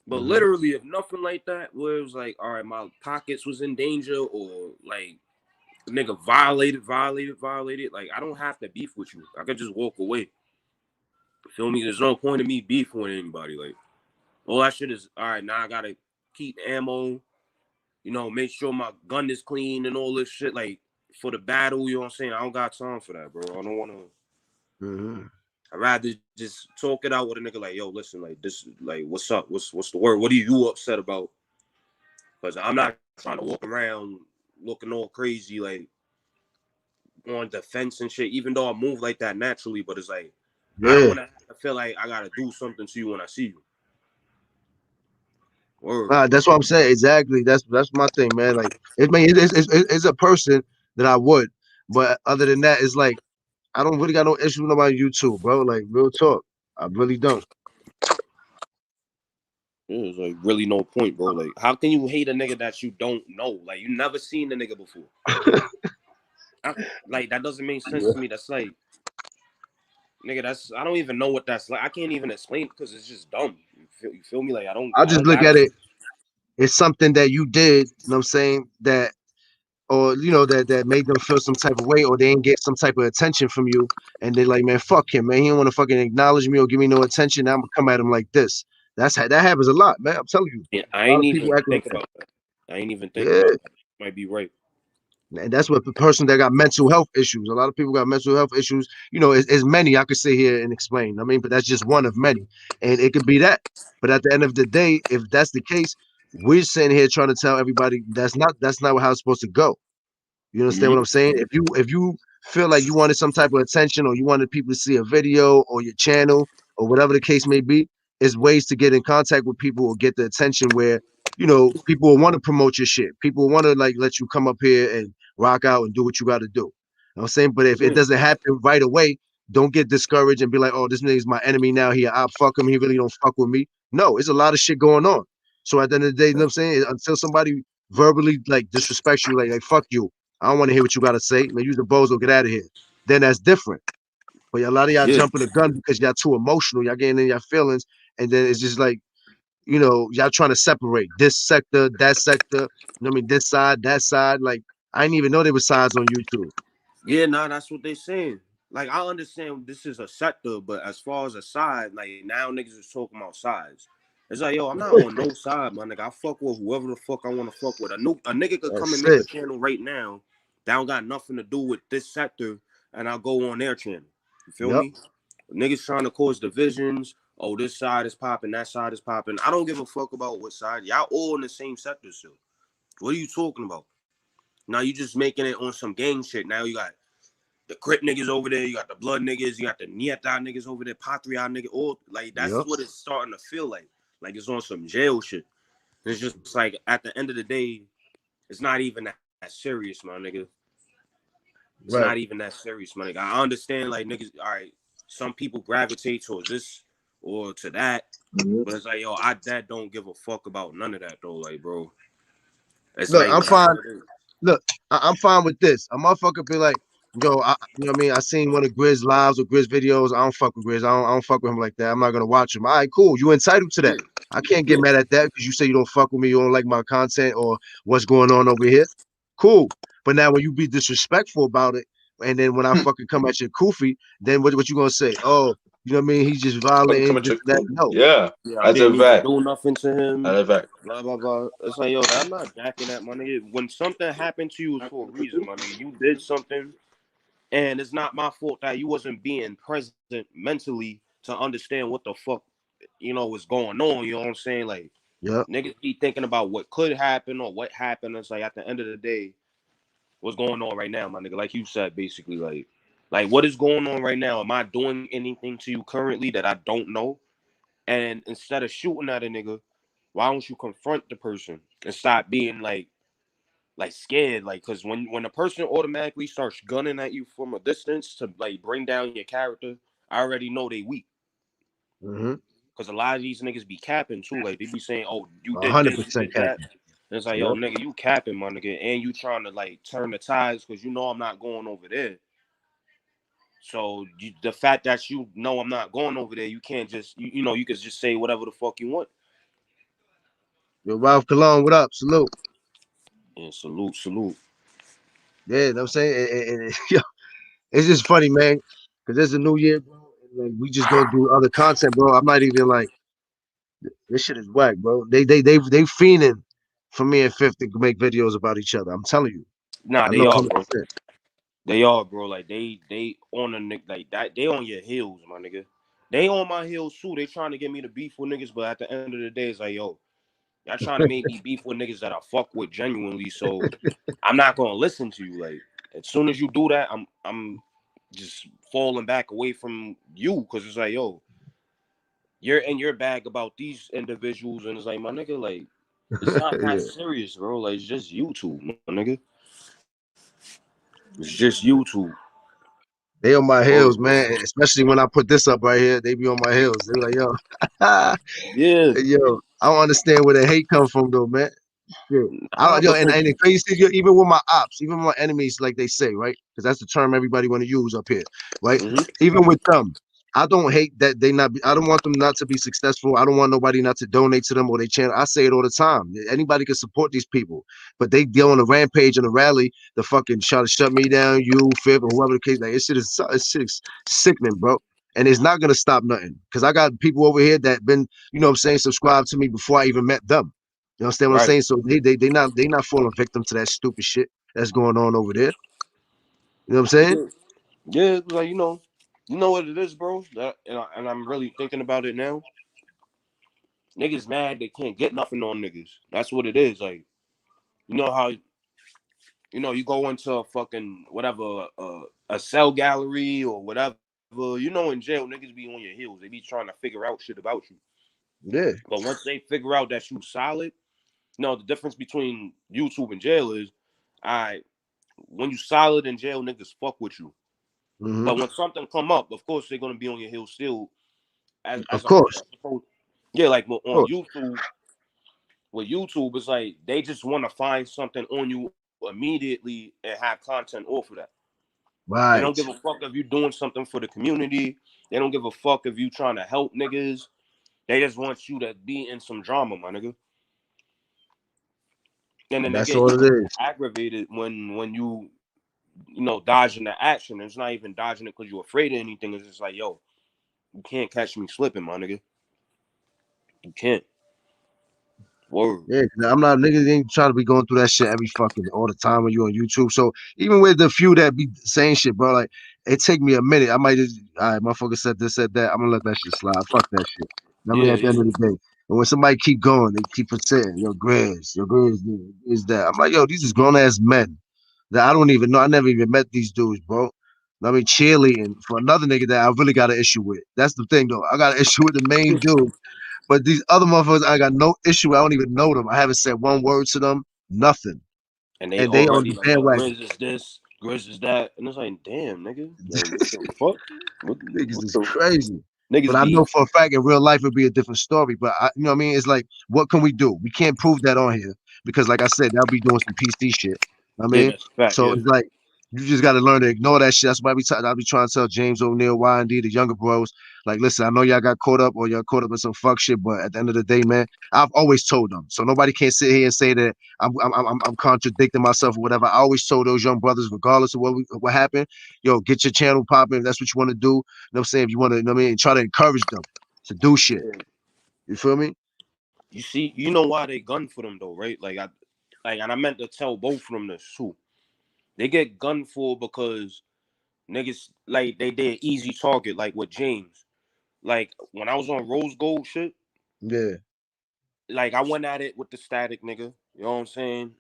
But literally, if nothing like that, where it was like, all right, my pockets was in danger, or like, nigga violated, like, I don't have to beef with you. I could just walk away. Feel me? There's no point in me beefing with anybody. Like, all that shit is, all right, now I gotta keep ammo, you know, make sure my gun is clean and all this shit, like, for the battle, you know what I'm saying? I don't got time for that, bro. I don't want to. I'd rather just talk it out with a nigga like, yo, listen, like this, like, what's up? What's the word? What are you upset about? Because I'm not trying to walk around looking all crazy, like on defense and shit. Even though I move like that naturally, but it's like I don't Yeah. want to feel like I gotta do something to you when I see you. Word. That's what I'm saying. Exactly. That's my thing, man. Like, it's a person that I would, but other than that, it's like I don't really got no issue with nobody on YouTube, bro. Like, real talk, I really don't. There's like really no point, bro. Like, how can you hate a nigga that you don't know? Like, you never seen the nigga before. Like, that doesn't make sense to me. That's like, nigga, that's I don't even know what that's like. I can't even explain because it's just dumb. You feel me? Like, I I just don't look got at it. it. It's something that you did. You know what I'm saying? That or that made them feel some type of way, or they didn't get some type of attention from you, and they're like, man, fuck him, man. He don't want to fucking acknowledge me or give me no attention. Now I'm gonna come at him like this. That's how that happens a lot, man. I'm telling you, Yeah, I a lot ain't of people even act like think that. about that. I ain't even think Yeah, about that. Might be right. and that's what the person that got mental health issues. A lot of people got mental health issues. It's many. I could sit here and explain. I mean, but that's just one of many, and it could be that. But at the end of the day, if that's the case, we're sitting here trying to tell everybody that's not how it's supposed to go. You understand Mm-hmm. what I'm saying? If you feel like you wanted some type of attention or you wanted people to see a video or your channel or whatever the case may be, is ways to get in contact with people or get the attention where people will want to promote your shit. People want to like let you come up here and rock out and do what you got to do. You know what I'm saying? But if it Yeah. doesn't happen right away, don't get discouraged and be like, oh, this nigga's my enemy now. I fuck him. He really don't fuck with me. No, it's a lot of shit going on. So at the end of the day, you know what I'm saying? Until somebody verbally like disrespects you, like fuck you. I don't want to hear what you got to say. Man, use the bozo, get out of here. Then that's different. But a lot of y'all Yeah. jumping the gun because y'all too emotional. Y'all getting in your feelings. And then it's just like, y'all trying to separate this sector, that sector. You know what I mean? This side, that side. Like, I didn't even know there was sides on YouTube. Yeah, nah, that's what they saying. Like, I understand this is a sector, but as far as a side, like now niggas is talking about sides. It's like, yo, I'm not on no side, my nigga. I fuck with whoever the fuck I want to fuck with. A nigga could come and That's make a it. channel right now that don't got nothing to do with this sector, and I'll go on their channel. You feel Yep. me? Niggas trying to cause divisions. Oh, this side is popping, that side is popping. I don't give a fuck about what side. Y'all all in the same sector still. What are you talking about? Now you just making it on some gang shit. Now you got the Crip niggas over there, you got the Blood niggas, you got the Nieta niggas over there, Patria nigga, all like that's Yep. what it's starting to feel like. Like it's on some jail shit. And it's just like at the end of the day, it's not even that serious, my nigga. It's not Right. even that serious, my nigga. I understand like niggas, all right, some people gravitate towards this or to that, Mhm. but it's like, yo, I that don't give a fuck about none of that though. Like, bro. It's Look, like I'm that's fine. what it is. Look, I'm fine with this. A motherfucker be like, yo, you know what I mean? I seen one of Grizz lives or Grizz videos. I don't fuck with Grizz. I don't fuck with him like that. I'm not gonna watch him. All right, cool. You entitled to that. Yeah, I can't get yeah. mad at that because you say you don't fuck with me, you don't like my content or what's going on over here. Cool. But now when you be disrespectful about it, and then when I fucking come at your koofy, then what you gonna say? Oh, you know what I mean? He's just Fucking violent, coming this to and that. cool. No. Yeah, Yeah, I that's a didn't even fact. do nothing to him. That's a fact. Blah blah blah. It's like, yo, I'm not jacking that, my nigga. When something happened to you, it's for a reason, my nigga. You did something, and it's not my fault that you wasn't being present mentally to understand what the fuck was going on. You know what I'm saying? Like Yep. niggas be thinking about what could happen or what happened. It's like at the end of the day, what's going on right now, my nigga? Like you said, basically, like what is going on right now? Am I doing anything to you currently that I don't know? And instead of shooting at a nigga, why don't you confront the person and stop being like scared? Like, cause when a person automatically starts gunning at you from a distance to like bring down your character, I already know they weak. Mm-hmm. Cause a lot of these niggas be capping too. Like they be saying, "Oh, you A did hundred this, you percent did that." Captain. And it's like, "Yo, Yep. nigga, you capping, my nigga, and you trying to like turn the tides because you know I'm not going over there." So the fact that you know I'm not going over there, you can't just you could just say whatever the fuck you want. Yo, Ralph Cologne, what up? Salute. And salute, salute. Yeah, you know what I'm saying? Yo, it's just funny, man, because it's a new year, bro. And like, we just gonna do other content, bro. I'm not even like this shit is whack, bro. They fiending for me and Fifth to make videos about each other. I'm telling you. Nah, I they know are, bro. 100%. They are, bro. Like they on a nigga like that. They on your heels, my nigga. They on my heels too. They trying to get me to beef with niggas, but at the end of the day, it's like, yo, y'all trying to make me beef with niggas that I fuck with genuinely. So I'm not gonna listen to you. Like as soon as you do that, I'm just falling back away from you because it's like, yo, you're in your bag about these individuals, and it's like, my nigga, like it's not that Yeah. serious, bro. Like it's just YouTube, my nigga. It's just YouTube. They on my Word, heels, bro. man. Especially when I put this up right here, they be on my heels. They be like, yo, Yeah. yo, I don't understand where the hate come from though, man. Shit. I Ah, don't, yo, because and the crazy thing, yo, even with my ops, even with my enemies, like they say, right? Because that's the term everybody want to use up here, right? mhm. Even with them, I don't hate that they not. I don't want them not to be successful. I don't want nobody not to donate to them or they channel. I say it all the time. Anybody can support these people, but they go on a rampage and a rally to fucking try to shut me down, you, Fib, or whoever the case. Like it's shit is sickening, bro. And it's not gonna stop nothing. Cause I got people over here that been, you know what I'm saying, subscribed to me before I even met them. You understand what I'm Right. saying? So they not falling victim to that stupid shit that's going on over there. You know what I'm saying? Yeah. Yeah, it's like you know what it is, bro. And I'm really thinking about it now. Niggas mad they can't get nothing on niggas. That's what it is. Like you know how you go into a fucking whatever a cell gallery or whatever. In jail niggas be on your heels. They be trying to figure out shit about you. Yeah. But once they figure out that you solid, the difference between YouTube and jail is, I when you solid in jail, niggas fuck with you. Hmm. But when something come up, of course they're gonna be on your heels still. Of course. As opposed, yeah, like Of on course. YouTube. With YouTube, it's like they just want to find something on you immediately and have content off of that. They don't give Right. a fuck if you're doing something for the community. They don't give a fuck if you trying to help niggas. They just want you to be in some drama, my nigga. And then they That's get all it even is. aggravated when you dodging the action. It's not even dodging it because you're afraid of anything. It's just like, yo, you can't catch me slipping, my nigga. You can't. Word. Yeah, 'cause I'm not niggas ain't trying to be going through that shit every fucking all the time when you on YouTube. So even with the few that be saying shit, bro, like it take me a minute. I might just all right, motherfucker said this, said that. I'm gonna let that shit slide. Fuck that shit. I mean, Yeah, at the end yeah. of the day. And when somebody keep going, they keep saying, your Grizz is that. I'm like, yo, these is grown ass men that I don't even know. I never even met these dudes, bro. I mean, cheerleading for another nigga that I really got an issue with. That's the thing, though. I got an issue with the main dude. But these other motherfuckers, I got no issue. I don't even know them. I haven't said one word to them, nothing. And they And they on already the like, yo, bandwagon. Grizz is this, Grizz is that. And it's like, damn, nigga. Like, what the fuck? Niggas What is the crazy. But niggas I know be for a fact in real life it'd be a different story. But you know what I mean? It's like, what can we do? We can't prove that on here because, like I said, they'll be doing some PC shit. I yeah, mean, that's a fact, so yeah. it's like you just got to learn to ignore that shit. That's why I be trying to tell James O'Neal, Y&D, the younger bros, like, listen, I know y'all got caught up or y'all caught up in some fuck shit, but at the end of the day, man, I've always told them. So nobody can sit here and say that I'm contradicting myself or whatever. I always told those young brothers, regardless of what happened, yo, get your channel popping. If that's what you want to do. You know what I'm saying? If you want to, you know what I mean, try to encourage them to do shit. Yeah. You feel me? You see, you know why they gun for them though, right? And I meant to tell both of them this too. They get gunned for because niggas like they did easy target, like with James. Like when I was on Rose Gold shit, Yeah. like I went at it with the static nigga. You know what I'm saying?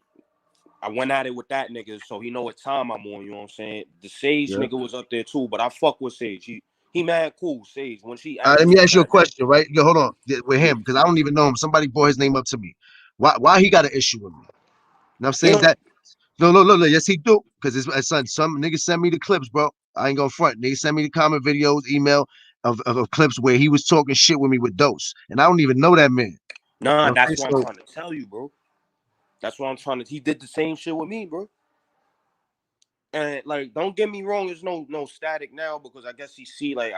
I went at it with that nigga, so he know what time I'm on. You know what I'm saying? The Sage Yeah. nigga was up there too, but I fuck with Sage. He mad cool, Sage. When she Let asked me me ask you a back then, question, right? Yo, hold on. With yeah, him, because I don't even know him. Somebody brought his name up to me. Why he got an issue with me? And I'm he saying don't. that no, no, no, no. Yes, he do. Because his son, some niggas send me the clips, bro. I ain't gonna front. They send me the comment videos, email of clips where he was talking shit with me with Dose. And I don't even know that man. You Nah, know what I'm that's saying? what I'm So trying to tell you, bro. That's what I'm trying to. He did the same shit with me, bro. And like, don't get me wrong, there's no static now because I guess he see like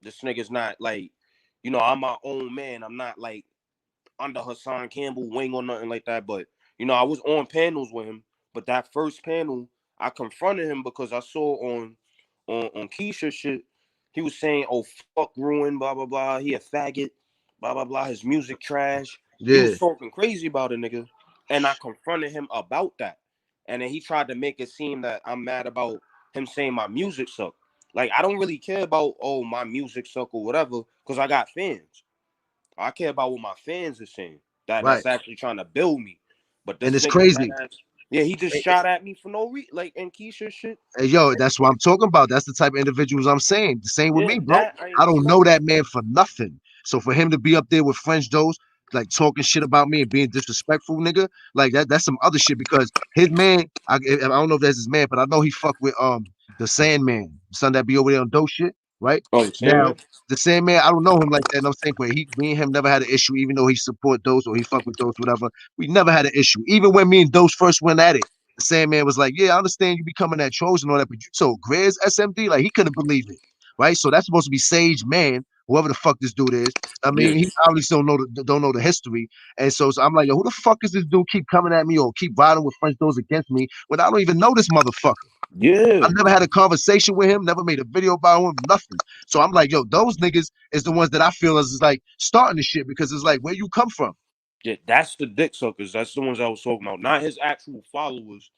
this nigga's not like, I'm my own man. I'm not like under Hassan Campbell wing or nothing like that. But I was on panels with him. But that first panel, I confronted him because I saw on Keisha shit, he was saying, "Oh fuck, ruin, blah blah blah. He a faggot, blah blah blah. His music trash." He yeah, was talking crazy about a nigga, and I confronted him about that. And then he tried to make it seem that I'm mad about. him saying my music suck. Like, I don't really care about, oh, my music suck or whatever, because I got fans. I care about what my fans are saying. Right. That's actually trying to build me. But And this it's nigga, crazy. yeah, he just shot at me for no reason, like, and Keisha shit. Hey, yo, that's what I'm talking about. That's the type of individuals I'm saying. The same with Yeah, me, bro. that I I ain't don't know smoking. that man for nothing. So for him to be up there with French Joes, like talking shit about me and being disrespectful, nigga, like that's some other shit because his man, I don't know if that's his man, but I know he fuck with the Sandman, the son that be over there on dope shit, right? Oh, the same Now man? the Sandman, I don't know him like that. And I'm saying, but me and him never had an issue, even though he support those or he fuck with those, whatever. We never had an issue, even when me and Dose first went at it. The Sandman was like, yeah, I understand you becoming that trolls and all that, but you told Grizz SMD, like he couldn't believe it, right? So that's supposed to be Sage Man, whoever the fuck this dude is. I Yeah. mean, he obviously don't know the history, and so I'm like, yo, who the fuck is this dude keep coming at me or keep riding with French doors against me when I don't even know this motherfucker? I Yeah. never had a conversation with him, never made a video about him, nothing. So I'm like, yo, those niggas is the ones that I feel is like starting the shit because it's like, where you come from? Yeah, that's the dick suckers. That's the ones I was talking about, not his actual followers.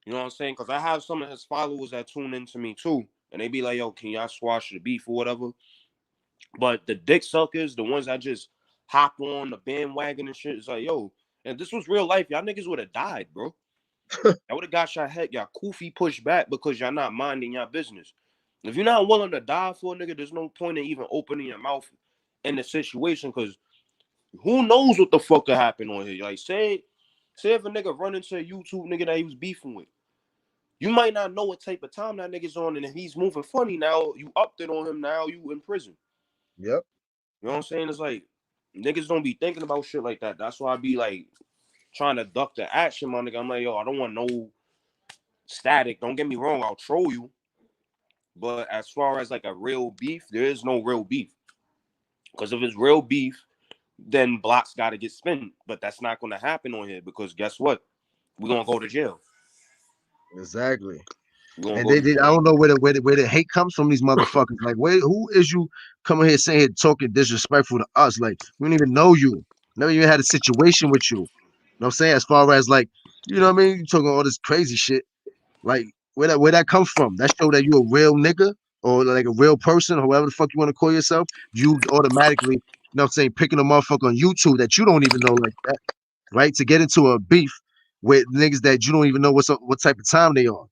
You know what I'm saying? Because I have some of his followers that tune into me too, and they be like, "Yo, can y'all squash the beef or whatever?" But the dick suckers, the ones that just hop on the bandwagon and shit, it's like, yo, and this was real life. Y'all niggas would have died, bro. Y'all would have got your head, y'all koofy pushed back because y'all not minding your business. If you're not willing to die for a nigga, there's no point in even opening your mouth in the situation because who knows what the fuck could happen on here. Like, say if a nigga run into a YouTube nigga that he was beefing with. You might not know what type of time that nigga's on, and if he's moving funny now, you upped it on him. Now you in prison. Yep. You know what I'm saying? It's like niggas don't be thinking about shit like that. That's why I be like trying to duck the action, my nigga. I'm like, yo, I don't want no static. Don't get me wrong, I'll troll you. But as far as like a real beef, there is no real beef. Because if it's real beef, then blocks got to get spent. But that's not going to happen on here because guess what? We're going to go to jail. Exactly. We're going to And go to I jail. don't know where the hate comes from these motherfuckers. Like, who is you coming here saying here talking disrespectful to us? Like, we don't even know you. Never even had a situation with you. You know what I'm saying? As far as like, you know what I mean? You talking all this crazy shit. Like, where that comes from? That show that you a real nigga or like a real person, or whatever the fuck you want to call yourself. You automatically, you know what I'm saying, picking a motherfucker on YouTube that you don't even know like that, right? To get into a beef with niggas that you don't even know what type of time they on.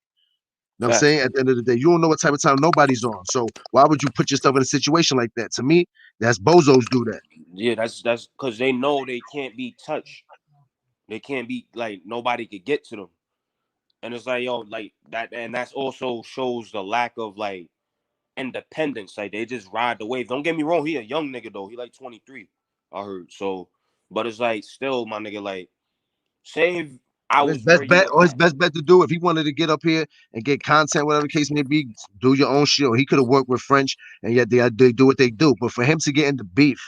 You know what I'm Facts. saying? At the end of the day, you don't know what type of time nobody's on. So why would you put yourself in a situation like that? To me, that's bozos do that. Yeah, that's because they know they can't be touched. They can't be like nobody could get to them. And it's like, yo, like that, and that's also shows the lack of like independence. Like they just ride the wave. Don't get me wrong, he a young nigga though. He like 23, I heard. So, but it's like still, my nigga, like, say if I His was where best you bet, was or his at. best bet to do if he wanted to get up here and get content, whatever the case may be, do your own shit. Or he could have worked with French, and yet they do what they do. But for him to get into beef,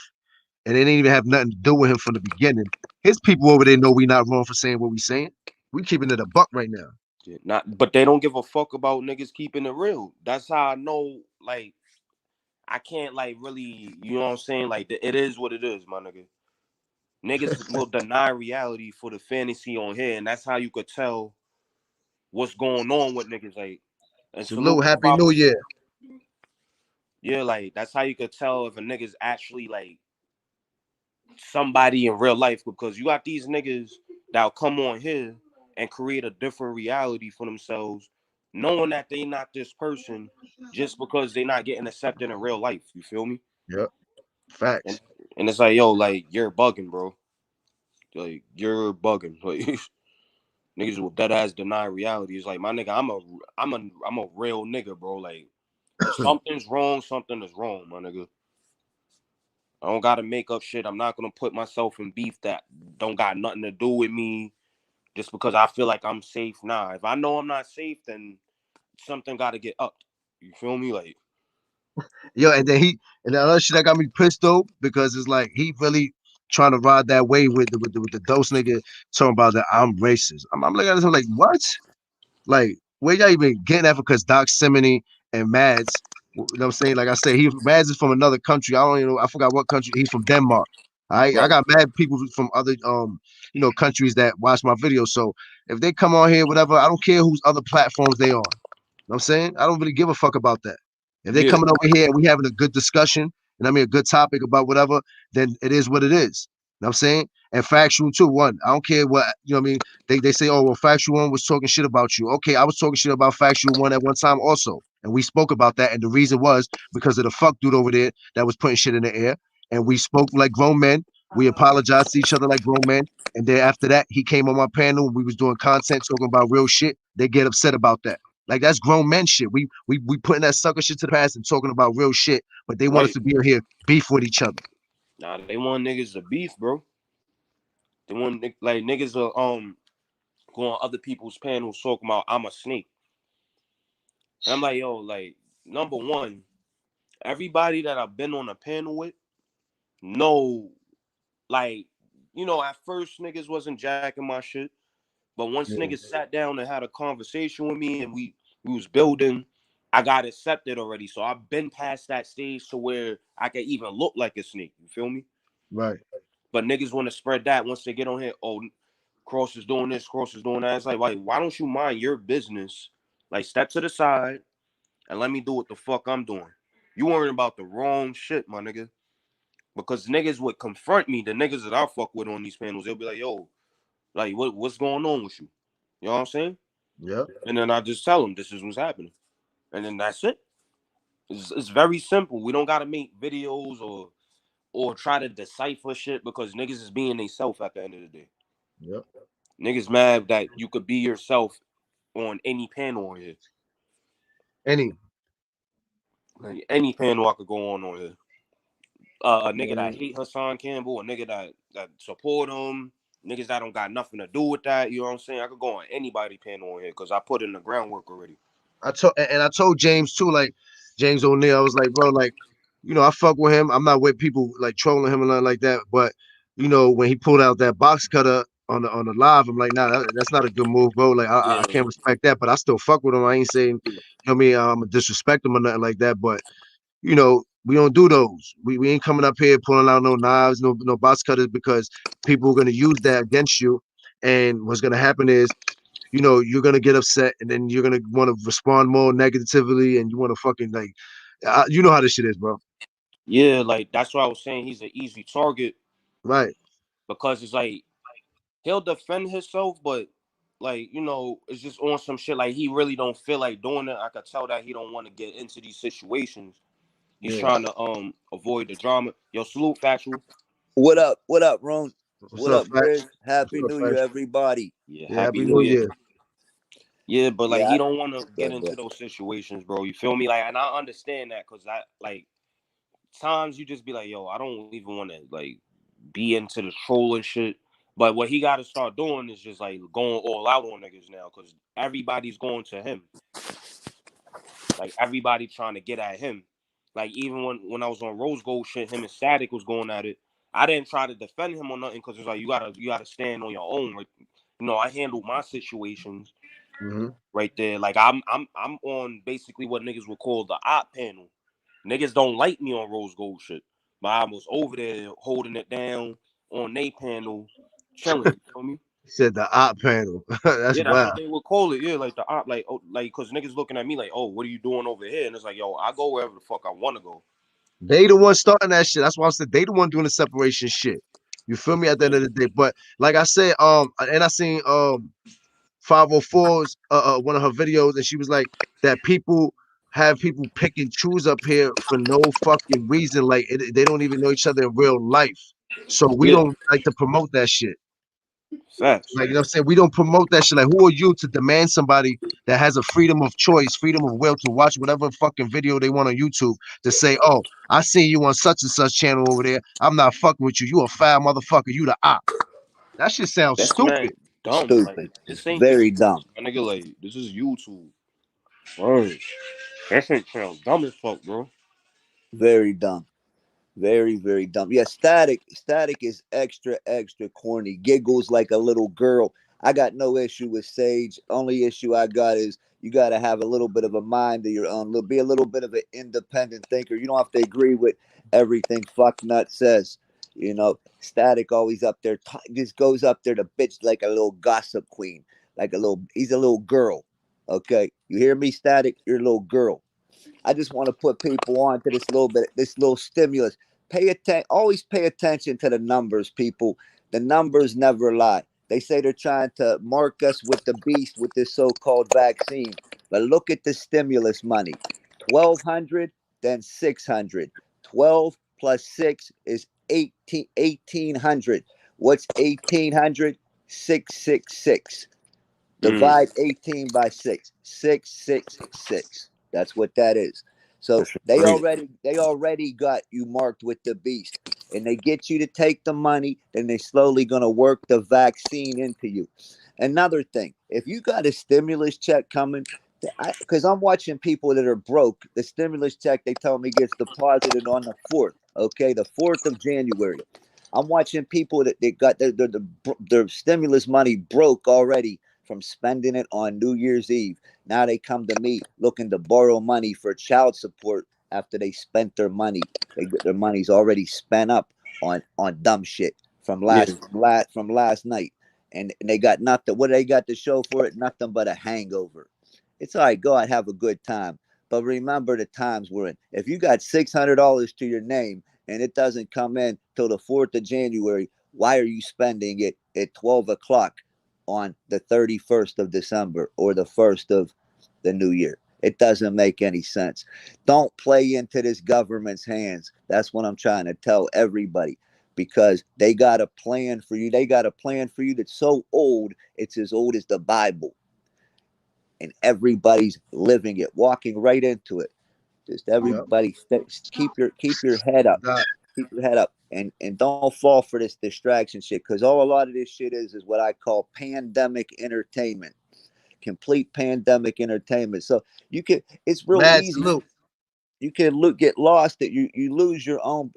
and they didn't even have nothing to do with him from the beginning, his people over there know we not wrong for saying what we saying. We keeping it a buck right now. Yeah, not, but they don't give a fuck about niggas keeping it real. That's how I know, like, I can't like really, you know what I'm saying? Like, it is what it is, my nigga. Niggas will deny reality for the fantasy on here, and that's how you could tell what's going on with niggas. Like, and salute Salute, to happy New Papa Year. too. Yeah, like that's how you could tell if a nigga's actually like somebody in real life because you got these niggas that'll come on here and create a different reality for themselves, knowing that they not this person just because they not getting accepted in real life. You feel me? Yep, And facts. and it's like, yo, like you're bugging, bro. Like you're bugging. Like niggas will dead ass deny reality. It's like my nigga, I'm a real nigga, bro. Like if something's wrong, something is wrong, my nigga. I don't gotta make up shit. I'm not gonna put myself in beef that don't got nothing to do with me just because I feel like I'm safe. Nah, if I know I'm not safe, then something gotta get upped. You feel me? Like, Yo, and the other shit that got me pissed though, because it's like he really trying to ride that way with the dose nigga talking about that I'm racist. I'm looking at him like, what? Like, where y'all even getting that? Because Doc Simony and Mads, you know what I'm saying? Like I said, Mads is from another country. I don't even know, I forgot what country. He's from Denmark. I right. got mad people from other countries that watch my videos. So if they come on here, whatever, I don't care whose other platforms they on. know what I'm saying? I don't really give a fuck about that. If they Yeah, coming over here and we having a good discussion, and I mean a good topic about whatever, then it is what it is. You know what I'm saying? And factual too. One, I don't care what you know what I mean. They say, oh well, factual one was talking shit about you. Okay, I was talking shit about factual one at one time also. And we spoke about that. And the reason was because of the fuck dude over there that was putting shit in the air. And we spoke like grown men. We apologized to each other like grown men. And then after that, he came on my panel. We was doing content talking about real shit. They get upset about that. Like that's grown men shit. We putting that sucker shit to the past and talking about real shit, but they want us right. to be in here beef with each other. Nah, they want niggas to beef, bro. They want like niggas to go on other people's panels talking about I'm a snake. And I'm like, yo, like number one, everybody that I've been on a panel with know, like, at first niggas wasn't jacking my shit, but once Yeah, niggas sat down and had a conversation with me and we was building, I got accepted already. So I've been past that stage to where I can even look like a snake. You feel me? right. But niggas want to spread that once they get on here. Oh, Cross is doing this, Cross is doing that. It's like, why don't you mind your business? Like, step to the side and let me do what the fuck I'm doing. You worrying about the wrong shit, my nigga. Because niggas would confront me, the niggas that I fuck with on these panels, they'll be like, yo, like, what's going on with you? You know what I'm saying? Yep. And then I just tell them this is what's happening. And then that's it. It's very simple. We don't gotta make videos or try to decipher shit because niggas is being they self at the end of the day. Yep. Niggas mad that you could be yourself on any panel on here. Any. Like any panel I could go on here. A You know nigga what I that mean? hate Hassan Campbell, a nigga that support him, niggas that don't got nothing to do with that. You know what I'm saying? I could go on anybody panel on here because I put in the groundwork already. I told James too, like James O'Neal, I was like, bro, like, I fuck with him. I'm not with people like trolling him and nothing like that. But when he pulled out that box cutter on the live, I'm like, nah, that's not a good move, bro. Like, I Yeah, can't respect that, but I still fuck with him. I ain't saying, I'm gonna disrespect him or nothing like that. But we don't do those. We ain't coming up here pulling out no knives, no box cutters because people are gonna use that against you. And what's gonna happen is you're gonna get upset and then you're gonna want to respond more negatively and you want to fucking like, you know how this shit is, bro. yeah, like that's why I was saying he's an easy target Right. because it's like he'll defend himself, but like it's just on some shit like he really don't feel like doing it. I could tell that he don't want to get into these situations. He's Yeah. trying to avoid the drama. Yo, salute factual. What up? What up, Ron? What's What up, up, Fat? Grizz? Happy What's up, New Year, Fat? everybody. Yeah, Yeah, happy happy New New Year. Year. Yeah, but like Yeah, he don't want to get good, into good. those situations, bro. You feel me? Like, and I understand that because I like times you just be like, yo, I don't even want to like be into the trolling shit. But what he got to start doing is just like going all out on niggas now because everybody's going to him. Like everybody trying to get at him. Like even when I was on Rose Gold shit, him and Static was going at it. I didn't try to defend him or nothing because it's like you gotta stand on your own. Right? I handled my situations Mm-hmm. right there. Like I'm on basically what niggas would call the op panel. Niggas don't like me on Rose Gold shit, but I was over there holding it down on they panel, chilling. You feel me? Said the op panel. That's Yeah, that's wild. what they would call it. Yeah, like the op, like cause niggas looking at me like, oh, what are you doing over here? And it's like, yo, I go wherever the fuck I want to go. They the one starting that shit. That's why I said they the one doing the separation shit. You feel me? At the end of the day, but like I said, and I seen 504's one of her videos, and she was like that people have people pick and choose up here for no fucking reason. Like they don't even know each other in real life. So we Yeah, don't like to promote that shit. facts. Like, you know what I'm saying? We don't promote that shit. Like, who are you to demand somebody that has a freedom of choice, freedom of will to watch whatever fucking video they want on YouTube to say, oh, I seen you on such and such channel over there. I'm not fucking with you. You a foul motherfucker. You the op. That shit sounds That's man stupid. dumb. Like Stupid. this ain't the Very dumb. my nigga. Like this is YouTube. Word. That shit sounds dumb as fuck, bro. Very dumb. Very, very dumb. Yeah, Static is extra, extra corny. Giggles like a little girl. I got no issue with Sage. Only issue I got is you got to have a little bit of a mind of your own. Be a little bit of an independent thinker. You don't have to agree with everything Fucknut says. Static always up there, just goes up there to bitch like a little gossip queen, like he's a little girl. Okay, you hear me, Static? You're a little girl. I just want to put people on to this little bit, this little stimulus. Pay attention. Always pay attention to the numbers, people. The numbers never lie. They say they're trying to mark us with the beast with this so-called vaccine, but look at the stimulus money. 1,200, then 600. 12 plus 6 is 1,800. What's 1,800? 666. Mm, Divide 18 by 6. 666. That's what that is. So that's great. they already got you marked with the beast. And they get you to take the money, then they slowly gonna work the vaccine into you. Another thing, if you got a stimulus check coming, because I'm watching people that are broke, the stimulus check they tell me gets deposited on the 4th, okay, the 4th of January. I'm watching people that they got their stimulus money broke already from spending it on New Year's Eve. Now they come to me looking to borrow money for child support after they spent their money. Their money's already spent up on dumb shit from Yeah. last night, and they got nothing. What they got to show for it? Nothing but a hangover. It's all right. Go out, have a good time, but remember the times we're in. If you got $600 to your name and it doesn't come in till the 4th of January, why are you spending it at 12 o'clock on the 31st of December or the 1st of the new year? It doesn't make any sense. Don't play into this government's hands. That's what I'm trying to tell everybody, because they got a plan for you. They got a plan for you that's so old, it's as old as the Bible. And everybody's living it, walking right into it. Just Yep. everybody keep your head up. That, Keep your head up, and don't fall for this distraction shit, because all a lot of this shit is what I call pandemic entertainment. Complete pandemic entertainment. So you can, it's real mad easy. salute. You can get lost, that you lose your own,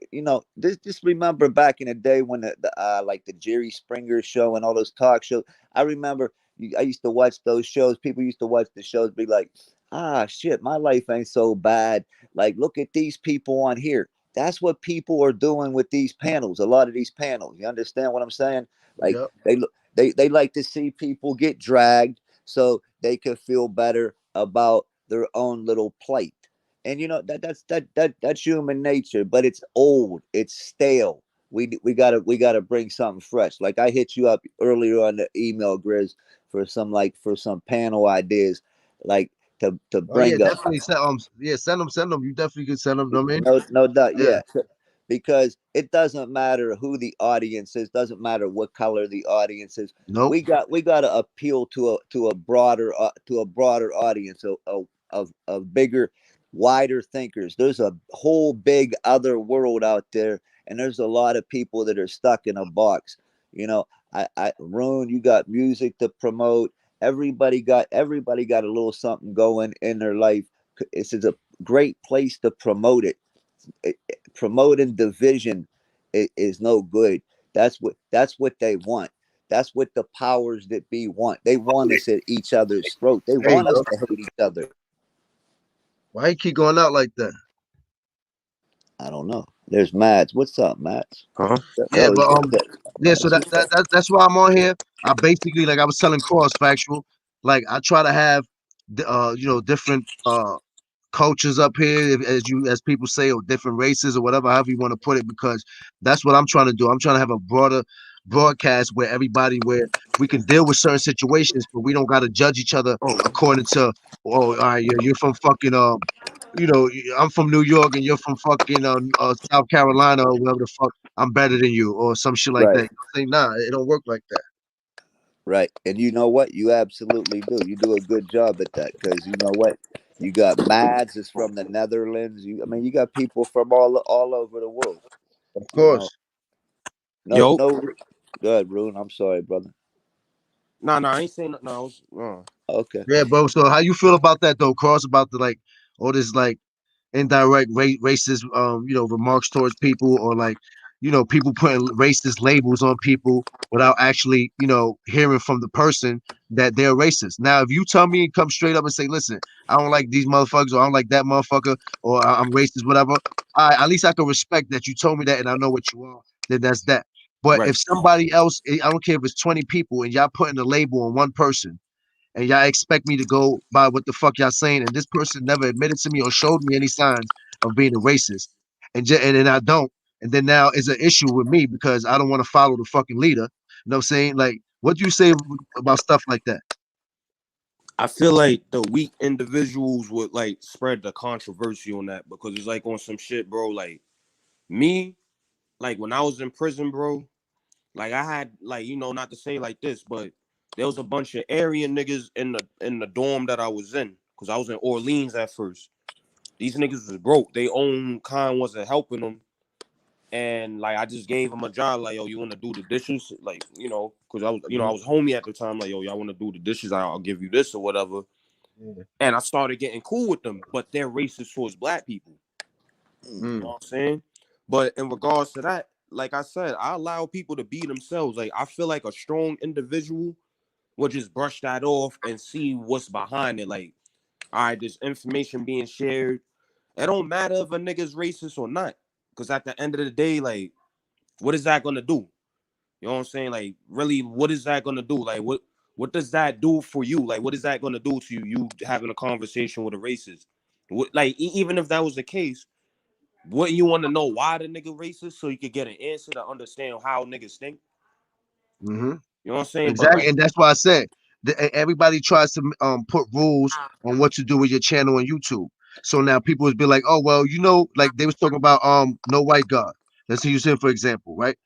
just remember back in the day when the like the Jerry Springer show and all those talk shows. I remember I used to watch those shows. People used to watch the shows, be like, ah, shit, my life ain't so bad. Like, look at these people on here. That's what people are doing with these panels. A lot of these panels, you understand what I'm saying? Like, Yep. they like to see people get dragged so they can feel better about their own little plight. And that's human nature, but it's old, it's stale. We gotta bring something fresh. Like, I hit you up earlier on the email, Grizz, for some panel ideas, like to Oh yeah, bring up. definitely yeah, send them. You definitely can send them. I mean, No doubt, yeah. yeah. Because it doesn't matter who the audience is, doesn't matter what color the audience is. Nope. We got to appeal to a broader audience, of bigger, wider thinkers. There's a whole big other world out there, and there's a lot of people that are stuck in a box. You know, I Rune, you got music to promote. Everybody got a little something going in their life. This is a great place to promote it. Promoting division is no good. That's what they want. That's what the powers that be want. They want us at each other's throat. They Hey, want us bro, to hate each other. why you keep going out like that? I don't know. There's Mads. What's up, Mads? Huh? Yeah, Oh, but yeah. So that's what's up. that's why I'm on here. I basically, like I was telling Cross Factual, like I try to have different cultures up here, as people say, or different races or whatever, however you want to put it, because that's what I'm trying to do. I'm trying to have a broader broadcast where we can deal with certain situations, but we don't got to judge each other Oh, according to, oh, all right, you're from fucking I'm from New York and you're from fucking South Carolina or wherever the fuck. I'm better than you or some shit like that. Right, You know what I'm saying? Nah, it don't work like that. right. And you know what? You absolutely do. You do a good job at that, because you know what? You got Mads is from the Netherlands. You got people from all over the world. Of You know, course. no, yo, no. Good, Rune. I'm sorry, brother. nah, I ain't saying nothing. No, I was, Okay. Yeah, bro. So how you feel about that though, Cross? About the like all this like indirect racist remarks towards people, or like people putting racist labels on people without actually hearing from the person that they're racist. Now if you tell me and come straight up and say, listen, I don't like these motherfuckers, or I don't like that motherfucker, or I'm racist, whatever, at least I can respect that you told me that and I know what you are. Then that's that. But right. if somebody else, I don't care if it's 20 people and y'all putting a label on one person, and y'all expect me to go by what the fuck y'all saying, and this person never admitted to me or showed me any signs of being a racist, and then I don't, and then now it's an issue with me because I don't want to follow the fucking leader. You know what I'm saying? Like, what do you say about stuff like that? I feel like the weak individuals would like spread the controversy on that because it's like on some shit, bro. Like me, like when I was in prison, bro, like I had like, you know, not to say like this, but there was a bunch of Aryan niggas in the dorm that I was in. Cause I was in Orleans at first. These niggas was broke. They own kind wasn't helping them. And like I just gave them a job, like, yo, you wanna do the dishes? Like, you know, cause I was, you know, I Mhm. was homie at the time, like, yo, y'all wanna do the dishes, I'll give you this or whatever. Yeah. And I started getting cool with them, but they're racist towards black people. You know Mm. what I'm saying? But in regards to that, like I said, I allow people to be themselves. Like I feel like a strong individual would just brush that off and see what's behind it. Like, all right, this information being shared. It don't matter if a nigga's racist or not. Because at the end of the day, like, what is that gonna do? You know what I'm saying? Like, really, what is that gonna do? Like, what does that do for you? Like, what is that gonna do to you? You having a conversation with a racist? What, like, even if that was the case, wouldn't you want to know why the nigga racist so you could get an answer to understand how niggas think? Hmm. You know what I'm saying? But Exactly, like, and that's why I said everybody tries to put rules on what to do with your channel on YouTube. So now people would be like, oh well, you know, like they was talking about no white God. Let's use him for example, right?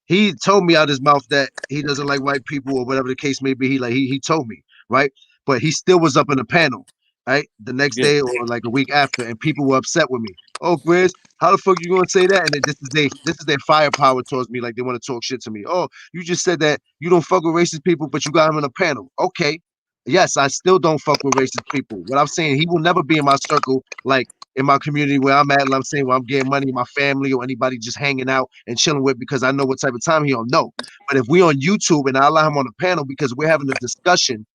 He told me out his mouth that he doesn't like white people or whatever the case may be. He told me, right? But he still was up in the panel, right? The next yeah, day or like a week after, and people were upset with me. Oh, Grizz, how the fuck you gonna say that? And then this is their firepower towards me, like they want to talk shit to me. Oh, you just said that you don't fuck with racist people, but you got him in a panel. Okay. Yes, I still don't fuck with racist people. What I'm saying, he will never be in my circle, like in my community where I'm at, I'm saying where I'm getting money, my family or anybody just hanging out and chilling with because I know what type of time he on. No. But if we on YouTube and I allow him on the panel because we're having a discussion,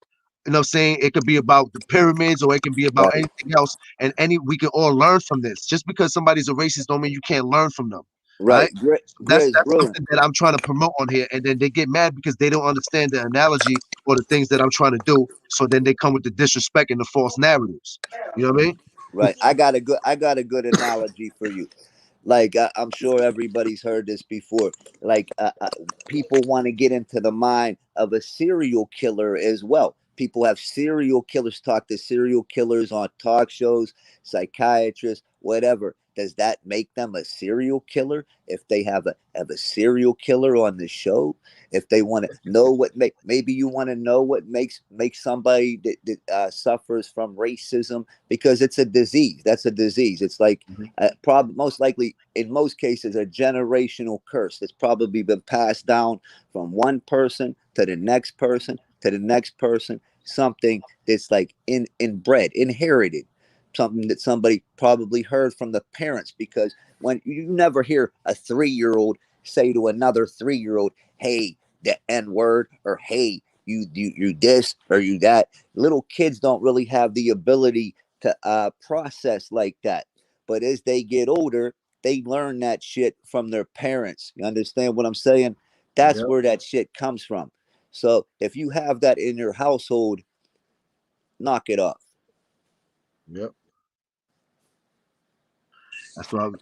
you know what I'm saying? It could be about the pyramids or it can be about Right, anything else. And we can all learn from this. Just because somebody's a racist don't mean you can't learn from them. All right. right. So Grizz, that's brilliant. something that I'm trying to promote on here. And then they get mad because they don't understand the analogy or the things that I'm trying to do. So then they come with the disrespect and the false narratives. You know what I mean? Right. I got a good analogy for you. Like I'm sure everybody's heard this before. Like people want to get into the mind of a serial killer as well. People have serial killers talk to serial killers on talk shows, psychiatrists, whatever. Does that make them a serial killer if they have a serial killer on the show? If they want to know what maybe you want to know what makes somebody that suffers from racism, because it's a disease. That's a disease. It's like Mhm. most likely in most cases a generational curse that's probably been passed down from one person to the next person to the next person, something that's like inbred, inherited, something that somebody probably heard from the parents, because when you never hear a 3-year-old say to another 3-year-old, hey, the n word, or hey, you this or you that. Little kids don't really have the ability to process like that, but as they get older, they learn that shit from their parents. You understand what I'm saying? That's Yep. where that shit comes from. So if you have that in your household, knock it off. Yep. That's what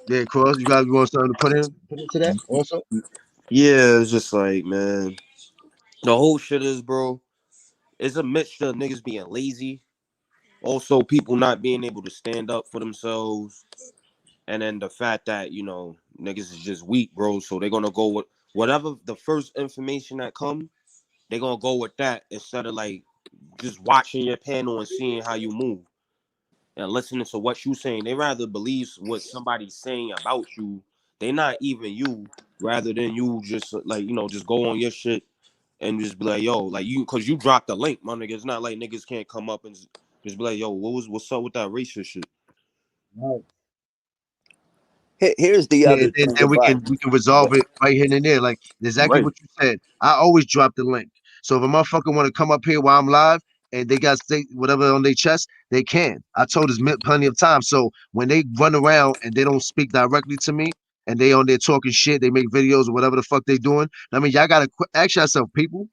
yeah, Cross. You want something to put into that also? yeah, it's just like, man, the whole shit is, bro. It's a mixture of niggas being lazy, also people not being able to stand up for themselves, and then the fact that niggas is just weak, bro. So they're gonna go with whatever the first information that come. They're gonna go with that instead of like just watching your panel and seeing how you move and listening to what you saying. They rather believe what somebody's saying about you. They not even you, rather than you just like just go on your shit and just be like, yo, like you, cause you dropped the link, my nigga. It's not like niggas can't come up and just be like, yo, what's up with that racist shit? Right. Here's the Yeah, other and then, thing then we about. can we can resolve it right here and there. Like exactly Right. what you said. I always drop the link. So if a motherfucker want to come up here while I'm live and they got say whatever on their chest, they can. I told this plenty of times. So when they run around and they don't speak directly to me and they on there talking shit, they make videos or whatever the fuck they doing. I mean, y'all gotta ask yourself, people.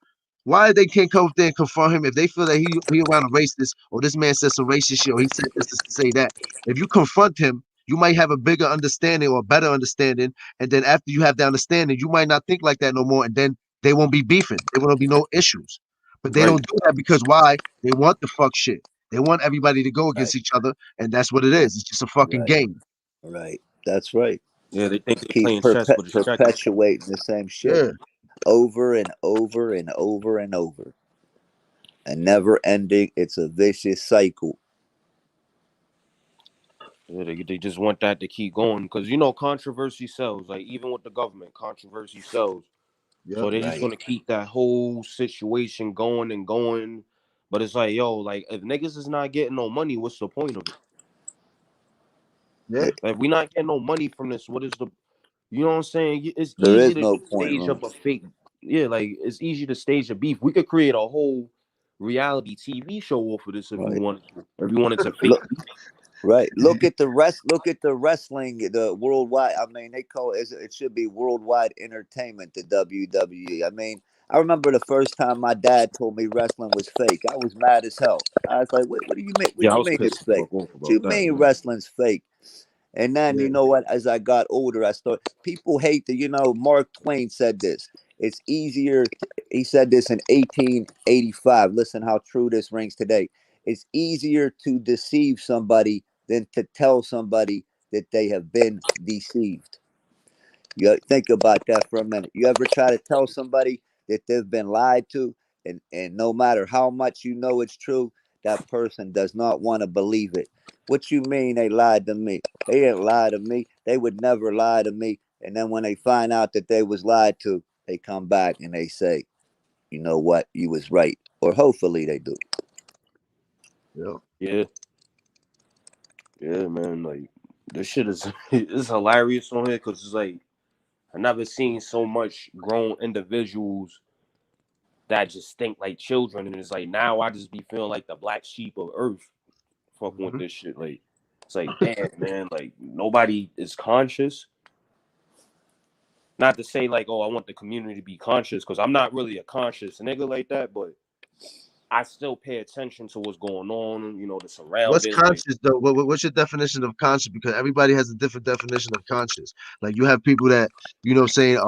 Why they can't come up there and confront him if they feel that he around a racist or this man said some racist shit or he said this to say that? If you confront him, you might have a bigger understanding or a better understanding, and then after you have the understanding, you might not think like that no more, and then they won't be beefing. There won't be no issues. But they Right. don't do that because why? They want the fuck shit. They want everybody to go Right. against each other, and that's what it is. It's just a fucking Right. game. Right. That's right. Yeah, they think they're Keep playing chess, but it's checkers. perpetuating the same shit Yeah, over and over and over and over, and never ending. It's a vicious cycle. Yeah, they just want that to keep going because you know controversy sells. Like even with the government, controversy sells. yep. So they're just Right. gonna keep that whole situation going and going. But it's like, yo, like if niggas is not getting no money, what's the point of it? Yeah. It- Like we not getting no money from this. What is the you know what I'm saying? It's there easy is to no point, stage room. up a fake. Yeah, like it's easy to stage a beef. We could create a whole reality TV show off of this if we Right. wanted to. If we wanted to fake. Look. Right. Look at the Look at the wrestling. The worldwide. I mean, they call it. It should be worldwide entertainment. The WWE. I mean, I remember the first time my dad told me wrestling was fake. I was mad as hell. I was like, "What do you mean? What Yeah, do I you was mean it's pissed the fake? fuck off What do you about that, mean man. wrestling's fake?" And then Yeah. you know what? As I got older, I started. People hate the. Mark Twain said this. It's easier. He said this in 1885. Listen how true this rings today. It's easier to deceive somebody than to tell somebody that they have been deceived. You think about that for a minute. You ever try to tell somebody that they've been lied to, and no matter how much you know it's true, that person does not want to believe it. What you mean they lied to me? They didn't lie to me. They would never lie to me. And then when they find out that they was lied to, they come back and they say, you know what, you was right. Or hopefully they do. Yeah. Yeah, yeah, man. Like this shit is it's hilarious on here because it's like I never seen so much grown individuals that just think like children, and it's like now I just be feeling like the black sheep of earth, fucking with Mhm. this shit. Like it's like damn, man. Like nobody is conscious. Not to say like, oh, I want the community to be conscious because I'm not really a conscious nigga like that, but I still pay attention to what's going on. You know, the What's surroundings. Like conscious though? What's your definition of conscious? Because everybody has a different definition of conscious. Like you have people that, what I'm saying,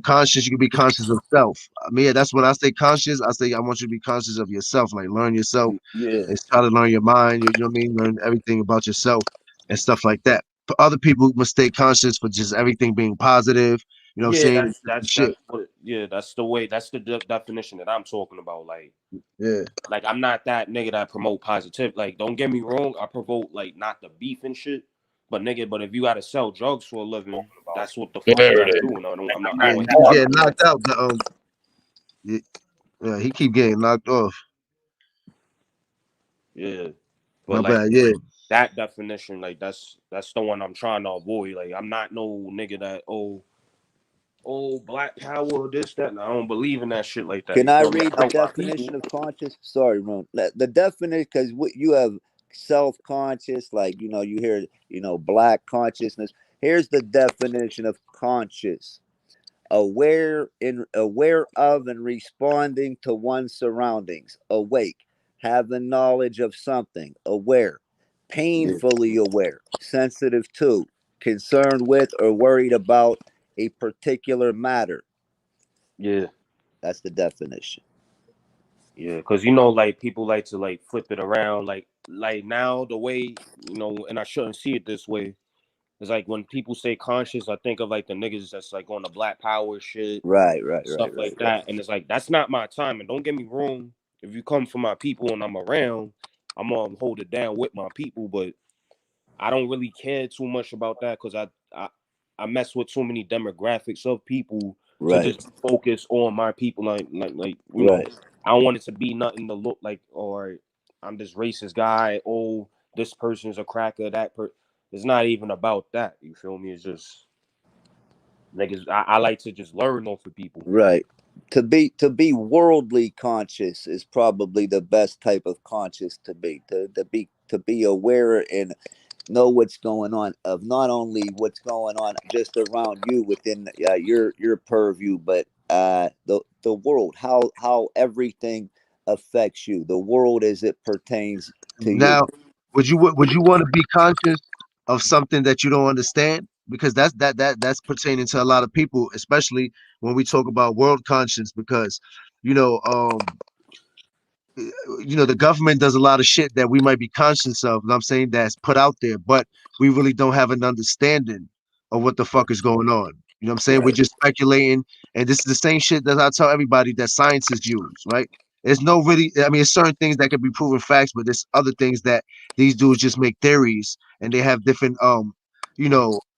conscious, you can be conscious of self. I mean, yeah, that's when I say conscious, I say I want you to be conscious of yourself, like learn yourself yeah, and try to learn your mind, you know what I mean? Learn everything about yourself and stuff like that. But other people mistake conscious for just everything being positive, you know what I'm yeah, saying? that's that's Shit. that's what. Yeah, that's the way. That's the definition that I'm talking about. Yeah. Like I'm not that nigga that promote positive. Like, don't get me wrong, I promote like not the beef and shit. But nigga, but if you gotta sell drugs for a living, that's what the fuck you gotta do. And I Yeah, don't you hate keep that. getting knocked out. Yeah, yeah, he keep getting knocked off. Yeah. But My like bad. Yeah. that definition, like that's the one I'm trying to avoid. Like I'm not no nigga that black power, this, that. And I don't believe in that shit like that. Can You I feel me? read I the help my people. definition of conscious? Sorry, Ron. The definition, because you have self-conscious, like you hear, black consciousness. Here's the definition of conscious: aware of and responding to one's surroundings, awake, having knowledge of something, aware, Yeah, painfully aware, sensitive to, concerned with, or worried about a particular matter. yeah. That's the definition. Yeah, because you know, like people like to like flip it around, like now the way and I shouldn't see it this way. It's like when people say conscious, I think of like the niggas that's like on the black power shit, Right, right, stuff right, right, like right. that, and it's like that's not my time. And don't get me wrong, if you come for my people and I'm around, I'm gonna hold it down with my people. But I don't really care too much about that because I mess with too many demographics of people to Right, just focus on my people. Like. right, I don't want it to be nothing to look like or I'm this racist guy. Oh, this person's a cracker. It's not even about that. You feel me? It's just niggas. I like to just learn off of people. right. To be worldly conscious is probably the best type of conscious to be. To be aware and know what's going on, of not only what's going on just around you within your purview, but the world, how everything affects you, the world as it pertains to you. Now, would you want to be conscious of something that you don't understand? Because that's pertaining to a lot of people, especially when we talk about world conscience. Because you know, the government does a lot of shit that we might be conscious of. You know what I'm saying, that's put out there, but we really don't have an understanding of what the fuck is going on. You know what I'm saying? We're Right, just speculating, and this is the same shit that I tell everybody that scientists use, right? There's no really, I mean, it's certain things that can be proven facts, but there's other things that these dudes just make theories, and they have different,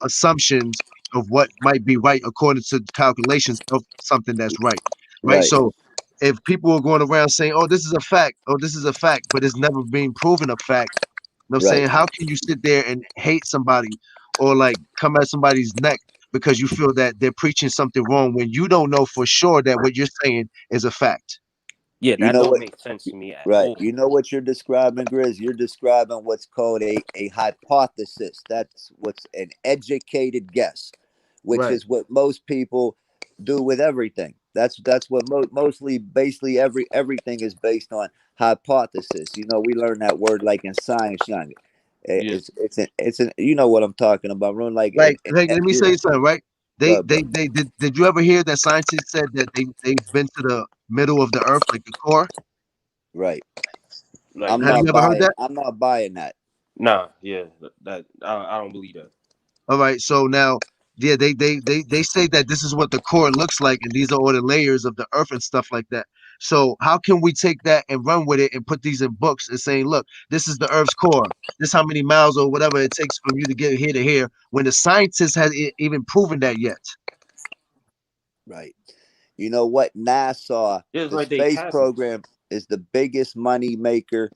assumptions of what might be right according to calculations of something that's right, right? right, So if people are going around saying, "Oh, this is a fact," "Oh, this is a fact," but it's never being proven a fact, you know what I'm right. saying? How can you sit there and hate somebody or like come at somebody's neck because you feel that they're preaching something wrong when you don't know for sure that what you're saying is a fact? Yeah, You that know don't what? make sense to me at Right. all. You know what you're describing, Grizz? You're describing what's called a hypothesis. That's what's an educated guess, which Right. is what most people do with everything. That's what mostly, basically, everything is based on hypothesis. We learn that word like in science, young. Yeah. It's an you know what I'm talking about, Run, like Like, let me you know, say you something, right? They bro, bro. they did you ever hear that scientists said that they've been to the middle of the earth, like the core? Right. Like Have you ever heard that? I'm not buying that. nah, yeah, that I don't believe that. All right, so now, yeah, they say that this is what the core looks like, and these are all the layers of the earth and stuff like that. So how can we take that and run with it and put these in books and saying, look, this is the earth's core. This how many miles or whatever it takes from you to get here to here, when the scientists has even proven that yet. Right. You know what? NASA, It's the like they space capping. program, is the biggest money maker,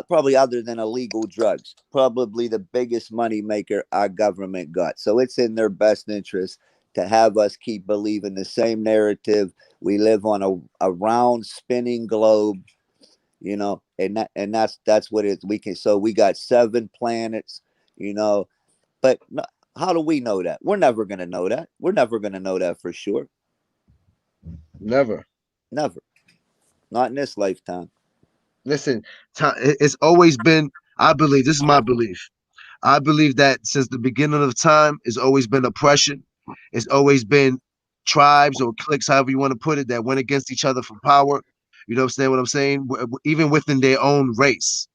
probably other than illegal drugs, probably the biggest money maker our government got. So it's in their best interest to have us keep believing the same narrative. We live on a round spinning globe, and that's what it is. We got 7 planets, you know, but how do we know that? We're never gonna know that. We're never gonna know that for sure. Never. Never. Not in this lifetime. Listen, it's always been, I believe, this is my belief. I believe that since the beginning of time, it's always been oppression. It's always been tribes or cliques, however you want to put it, that went against each other for power. You know what I'm saying? Even within their own race.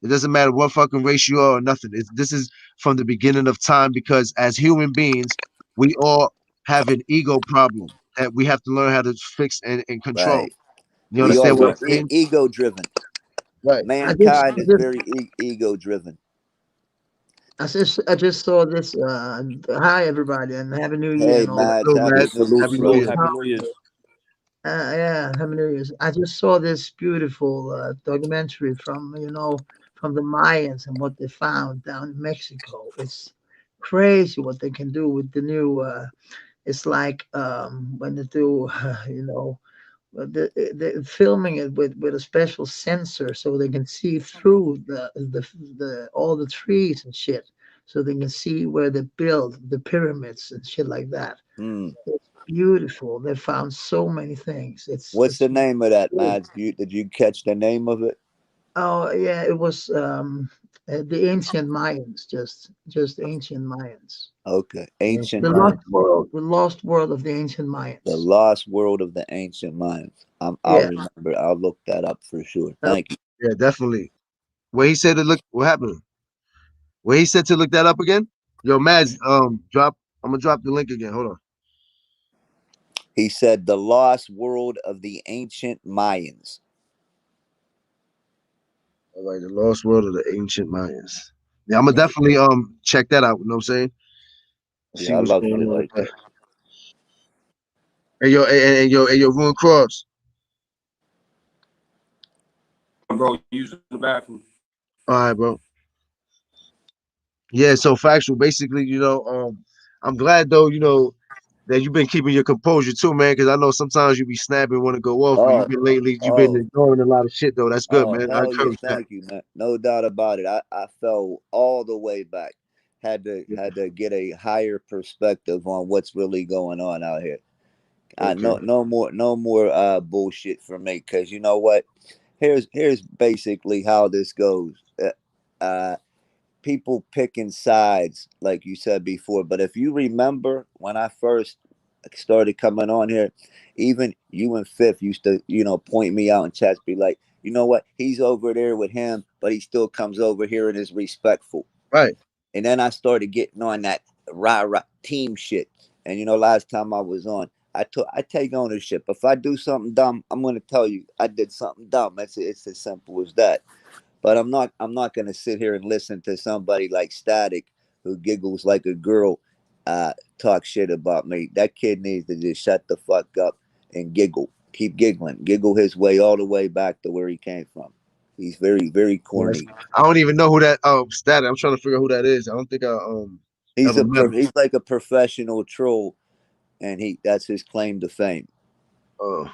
It doesn't matter what fucking race you are or nothing. This is from the beginning of time, because as human beings, we all have an ego problem that we have to learn how to fix and control. Right. You We understand are what we're I'm saying? ego driven. Right. I just, Mankind I is just, very ego driven. I just saw this. Hi everybody, and Happy New Year Hey, and all that. Mads, Hello, happy Mads. New Happy Year's, New Hello, Year. brother. Happy New Year's. Yeah, Happy New Year's. I just saw this beautiful documentary from from the Mayans and what they found down in Mexico. It's crazy what they can do with the new. It's like when they do, they're filming it with a special sensor so they can see through the all the trees and shit, so they can see where they build the pyramids and shit like that. Hmm. It's beautiful. They found so many things. What's It's the name of that, cool. Mads? Did you catch the name of it? Oh yeah, it was the ancient Mayans, just ancient Mayans. Okay, Ancient ancient Mayans. The lost world of the ancient the Mayans. lost world of the ancient Mayans. I'll Yeah. remember. I'll look that up for sure. Uh, Thank you. Yeah, definitely. Where he said to look, what happened? Where he said to look that up again? Yo, Mads, drop. I'm gonna drop the link again. Hold on. He said the lost world of the ancient Mayans. All right, the lost world of the ancient Mayans. Yeah, I'm gonna definitely check that out. You know what I'm saying? See Yeah, I what's love going shit on with like that. that. And yo, Ruin Cross. Bro, using the bathroom. All right, bro. Yeah, so factual. Basically, I'm glad though, that you've been keeping your composure too, man. Because I know sometimes you be snapping, want to go off, but Oh, you've been oh, ignoring a lot of shit though. That's good, oh, man. I hell yeah! encourage that. Thank you, man. No doubt about it. I fell all the way back. Had to get a higher perspective on what's really going on out here. Okay. No more bullshit for me. Cause you know what? Here's basically how this goes. Uh, People picking sides, like you said before. But if you remember when I first started coming on here, even you and Fifth used to, point me out in chats, be like, you know what? He's over there with him, but he still comes over here and is respectful. Right. And then I started getting on that rah rah team shit. And last time I was on, I take ownership. If I do something dumb, I'm gonna tell you I did something dumb. It's as simple as that. But I'm not gonna sit here and listen to somebody like Static who giggles like a girl talk shit about me. That kid needs to just shut the fuck up and giggle. Keep giggling. Giggle his way all the way back to where he came from. He's very, very Yes. corny. I don't even know who that Static. I'm trying to figure out who that is. I don't think I ever met him. He's like a professional troll, and that's his claim to fame. Uh,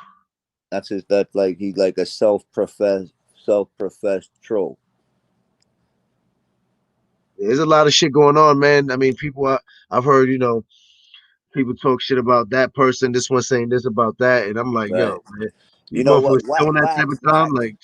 That's like he's like a self professed troll. there's a lot of shit going on, man. I mean, I've heard, people talk shit about that person, this one saying this about that, and I'm like, Right. yo, man, you You know motherfuckers what? still on that type of time, like,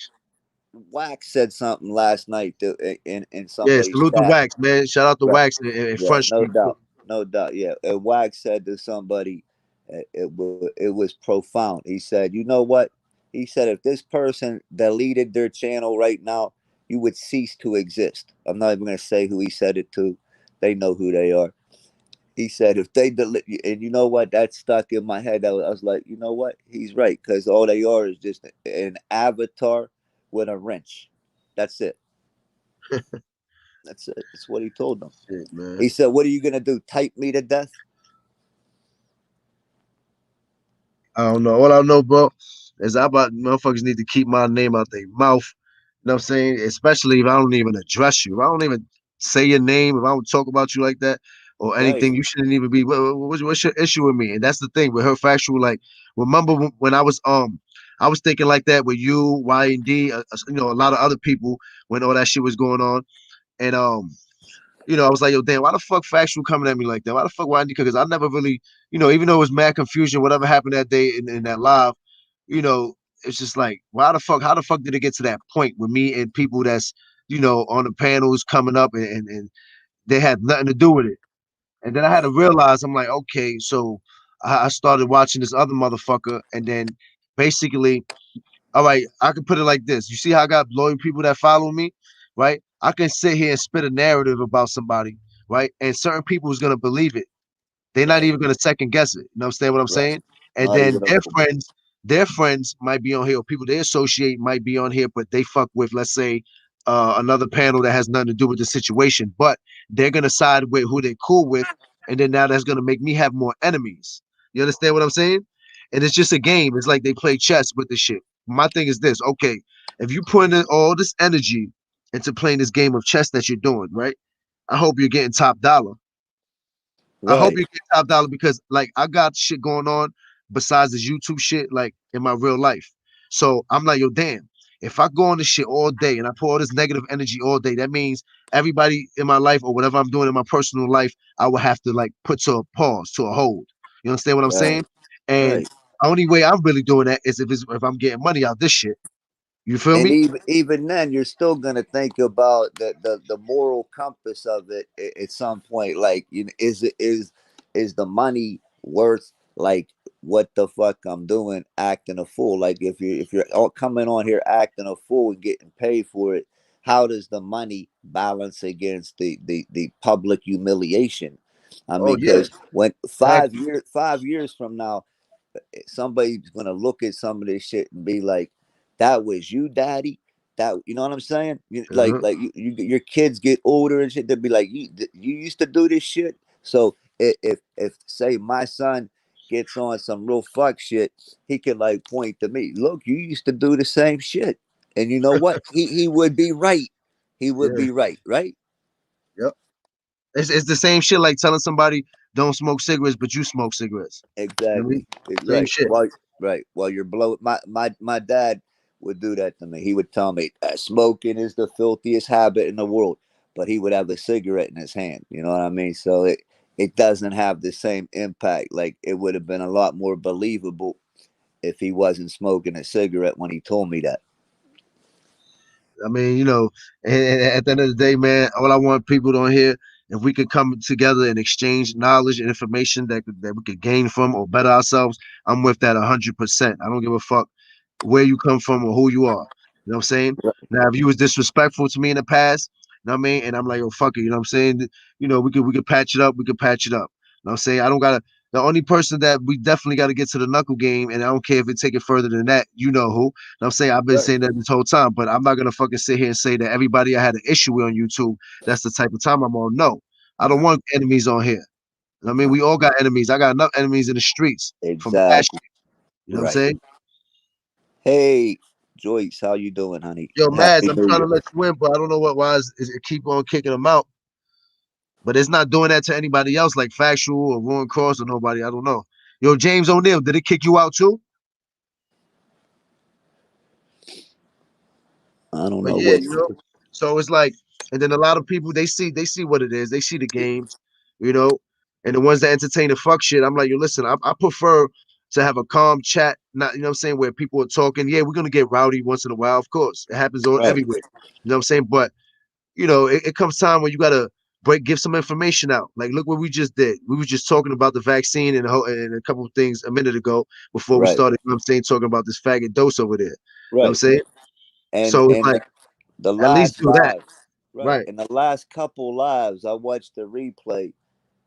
Wax said something last night in yeah, somebody's salute to chat. Wax, man. Shout out to Right. Wax and Yeah. Front No Street too. doubt. No doubt. Yeah. And Wax said to somebody, it was profound. He said, you know what? He said, if this person deleted their channel right now, you would cease to exist. I'm not even going to say who he said it to. They know who they are. He said, if they delete, and you know what? That stuck in my head. I was like, you know what? He's right. Because all they are is just an avatar with a wrench. That's it. That's it. That's what he told them. Shit, man. He said, what are you going to do? Type me to death? I don't know. All I know, bro, is I about motherfuckers need to keep my name out their mouth. You know what I'm saying? Especially if I don't even address you. If I don't even say your name, if I don't talk about you like that or Right. anything, you shouldn't even be. What's your issue with me? And that's the thing with her factual. Like, remember when I was thinking like that with you, Y and D, a lot of other people when all that shit was going on, and I was like, yo, damn, why the fuck factual coming at me like that? Why the fuck why? Because I never really, even though it was mad confusion, whatever happened that day in that live, you know, it's just like, how the fuck did it get to that point with me and people that's, on the panels coming up and they had nothing to do with it. And then I had to realize, I'm like, okay, so I started watching this other motherfucker, and then basically all right, I can put it like this. You see how I got loyal people that follow me, right? I can sit here and spit a narrative about somebody, right? And certain people is gonna believe it. They're not Right. even gonna second guess it. You understand what I'm Right. saying? And Not then even a their friends might be on here, or people they associate might be on here, but they fuck with, let's say, another panel that has nothing to do with the situation. But they're gonna side with who they're cool with, and then now that's gonna make me have more enemies. You understand what I'm saying? And it's just a game. It's like they play chess with the shit. My thing is this: okay, if you put in all this energy into playing this game of chess that you're doing, right? I hope you're getting top dollar. I hope Right. you get top dollar because like I got shit going on besides this YouTube shit, like in my real life. So I'm like, yo, damn, if I go on this shit all day and I pour all this negative energy all day, that means everybody in my life or whatever I'm doing in my personal life, I will have to like put to a pause, to a hold. You understand what I'm Right. saying? And Right. only way I'm really doing that is if I'm getting money out this shit. You feel And me? even then, you're still gonna think about the moral compass of it at some point. Like, is the money worth like what the fuck I'm doing, acting a fool? Like, if you're all coming on here acting a fool and getting paid for it, how does the money balance against the public humiliation? I Oh mean, yeah. because when Fact. 5 years from now, somebody's gonna look at some of this shit and be like, "That was you, daddy." That, you know what I'm saying? Uh-huh. Your kids get older and shit. They'll be like, "You used to do this shit." So if say my son gets on some real fuck shit, he could like point to me. Look, you used to do the same shit, and you know what? He would be right. He would Yeah. be right, right? Yep. It's the same shit like telling somebody don't smoke cigarettes, but you smoke cigarettes. You know what I mean? Exactly. Same Right. shit. While you're blowing, my dad would do that to me. He would tell me smoking is the filthiest habit in the world, but he would have a cigarette in his hand. You know what I mean? So it doesn't have the same impact. Like it would have been a lot more believable if he wasn't smoking a cigarette when he told me that. I mean, and at the end of the day, man, all I want people on here, if we could come together and exchange knowledge and information that we could gain from or better ourselves, I'm with that 100%. I don't give a fuck where you come from or who you are. You know what I'm saying? Now, if you was disrespectful to me in the past, you know what I mean, and I'm like, oh fuck it, you know what I'm saying? We could patch it up. We could patch it up. You know what I'm saying? I don't gotta. The only person that we definitely got to get to the knuckle game, and I don't care if it take it further than that. You know who? I'm saying I've been Right. saying that this whole time, but I'm not gonna fucking sit here and say that everybody I had an issue with on YouTube, that's the type of time I'm on. No, I don't No, want enemies on here. I mean, no. we all got enemies. I got enough enemies in the streets from past Exactly. shit. You know what I'm Right. saying? Hey, Joyce, how you doing, honey? Yo, Mads, Happy I'm New trying to Year. let you in, but I don't know why it keep on kicking them out. But it's not doing that to anybody else, like Factual or Ron Cross or nobody. I don't know. Yo, James O'Neal, did it kick you out too? I don't But know yeah, what. so it's like, and then a lot of people they see what it is. They see the games, you know, and the ones that entertain the fuck shit. I'm like, yo, listen, I prefer to have a calm chat, not what I'm saying, where people are talking. Yeah, we're gonna get rowdy once in a while, of course. It happens all Right. everywhere. You know what I'm saying? But it comes time when you gotta give some information out. Like, look what we just did. We were just talking about the vaccine and a couple of things a minute ago before we Right. started. You know what I'm saying, talking about this faggot dose over there. You know what I'm Right. saying? And So it's and like the at least last do that, live. Right. right? In the last couple lives, I watched the replay,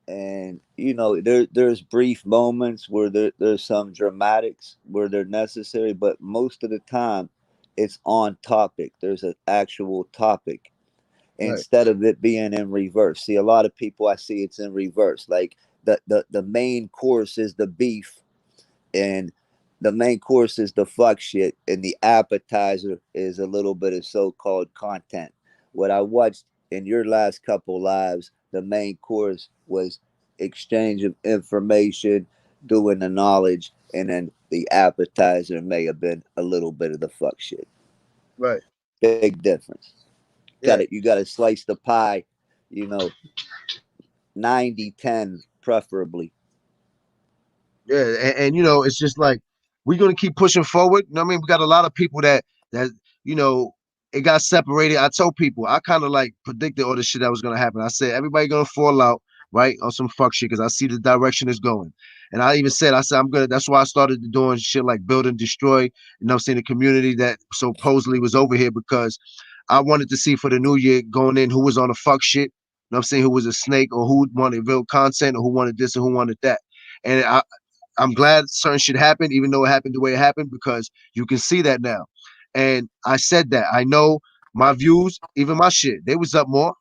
and there's brief moments where there's some dramatics where they're necessary, but most of the time it's on topic. There's an actual topic Right. instead of it being in reverse. See, a lot of people, I see it's in reverse. Like the main course is the beef, and the main course is the fuck shit, and the appetizer is a little bit of so-called content. What I watched in your last couple lives, the main course was exchange of information, doing the knowledge, and then the appetizer may have been a little bit of the fuck shit. Right. Big difference. Yeah. You got to slice the pie, you know, 90-10 preferably. Yeah. And it's just like we're gonna keep pushing forward. You know what I mean? We got a lot of people that you know it got separated. I told people I kind of like predicted all the shit that was gonna happen. I said everybody gonna fall out, right, on some fuck shit because I see the direction it's going. And I said I'm gonna. That's why I started doing shit like build and destroy. You know, what I'm saying the community that supposedly was over here because I wanted to see for the new year going in who was on the fuck shit. You know what I'm saying? Who was a snake or who wanted real content or who wanted this and who wanted that. And I'm glad certain shit happened, even though it happened the way it happened, because you can see that now. And I said that. I know my views, even my shit, they was up more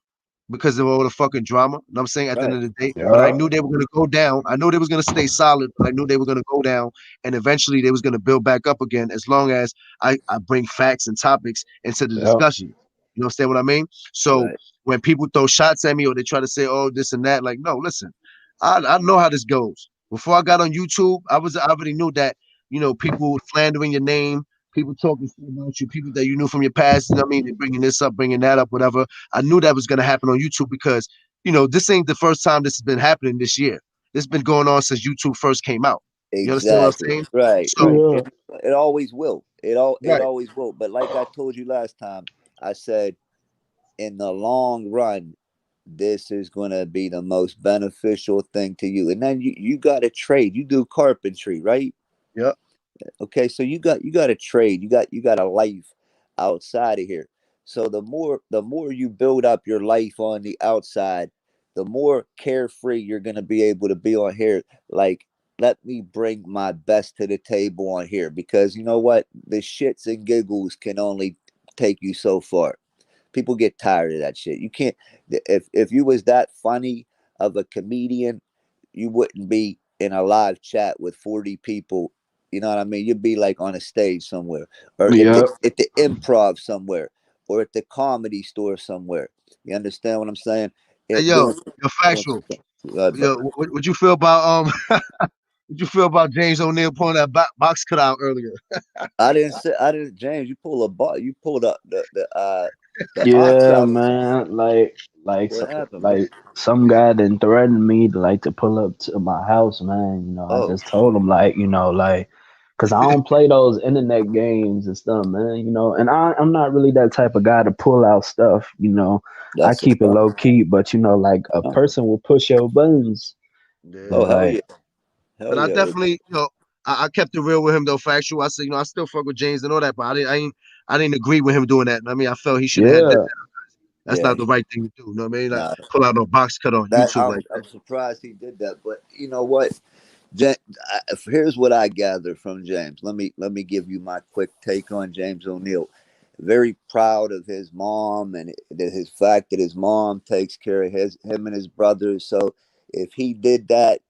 because of all the fucking drama. You know what I'm saying? At the end Right. of the day. But I Yeah. knew they were gonna go down. I knew they was gonna stay solid, but I knew they were gonna go down and eventually they was gonna build back up again as long as I bring facts and topics into the Yeah. discussion. You understand what I mean? So Right. when people throw shots at me or they try to say, oh, this and that, like, no, listen, I know how this goes. Before I got on YouTube, I already knew that, people slandering your name, people talking shit about you, people that you knew from your past, you know what I mean? They're bringing this up, bringing that up, whatever. I knew that was going to happen on YouTube because, this ain't the first time this has been happening this year. This has been going on since YouTube first came out. You understand what I'm Exactly. saying? Right. So, Right. Yeah. It always will. It right, always will. But like I told you last time, I said in the long run, this is going to be the most beneficial thing to you. And then you got to trade. You do carpentry, right? yeah, Okay, so you got a trade, you got a life outside of here. So the more you build up your life on the outside, the more carefree you're gonna be able to be on here. Like, let me bring my best to the table on here, because you know what? The shits and giggles can only take you so far. People get tired of that shit. You can't. If you was that funny of a comedian, you wouldn't be in a live chat with 40 people. You know what I mean? You'd be like on a stage somewhere, or at the Yeah. at the improv somewhere, or at the comedy store somewhere. You understand what I'm saying? hey, It yo, doing, you're doing factual. but Yo, what you feel about what you feel about James O'Neal pulling that box cut out earlier? I didn't James. You pulled up the ox Yeah, out. man. Like Like, What happened, bro? like some guy then threatened me to like to pull up to my house, man. You know, I Oh, just told him like, you know, like, cause I don't play those internet games and stuff, man. You know, and I'm not really that type of guy to pull out stuff. You know, I that's a keep it fact. low key, but you know, like a person will push your buttons. Yeah. Oh, hell Like, yeah, hell But I yeah. definitely, I kept it real with him though. Factual. I said, I still fuck with James and all that, but I didn't agree with him doing that. I mean, I felt he shouldn't have did yeah, that. That's Yeah, not the right thing to do. You know what I mean? Like nah, pull out no box cut on that YouTube like that. I'm surprised he did that. But you know what? Here's what I gathered from James. Let me give you my quick take on James O'Neal. Very proud of his mom and his fact that his mom takes care of him and his brothers. So if he did that,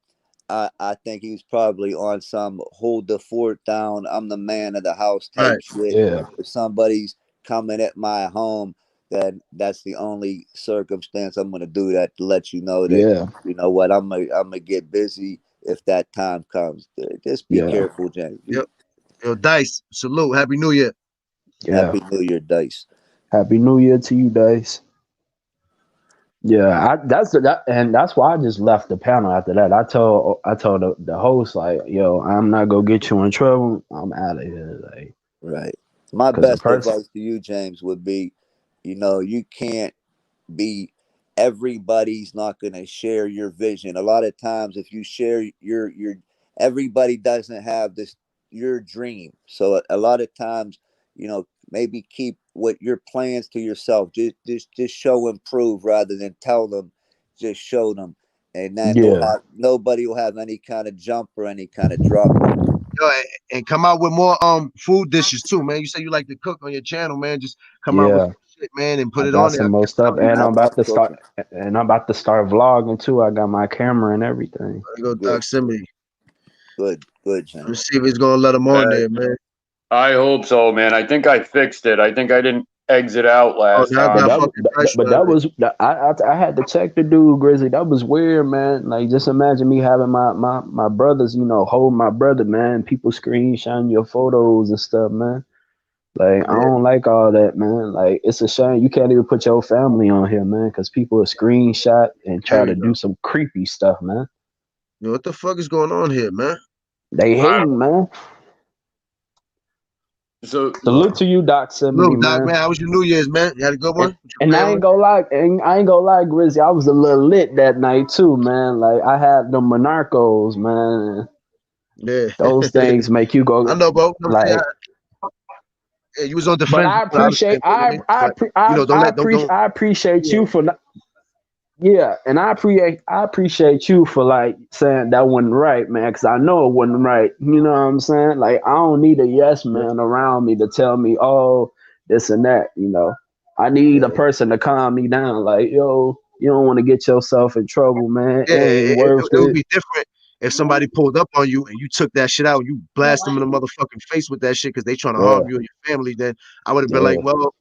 I think he was probably on some hold the fort down, I'm the man of the house type Right. shit. yeah, If somebody's coming at my home, then that's the only circumstance I'm going to do that to let you know that, yeah, you know what, I'm gonna get busy if that time comes. Just be yeah, careful, James. Yep. Yo, Dice, salute. Happy New Year. yeah. Happy New Year, Dice. Happy New Year to you, Dice. Yeah, and that's why I just left the panel after that. I told the host like, yo, I'm not gonna get you in trouble. I'm out of here, like, Right. My cause the best person, advice to you, James, would be, you can't be everybody's not going to share your vision. A lot of times if you share your everybody doesn't have this your dream. So a lot of times, maybe keep what your plans to yourself. Just show and prove rather than tell them. Just show them. And then yeah, nobody will have any kind of jump or any kind of drop on you. Yo, and come out with more food dishes too, man. You say you like to cook on your channel, man. Just come out with yeah. some shit, man, and put I it got on there. some more stuff, You and know, I'm I'm about to start, cooking. vlogging too. I got my camera and everything. I go Good, Doc Simmy. good, Let me James. see if he's gonna let him on Uh, there, man. I hope so, man. I think I fixed it. I think I didn't exit out Oh, last now I But got time. that, fucking that Dice but running that it. was I had to check the dude, Grizzly. That was weird, man. Like, just imagine me having my brothers, holding my brother, man. People screenshotting your photos and stuff, man. Like, I Yeah, don't like all that, man. Like, it's a shame you can't even put your family on here, man, because people will screenshot and try there to we go. do some creepy stuff, man. Yo, what the fuck is going on here, man? They I hating, man. so Salute to you, Doc Simony, Look, Doc, man. man, how was your New Year's, man? You had a good And one with and your I family? ain't gonna lie, Grizzy. I was a little lit that night too, man. Like, I had the Monarchos, man. Yeah, Those things make you I go know, bro. I'm saying, like. yeah, you was on But defense I mode. I appreciate understand, you know what I mean? But don't let don't I appreciate you you know, for not. Yeah, and I appreciate you for like saying that wasn't right, man, because I know it wasn't right. You know what I'm saying? Like, I don't need a yes yeah, man around me to tell me, oh, this and that. I need a yeah. person to calm me down. Like, yo, you don't want to get yourself in trouble, man. Yeah, It ain't worth it would it. be different if somebody pulled up on you and you took that shit out and you blast them in the motherfucking face with that shit because they trying to Yeah, harm you and your family. Then I would have been like, yeah, well,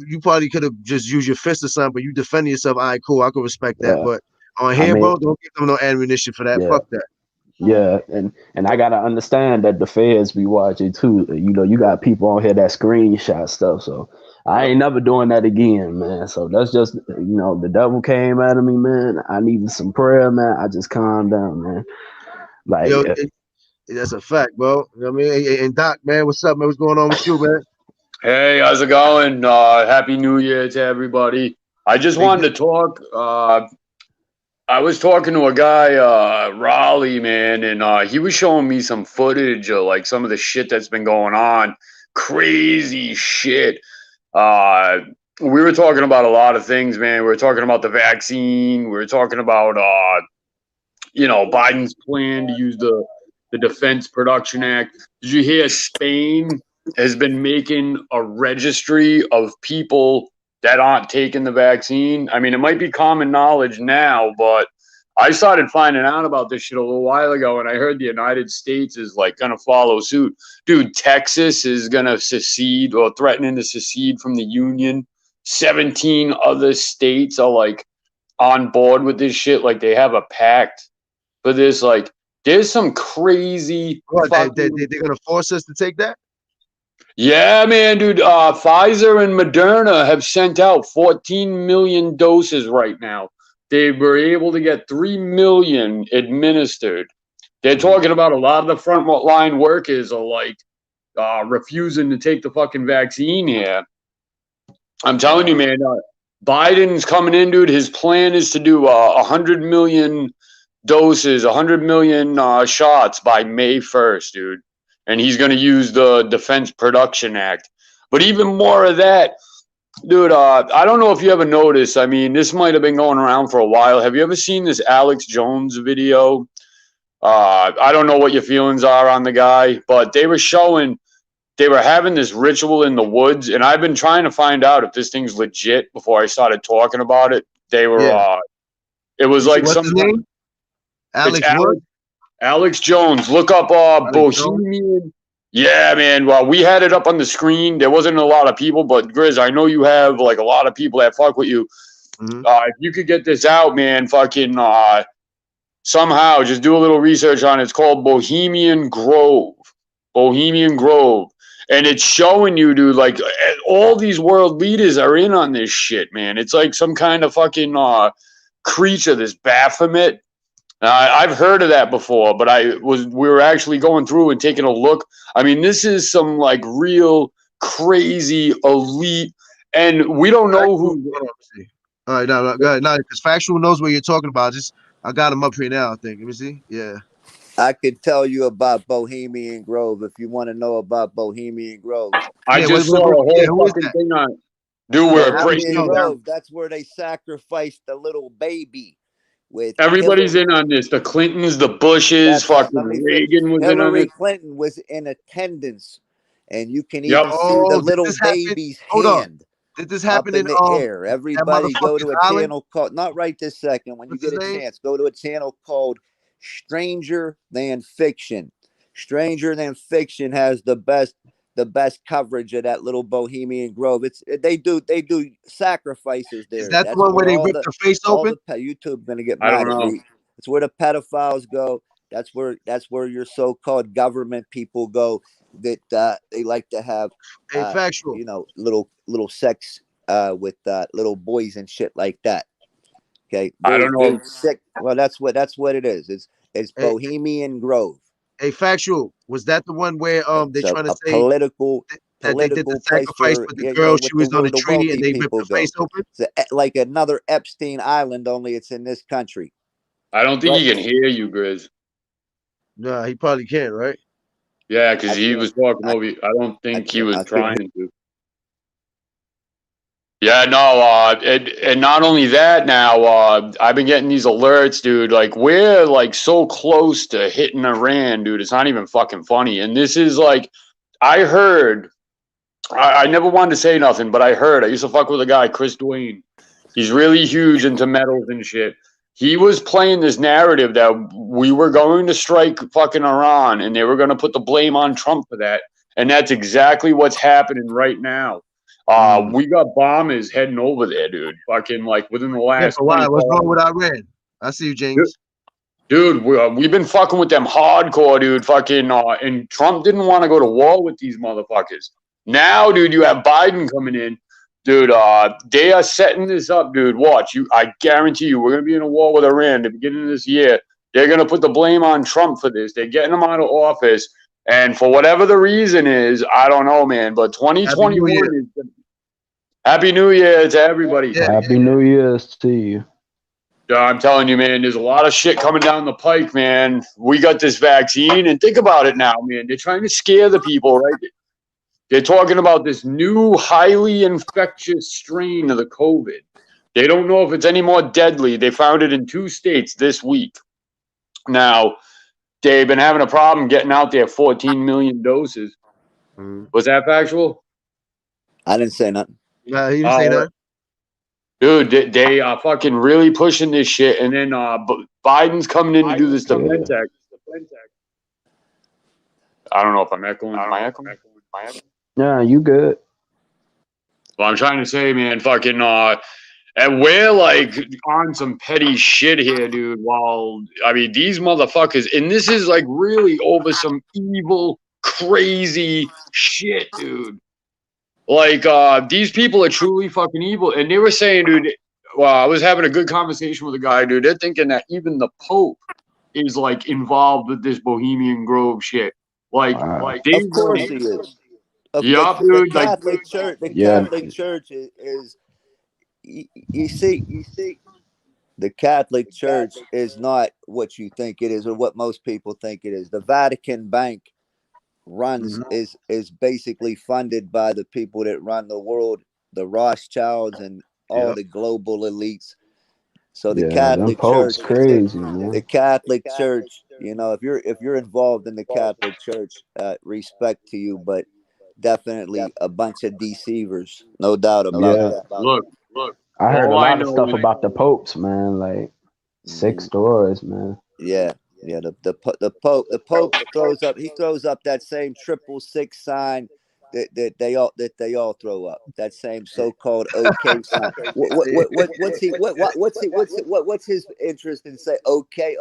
you probably could have just used your fist or something, but you defended yourself. All right, cool. I could respect that. yeah. But on I here, mean, bro, don't give them no ammunition for that. yeah. Fuck that. Yeah, and I gotta understand that the feds be watching too. You Yep, got people on here that screenshot stuff. So I yep. ain't never doing that again, man. So that's just the devil came out of me, man. I needed some prayer, man. I just calmed down, man. Like, Yo, that's a fact, bro. You know what I mean? And Doc, man, what's up, man? What's going on with you, man? hey, how's it going? Happy New Year to everybody. I just Hey, wanted to talk. I was talking to a guy, Raleigh, man, and he was showing me some footage of like some of the shit that's been going on. Crazy shit. Uh, we were talking about a lot of things, man. We were talking about the vaccine. We were talking about Biden's plan to use the Defense Production Act. Did you hear Spain has been making a registry of people that aren't taking the vaccine? I mean, it might be common knowledge now, but I started finding out about this shit a little while ago, and I heard the United States is like gonna follow suit. Dude, Texas is gonna secede or threatening to secede from the union. 17 other states are like on board with this shit, like they have a pact for this. Like, there's some crazy what? fucking They're gonna force us to take that? Yeah, man, dude. Pfizer and Moderna have sent out 14 million doses right now. They were able to get 3 million administered. They're talking about a lot of the front line workers are like refusing to take the fucking vaccine here. I'm telling you, man. Biden's coming in, dude. His plan is to do 100 million doses, 100 million shots by May 1st, dude. And he's going to use the Defense Production Act. But even more of that, dude, I don't know if you ever noticed. I mean, this might have been going around for a while. Have you ever seen this Alex Jones video? I don't know what your feelings are on the guy, but they were having this ritual in the woods, and I've been trying to find out if this thing's legit before I started talking about it. They were, it was like What's some his name? Alex what? Alex Jones. Look up Bohemian. Jones? Yeah, man. Well, we had it up on the screen. There wasn't a lot of people, but Grizz, I know you have like a lot of people that fuck with you. Mm-hmm. If you could get this out, man, fucking somehow just do a little research on it. It's called Bohemian Grove. Bohemian Grove. And it's showing you, dude, like all these world leaders are in on this shit, man. It's like some kind of fucking creature, this Baphomet. I've heard of that before, but we were actually going through and taking a look. I mean, this is some like real crazy elite, and we don't know who. All right, now go ahead. Now, because Factual knows what you're talking about. I got him up here now. I think. Let me see. Yeah. I could tell you about Bohemian Grove if you want to know about Bohemian Grove. I just saw a whole fucking thing on. Dude, we're Bohemian Grove. That's where they sacrificed the little baby. With everybody's Hillary. In on this. The Clintons, the Bushes, fucking Reagan was in on it. Hillary Clinton was in attendance, and you can even see the little baby's hand. Did this happen in the air? Everybody go to a channel called, not right this second. When you get a chance, go to a channel called Stranger Than Fiction. Stranger Than Fiction has the best coverage of that little Bohemian Grove. They do sacrifices there. Is that the one where they rip the face open? YouTube's gonna get mad at me. It's where the pedophiles go. That's where your so-called government people go. That they like to have, Factual. You know, little sex with little boys and shit like that. Okay, I don't know. Sick. Well, that's what it is. It's Bohemian Grove. Hey, Factual, was that the one where they're trying to say political that they did the sacrifice for the girl? She was on a tree and they ripped her face open. It's like another Epstein Island, only it's in this country. I don't think he can hear you, Grizz. No, he probably can't, right? Yeah, because he was talking over you. I don't think he was trying to. Yeah, no, and not only that now, I've been getting these alerts, dude. Like, we're, like, so close to hitting Iran, dude. It's not even fucking funny. And this is, like, I heard, I never wanted to say nothing, but I heard. I used to fuck with a guy, Chris Duane. He's really huge into metals and shit. He was playing this narrative that we were going to strike fucking Iran, and they were going to put the blame on Trump for that. And that's exactly what's happening right now. We got bombers heading over there, dude. Fucking like within the last. Yeah, why? What's wrong with Iran? I see you, James. Dude, we've been fucking with them hardcore, dude. Fucking, and Trump didn't want to go to war with these motherfuckers. Now, dude, you have Biden coming in, dude. They are setting this up, dude. Watch you. I guarantee you, we're gonna be in a war with Iran at the beginning of this year. They're gonna put the blame on Trump for this. They're getting him out of office, and for whatever the reason is, I don't know, man. But 2021 is. Happy New Year to everybody. Yeah. Happy New Year's to you. I'm telling you, man, there's a lot of shit coming down the pike, man. We got this vaccine, and think about it now, man. They're trying to scare the people, right? They're talking about this new highly infectious strain of the COVID. They don't know if it's any more deadly. They found it in 2 states this week. Now, they've been having a problem getting out there 14 million doses. Was that factual? I didn't say nothing. He didn't say that. Dude, they are fucking really pushing this shit, and then Biden's coming in to do this Defense Act. I don't know if I'm echoing. Am I echoing? Yeah, you good. Well, I'm trying to say, man, fucking, and we're like on some petty shit here, dude. While I mean, these motherfuckers, and this is like really over some evil crazy shit, dude. Like, these people are truly fucking evil. And they were saying, dude, well, I was having a good conversation with a guy, dude. They're thinking that even the Pope is like involved with this Bohemian Grove shit. Like, they Of course he is. Of yup, the dude. Like, Catholic Church, the Yeah. Catholic Church is you see, the Catholic Church is not what you think it is or what most people think it is. The Vatican Bank runs Mhm. is basically funded by the people that run the world, the Rothschilds and all Yep. the global elites. So Yeah, them popes crazy, man. the Catholic Church, you know, if you're involved in the Catholic Church, respect to you, but definitely a bunch of deceivers, no doubt about Yeah, that. look, I heard all a I lot of know stuff is, about the popes, man. Like sick Mhm. stories, man. Yeah, yeah. The Pope throws up that same 666 sign that they all throw up. That same so-called OK sign. What's his interest in say okay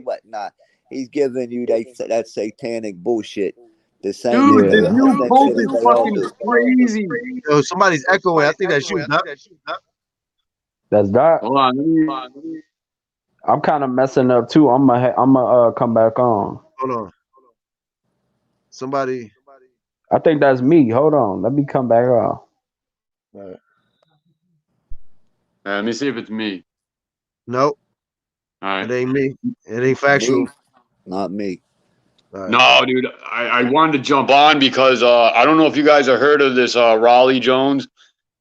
what? Nah, he's giving you that satanic bullshit. The same dude, this Yeah, new same Pope shit is as they all fucking do. crazy. Yo, somebody's echoing. I think that's you, Doc. that's that. Hold on, I'm kind of messing up too. I'm gonna come back on. Hold on. Somebody. I think that's me. Hold on, let me come back on. let me see if it's me. Nope, All it right. ain't me. It ain't factual. Me, not me. All right. No, dude, I wanted to jump on because I don't know if you guys have heard of this Raleigh Jones.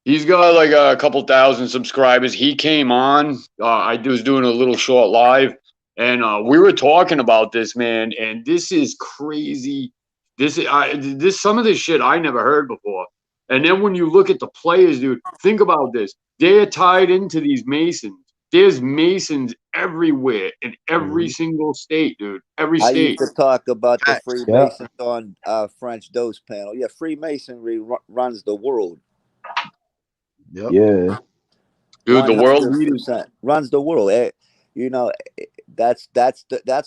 He's got like a couple thousand subscribers. He came on. I was doing a little short live, and we were talking about this, man. And this is crazy. This some of this shit I never heard before. And then when you look at the players, dude, think about this. They're tied into these Masons. There's Masons everywhere in every Mhm. single state, dude. Every I used state. to talk about the Facts. Yeah, Freemasons on French Dose panel. Yeah, Freemasonry runs the world. Yep. yeah, Dude, One the world hundred leaders. percent runs the world. You know, that's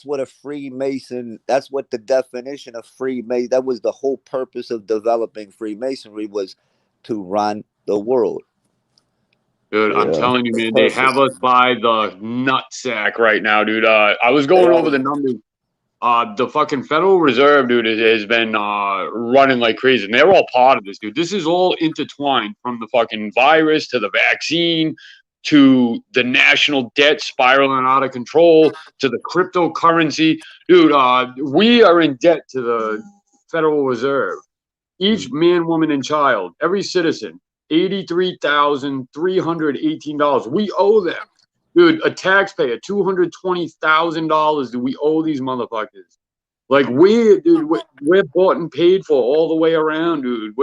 what a Freemason. That's what the definition of Freemason. That was the whole purpose of developing Freemasonry was to run the world. Dude, It I'm yeah, telling you, was man, they perfect. have us by the nutsack right now, dude. I was They going over are. the numbers. The fucking Federal Reserve, dude, has been running like crazy, and they're all part of this, dude. This is all intertwined from the fucking virus to the vaccine to the national debt spiraling out of control to the cryptocurrency, dude. We are in debt to the Federal Reserve. Each man, woman, and child, every citizen, $83,318. We owe them. Dude, a taxpayer, $220,000 do we owe these motherfuckers? Like we're bought and paid for all the way around, dude.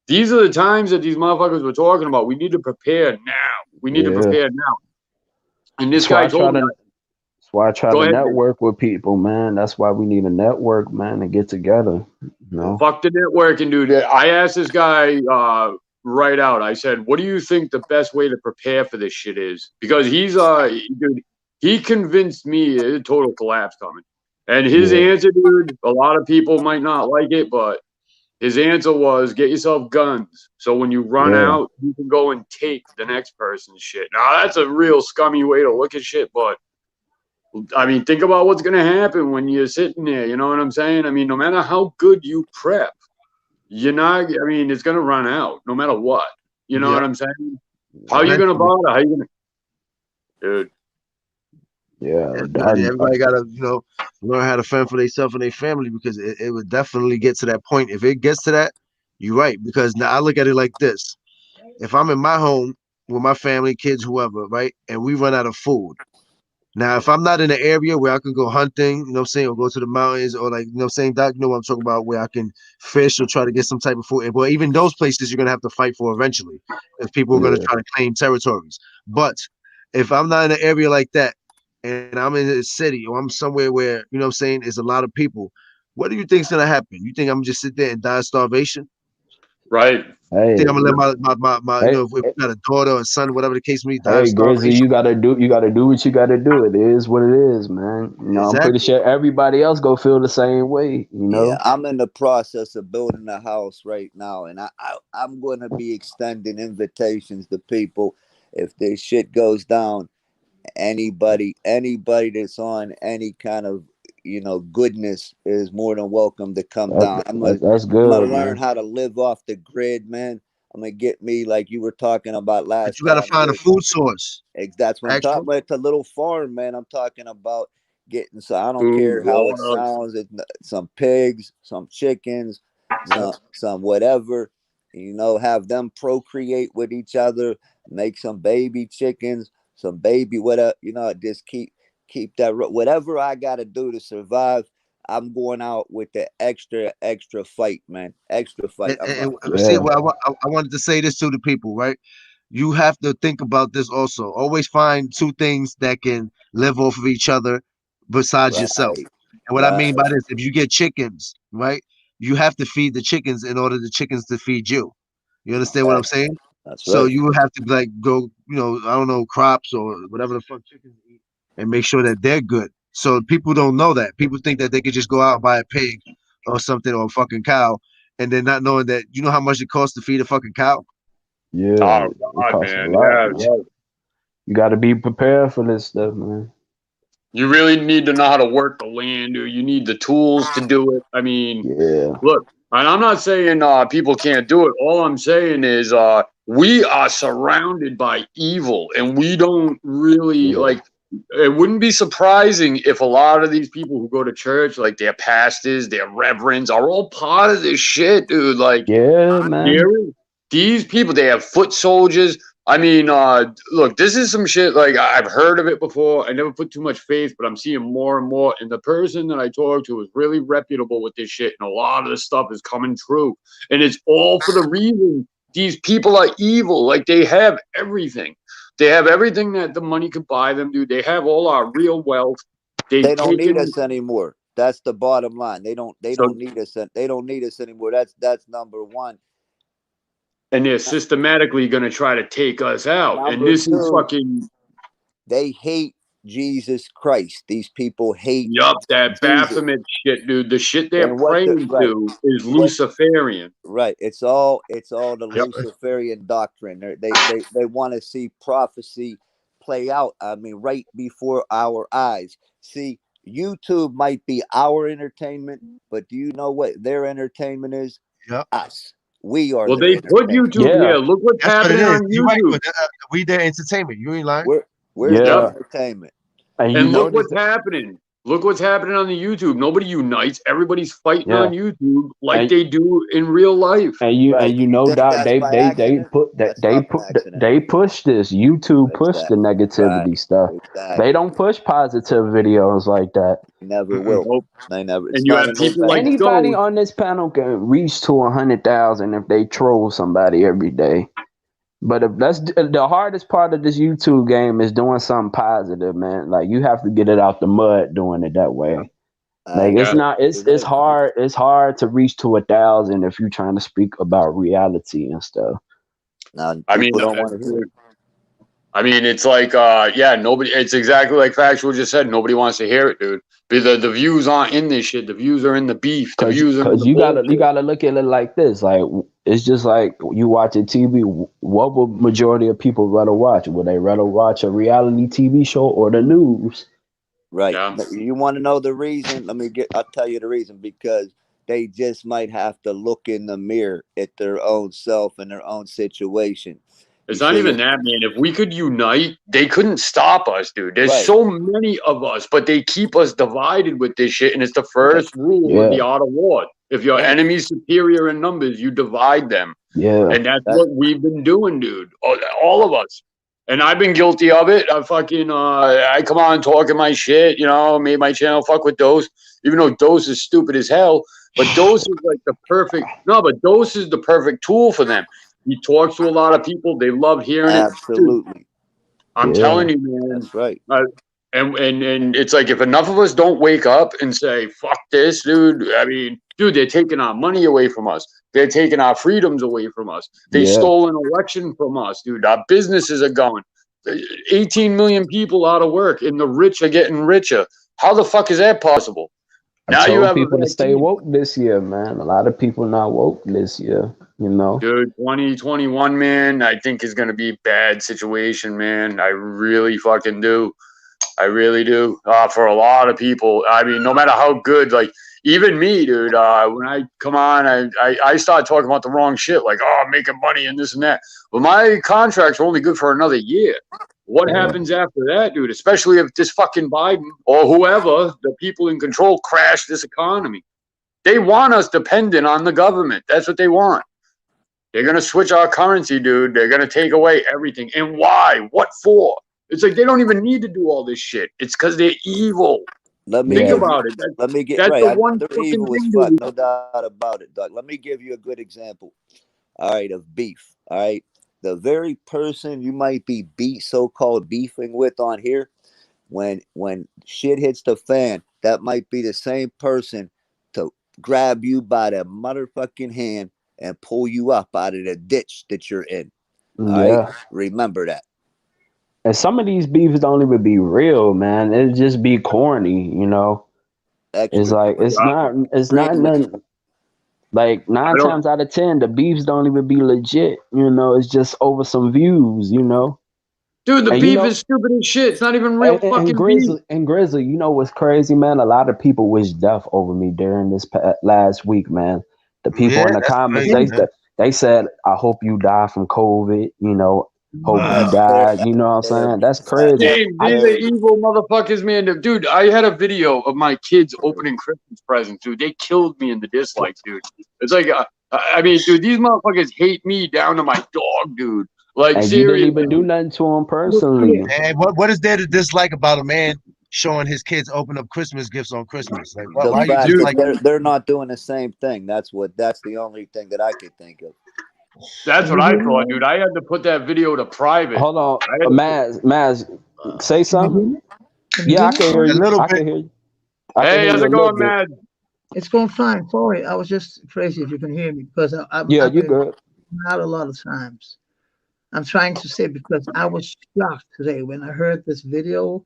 These are the times that these motherfuckers were talking about. We need to prepare now. We need to yeah. prepare now. And this That's why guy I try told me, to. That's why I try go to ahead, man. network with people, man. That's why we need a network, man, to get together. You know. Fuck the networking, dude. I asked this guy right out. I said, "What do you think the best way to prepare for this shit is?" Because dude, he convinced me a total collapse coming. And his Yeah, answer, dude, a lot of people might not like it, but his answer was, "Get yourself guns, so when you run yeah, out, you can go and take the next person's shit." Now that's a real scummy way to look at shit, but I mean, think about what's going to happen when you're sitting there. You know what I'm saying? I mean, no matter how good you prep, you're not. I mean, it's going to run out no matter what. You know what Yep. I'm saying? How are you going to Eventually. bother? How are you going to, dude? yeah. Everybody gotta, learn how to fend for themselves and their family because it would definitely get to that point. If it gets to that, you're right. Because now I look at it like this: if I'm in my home with my family, kids, whoever, right, and we run out of food. Now, if I'm not in an area where I can go hunting, what I'm saying, or go to the mountains, or like, what I'm saying, Doc, you know what I'm talking about, where I can fish or try to get some type of food. But even those places, you're gonna have to fight for eventually, if people are gonna Yeah, try to claim territories. But if I'm not in an area like that, and I'm in a city or I'm somewhere where what I'm saying, is a lot of people, what do you think's gonna happen? You think I'm just sit there and die of starvation? Right. Hey, Think I'm gonna let my hey, if we got a daughter or a son, whatever the case may be, die of hey, Grizzly, starvation. you gotta do what you gotta do. It is what it is, man. You know, I'm pretty Exactly. sure everybody else go feel the same way. You Yeah, know. I'm in the process of building a house right now, and I'm going to be extending invitations to people if this shit goes down. Anybody that's on any kind of goodness is more than welcome to come down. That's I'm gonna good, learn man. how to live off the grid, man. I'm gonna get me, like you were talking about But last you gotta time, find a Rick. food source. That's what I'm talking Actual. about. It's a little farm, man. I'm talking about getting, so I don't Food, care how it water. sounds. Some pigs, some chickens, Yep. some whatever. Have them procreate with each other, make some baby chickens, some baby whatever. Just keep that whatever I got to do to survive. I'm going out with the extra fight, man. Extra fight. See, Yeah, well, I wanted to say this to the people, right? You have to think about this also. Always find two things that can live off of each other besides yourself. Right, And what I mean right. by this, if you get chickens, right, you have to feed the chickens in order the chickens to feed you. You understand what I'm Facts. saying? That's So right. you have to like go, I don't know, crops or whatever the fuck chickens eat, and make sure that they're good. So people don't know that. People think that they could just go out and buy a pig or something or a fucking cow, and they're not knowing that you know how much it costs to feed a fucking cow. yeah. Oh It God, costs a man. lot, Yeah, man. yeah. You got to be prepared for this stuff, man. You really need to know how to work the land, dude. You need the tools to do it. I mean, Yeah, look, and I'm not saying people can't do it. All I'm saying is we are surrounded by evil, and we don't really yeah, like. It wouldn't be surprising if a lot of these people who go to church, like their pastors, their reverends, are all part of this shit, dude. Like, yeah, here, man. these people, they have foot soldiers. I mean, look, this is some shit. Like I've heard of it before. I never put too much faith, but I'm seeing more and more. And the person that I talked to is really reputable with this shit, and a lot of this stuff is coming true. And it's all for the reason these people are evil. Like they have everything. They have everything that the money could buy them, dude. They have all our real wealth. They They've don't need taken us anymore. That's the bottom line. They so, don't need us. They don't need us anymore. That's number one. and they're systematically going to try to take us out. And Number this is two, fucking. they hate Jesus Christ. These people hate Yup, that Jesus. Baphomet shit, dude. The shit they're And what the praying right, to is what Luciferian. right. It's all the Yep. Luciferian doctrine. They want to see prophecy play out. I mean, right before our eyes. See, YouTube might be our entertainment, but do you know what their entertainment is? Yep. Us. We are Well, their they put entertainment. YouTube Yeah, here. Look what's That's what it happening is. on You're right. YouTube. We their entertainment. You ain't lying. We're their yeah. Yep. entertainment. And you And look notice what's that, happening. Look what's happening on the YouTube. Nobody unites. Everybody's fighting yeah. on YouTube like And they do in real life. Right. you You know think that that's by accident? That's not by accident. they push this. YouTube push the Exactly. Right. negativity stuff. They Exactly. don't push positive videos like that. Never Mm-mm. will. Nope. They never. And It's you not have in their people like vein. Anybody those. on this panel can reach to 100,000 if they troll somebody every day. But if that's the hardest part of this YouTube game is doing something positive, man. Like you have to get it out the mud doing it that way. Like it's Yeah. You're not it's right. hard to reach to 1,000 if you're trying to speak about reality and stuff. Now I mean, people don't want to hear it. it's like, yeah, nobody. It's exactly like Factual just said. Nobody wants to hear it, dude. The views aren't in this shit. The views are in the beef. The views are in Cause the you bullshit. gotta look at it like this. Like it's just like you watching TV. What would majority of people rather watch? Would they rather watch a reality TV show or the news? Right. Yeah. You want to know the reason? I'll tell you the reason, because they just might have to look in the mirror at their own self and their own situation. It's You not see even it? that, man. If we could unite, they couldn't stop us, dude. There's Right. so many of us, but they keep us divided with this shit. And it's the Right. first rule of Yeah, the art of war. If your Right. enemy's superior in numbers, you divide them. yeah. And that's That what we've been doing, dude. All of us. And I've been guilty of it. I come on talking my shit, made my channel fuck with Dose, even though Dose is stupid as hell. But Dose is like Dose is the perfect tool for them. He talks to a lot of people. They love hearing it. Dude, absolutely. I'm Yeah. telling you, man. That's right. And it's like if enough of us don't wake up and say, fuck this, dude. I mean, Dude, they're taking our money away from us. They're taking our freedoms away from us. They Yeah. stole an election from us, dude. Our businesses are going. 18 million people out of work, and the rich are getting richer. How the fuck is that possible? I Now you told have a people to stay vaccine. woke this year, man. A lot of people not woke this year, you know. Dude, 2021, man, I think is going to be a bad situation, man. I really fucking do. I really do. For a lot of people, I mean, no matter how good, like even me, dude. When I come on, I start talking about the wrong shit, like I'm making money and this and that. But my contracts are only good for another year. What happens after that, dude? Especially if this fucking Biden or whoever, the people in control, crash this economy. They want us dependent on the government. That's what they want. They're gonna switch our currency, dude. They're gonna take away everything. And why? What for? It's like they don't even need to do all this shit. It's because they're evil. Let me Think give about you, it. let me get That's right. the I know one they're fucking evil as thing, fuck, dude. no doubt about it, Doug. Let me give you a good example. All right, of beef. All right, the very person you might be so-called beefing with on here, when shit hits the fan, that might be the same person to grab you by the motherfucking hand and pull you up out of the ditch that you're in. All right, Yeah. remember that. And some of these beefs don't even be real, man. It just be corny, you know. It's Extra like it's not friendly. nothing. Like I 9 don't, times out of 10, the beefs don't even be legit. You know, it's just over some views. You know, dude. The and you beef know, is stupid as shit. It's not even real and fucking beef. Grizzly, you know what's crazy, man? A lot of people wish death over me during this last week, man. The people in Yeah, the that's comments, crazy, man. they said, "I hope you die from COVID." You know, hope you That's die. terrible. You know what I'm saying? That's That's crazy. James, I these are evil motherfuckers, man. Dude, I had a video of my kids opening Christmas presents, dude. They killed me in the dislikes, dude. It's like, I mean, dude, these motherfuckers hate me down to my dog, dude. Like, and you didn't seriously. even do nothing to him Look personally. here. And what is there to dislike about a man showing his kids open up Christmas gifts on Christmas? Like, the why are you fact Dude, that disliking? they're not doing the same thing. That's the only thing that I could think of. that's Can what you I hear me? thought, dude. I had to put that video to private. Hold on, I had to put, Maz, say Can you hear something. me? Can you Yeah, hear I me? can hear A you. little I bit. can hear you. I can hey, hear how's you a it little going, bit. man? It's going fine. Sorry, I was just crazy if you can hear me because Yeah, I've you been good. out a lot of times. I'm trying to say because I was shocked today when I heard this video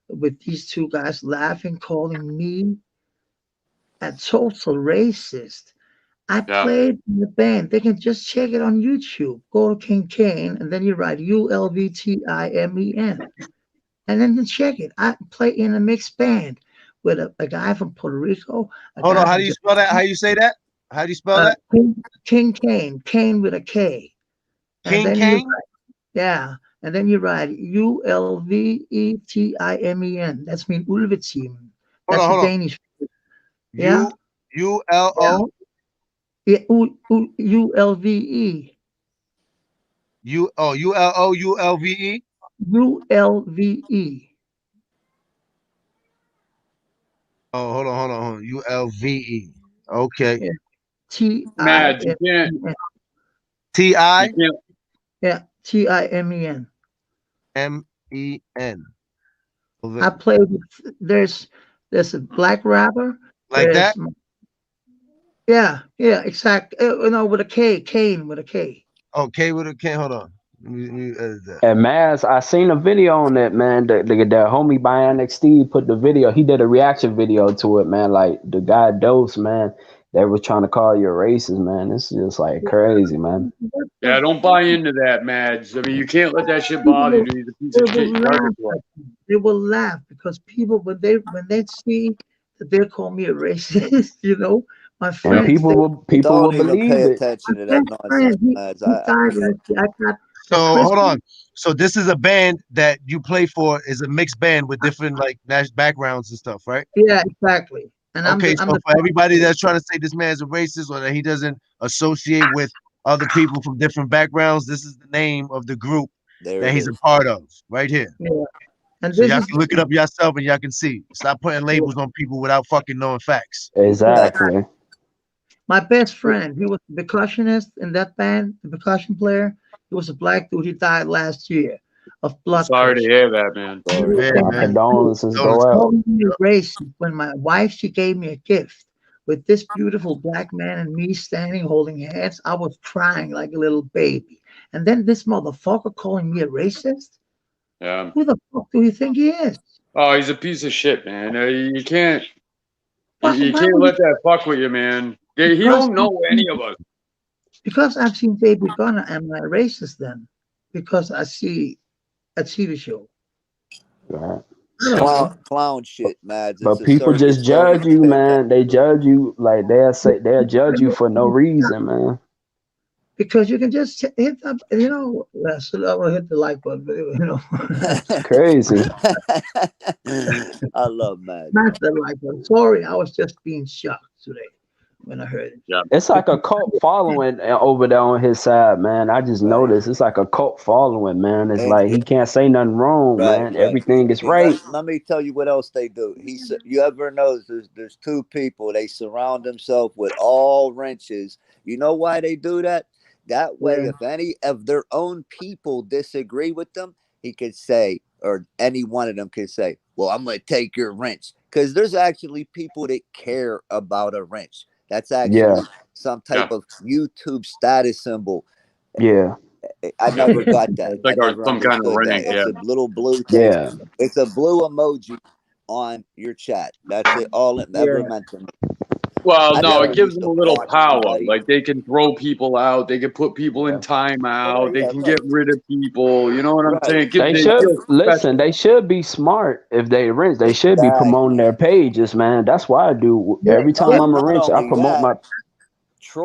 with these two guys laughing, calling me a total racist. I Yeah. played in the band. They can just check it on YouTube. Go to King Kane and then you write ULVTIMEN. And then you check it. I play in a mixed band with a guy from Puerto Rico, a Hold guy on. How from do you spell that? How you say that? How do you spell that? King Kane, Kane with a K. And King then you Kane? write, yeah, and then you write ULVETIMEN. That's mean Ulveteam. Hold That's on. a Hold on. Danish. Yeah, yeah, ULO yeah. ULVE. ULVE. ULVE. Oh, hold on. ULVE. Okay. Yeah. T I Mad, M you can't, E N. you TIMEN. Yeah, TIMEN. I played with, there's a black rapper. Like that? There's yeah, exact. No, with a K, Kane with a K. Okay, with a K. Hold on. Let me edit that. And Maz, I seen a video on that, man. The homie Bionic Steve put the video. He did a reaction video to it, man. Like the guy Dose, man. They were trying to call you a racist, man. It's just like crazy, man. yeah, don't buy into that, Mads. I mean, you can't let that shit bother you, dude. He's a piece They of shit. will You heard laugh. it before. They will laugh because people when they see that they call me a racist, my And Yeah. friends, people will Don't even pay believe it. attention to my that best nonsense, friend, he lads. he died last year. I got So for hold Christmas. on. So this is a band that you play for is a mixed band with different like backgrounds and stuff, right? Yeah, exactly. And Okay, I'm so the for everybody that's trying to say this man's a racist or that he doesn't associate with other people from different backgrounds, this is the name of the group There that it he's a is. part of, right here. yeah. And So this y'all is can look it up yourself and y'all can see. Stop putting labels on people without fucking knowing facts. Exactly. my best friend. He was the percussionist in that band, the percussion player. He was a black dude. He died last year of blood Sorry to pressure. hear that, man. Sorry. Yeah, My man. condolences Notice. go out. Calling me racist when my wife she gave me a gift with this beautiful black man and me standing holding hands. I was crying like a little baby. And then this motherfucker calling me a racist? Yeah. Who the fuck do you think he is? Oh, he's a piece of shit, man. You can't. You Why can't would let that fuck with you, man. He because don't know any of us. because I've seen Baby Gunner, am I racist then? Because I see a TV show. Right. I don't know. Clown shit, Mads. It's But a people circus. just Don't judge you, respect that. man. They judge you like they'll judge you for no reason, man. Because you can just hit up, so I will hit the like button, but It's crazy. I love Mads. smash that like button. Sorry, I was just being shocked today when I heard it. Yeah. It's like a cult following over there on his side, man. I just Right. noticed it's like a cult following, man. It's And like he can't say nothing wrong, right. man. Everything is right. Let me tell you what else they do. You ever notice there's two people, they surround themselves with all wrenches. You know why they do that? That way, Yeah. if any of their own people disagree with them, he could say, or any one of them could say, well, I'm going to take your wrench. Because there's actually people that care about a wrench. That's Yeah, actually some type of YouTube status symbol. yeah, I never got that. It's I like never some kind of understood that. rank. It's Yeah. a little blue thing. yeah. It's a blue emoji on your chat. That's it. All it Yeah. ever meant to me. Well, I no, it never gives used them to a little watch power. anybody. Like they can throw people out. They can put people in Yeah. timeout. They Yeah, can right. get rid of people. You know what I'm saying? Right. It gives, They they should feel listen. special. They should be smart if they wrench. They should be promoting Exactly. their pages, man. That's why I do. Yeah. Every No, time Yeah. I'm a not wrench, I only promote that, my.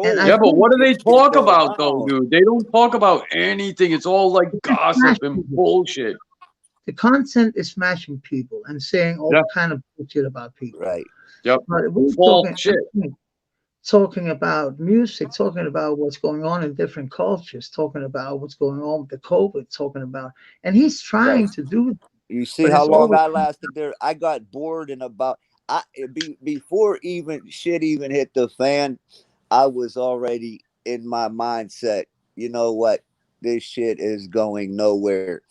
And I Yeah, trolls but think what do they can talk go about though, around. dude? They don't talk about anything. It's all like smash gossip and people. bullshit. The content is smashing people and saying all Yeah. kind of bullshit about people. Right. Yep. But we're False shit. talking about music, talking about what's going on in different cultures, talking about what's going on with the COVID, talking about, and he's Right. trying to do, You see but how it's long always I lasted there? I got bored in about before even shit even hit the fan. I was already in my mindset. You know what? This shit is going nowhere.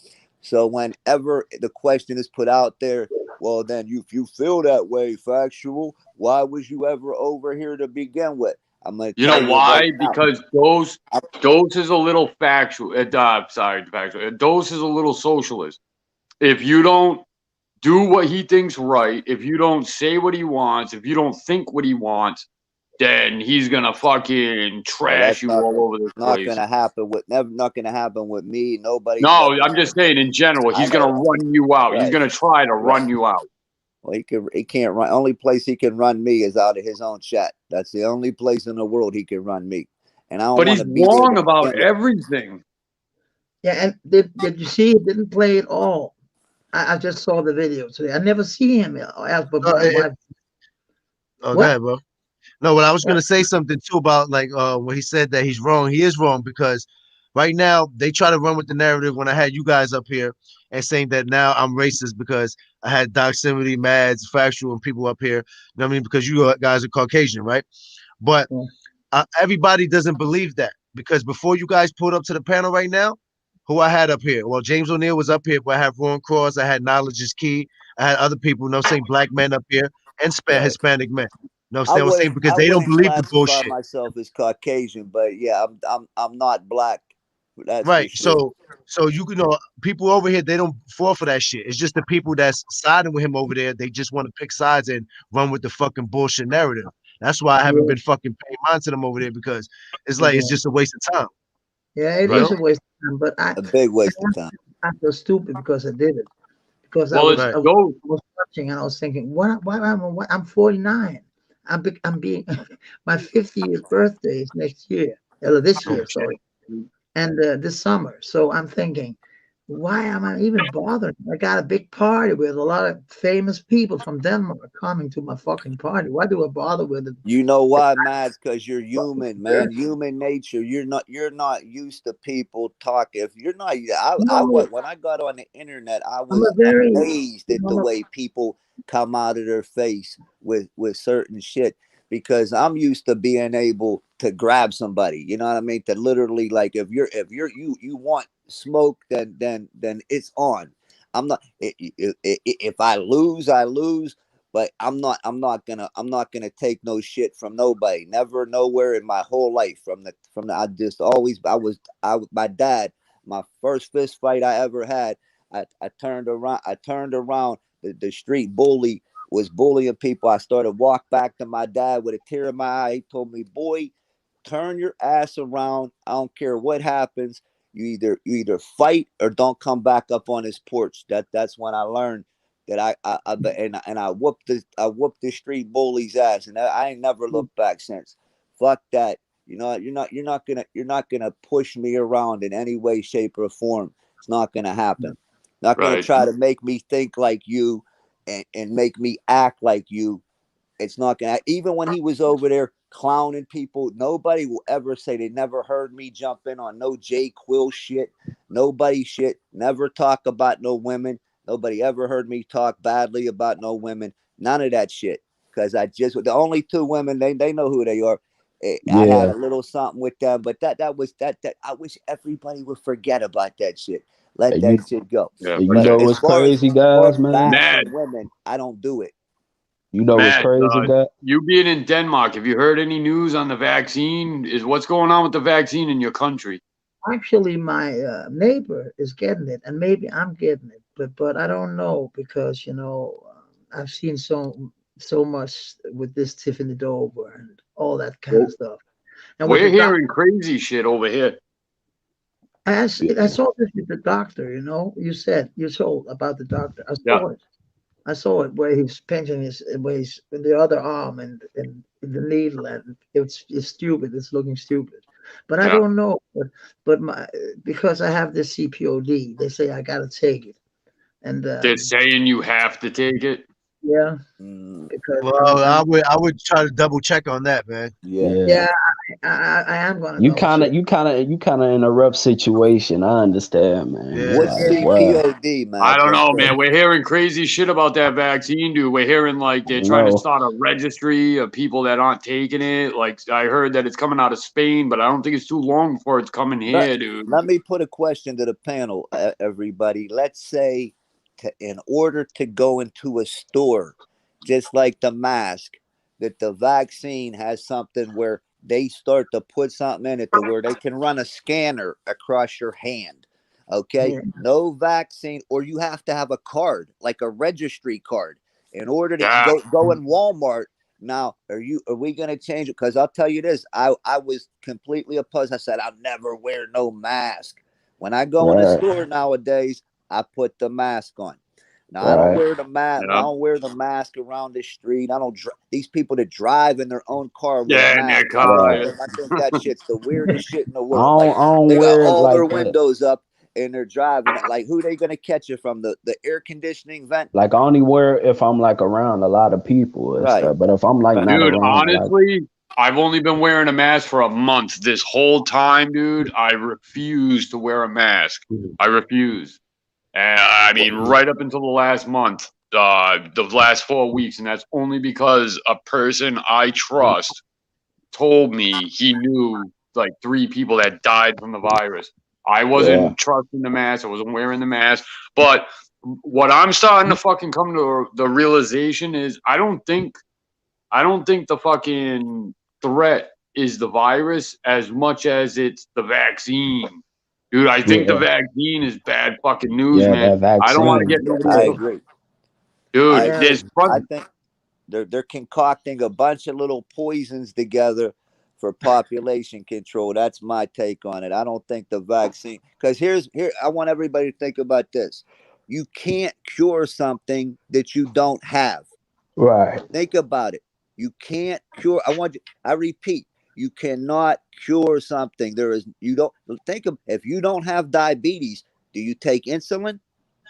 So whenever the question is put out there, well, then if you feel that way, factual, why was you ever over here to begin with? I'm gonna You tell know you right why? now. Because Dose is a little factual. Sorry, factual. Dose is a little socialist. If you don't do what he thinks right, if you don't say what he wants, if you don't think what he wants, then he's gonna fucking Well, trash that's you all over the not place. gonna happen with never not gonna happen with me. Nobody's No, ever I'm just saying in general, I he's gonna know. run you out. He's Right. gonna try to Right. run you out. Well, he can't run. Only place he can run me is out of his own chat. That's the only place in the world he can run me, and I don't But want he's to be there wrong to about begin with. everything. yeah. And did you see? He didn't play it all. I just saw the video today. I never see him else, but Uh, my it, wife. oh, go What? ahead, bro. No, what I was What? gonna say something too about like when he said that he's wrong. He is wrong because right now they try to run with the narrative when I had you guys up here and saying that now I'm racist because I had Doximity, Mads, Factual, and people up here. You know what I mean? Because you guys are Caucasian, right? But Yeah. everybody doesn't believe that because before you guys pulled up to the panel right now, who I had up here? Well, James O'Neill was up here, but I had Ron Cross, I had Knowledge is Key, I had other people, you know, saying black men up here and Right. Hispanic men. You know what I'm saying? Because I they don't wouldn't believe the classify bullshit. myself as Caucasian, but yeah, I'm not black. That's for Right. sure. So you know, people over here they don't fall for that shit. It's just the people that's siding with him over there. They just want to pick sides and run with the fucking bullshit narrative. That's why I haven't Yeah. been fucking paying mind to them over there because it's like it's Yeah. just a waste of time. Yeah. It You is know? a waste of time, but A big waste of time. I feel stupid because I did it. Because Well, it's Right. I Dose. was watching and I was thinking, I'm 49. I'm being my 50th birthday is next year, or this Oh year, shit. sorry, and this summer. So I'm thinking, why am I even bothering? I got a big party with a lot of famous people from Denmark coming to my fucking party. Why do I bother with it? You know why, Mads? Because you're human, man. Human nature. You're not used to people talking. If you're not, No, when I got on the internet, I I'm a was very, amazed at the I'm a, way people come out of their face with certain shit. Because I'm used to being able to grab somebody. You know what I mean? To literally, like, if you want smoke, then it's on. I'm not. If I lose, I lose. but I'm not gonna take no shit from nobody. Never, nowhere in my whole life. I just always my dad. My first fist fight I ever had. I turned around. The street bully was bullying people. I started walk back to my dad with a tear in my eye. He told me, "Boy, turn your ass around. I don't care what happens. You either fight or don't come back up on his porch." That's when I learned that I whooped the street bully's ass, and I ain't never looked back since. Fuck that. You're not gonna push me around in any way, shape, or form. It's not gonna happen. Not gonna Right. try to make me think like you and make me act like you. It's not gonna. Even when he was over there clowning people, nobody will ever say they never heard me jump in on no J Quill shit. Nobody shit. Never talk about no women. Nobody ever heard me talk badly about no women. None of that shit. Because the only two women they know who they are. I had Yeah. a little something with them, but that was that. I wish everybody would forget about that shit. Let And that shit go. Yeah, you But know forget it. as what's far as crazy, guys, man? Mad, bashing women, I don't do it. You know what's Mad. crazy, guy? You being in Denmark, have you heard any news on the vaccine? What's going on with the vaccine in your country? Actually, my neighbor is getting it, and maybe I'm getting it, but I don't know because I've seen so much with this Tiffany Dover and all that kind Well, of stuff. And with we're the hearing doctor, crazy shit over here. I saw this with the doctor. You said you told about the doctor. I Yeah, saw it. I saw it where he was pinching his where he's with the other arm and the needle, and it's stupid. It's looking stupid, but I yeah. don't know. But because I have this CPOD, they say I gotta take it, and They're saying you have to take it. yeah, Mm, because Well, I would try to double check on that, man. yeah. Yeah. yeah, I am gonna You double kind of, check. in a rough situation. I understand, man. Yeah. What's Like, Yeah, bruh, CPOD, man? I I don't can't know, tell. man. We're hearing crazy shit about that vaccine, dude. We're hearing like I they're don't trying to know. start a registry of people that aren't taking it. Like I heard that it's coming out of Spain, but I don't think it's too long before it's coming Let, here, dude. let me put a question to the panel, everybody. Let's say in order to go into a store, just like the mask, that the vaccine has something where they start to put something in it to where they can run a scanner across your hand. Okay. yeah. No vaccine, or you have to have a card, like a registry card, in order to Yeah, go in Walmart. Now, are we gonna change it? Because I'll tell you this, I was completely opposed. I said I'll never wear no mask. When I go in a Right, store nowadays, I put the mask on. Now I don't right, wear the mask. I yeah, don't wear the mask around the street. I don't. These people that drive in their own car with a yeah, in their mask. right. car. I think that shit's the weirdest shit in the I world. Like don't, I don't they got wear it all their like that. windows up and they're driving it. Like who they gonna catch it from? The air conditioning vent? Like, I only wear it if I'm like around a lot of people and Right. stuff. But if I'm like Right. not Dude, around, like, honestly, I've only been wearing a mask for a month. This whole time, dude, I refuse to wear a mask. I refuse. And I mean, right up until the last month, the last 4 weeks, and that's only because a person I trust told me he knew like 3 people that died from the virus. I yeah, wasn't trusting the mask. I wasn't wearing the mask. But what I'm starting to fucking come to the realization is I don't think the fucking threat is the virus as much as it's the vaccine. Dude, I think the yeah, vaccine is bad fucking news, yeah. man. That I don't want to vaccine. get nobody I else. agree. I Dude, Yeah, agree. there's I think they're concocting a bunch of little poisons together for population control. That's my take on it. I don't think the vaccine, because here I want everybody to think about this. You can't cure something that you don't have. Right. Think about it. You can't cure. I repeat, you cannot cure something. You don't think of, if you don't have diabetes, do you take insulin?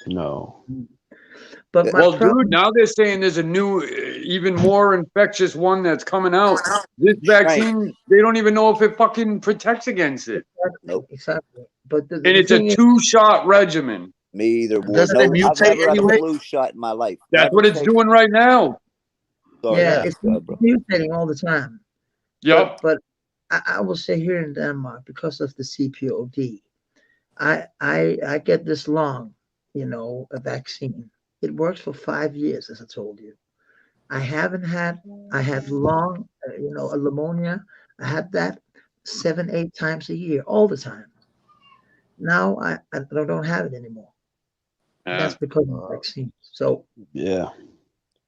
No. but my well, dude, problem, now they're saying there's a new, even more infectious one that's coming out. This Strain. vaccine, they don't even know if it fucking protects against it. exactly, Nope. exactly. But And the it's a thing is, 2-shot regimen. Me either, Ward. Doesn't it No, I've mutate never had a anyway? flu shot in my life. That's Never what it's taken. doing right now. Sorry, yeah, Yeah. man. it's Bro. mutating all the time. But Yep. but I will say here in Denmark, because of the CPOD, I get this long, a vaccine. It works for 5 years, as I told you. I haven't had. I had long, a pneumonia. I had that 7, 8 times a year, all the time. Now I don't have it anymore. Yeah. That's because of the vaccine. So Yeah.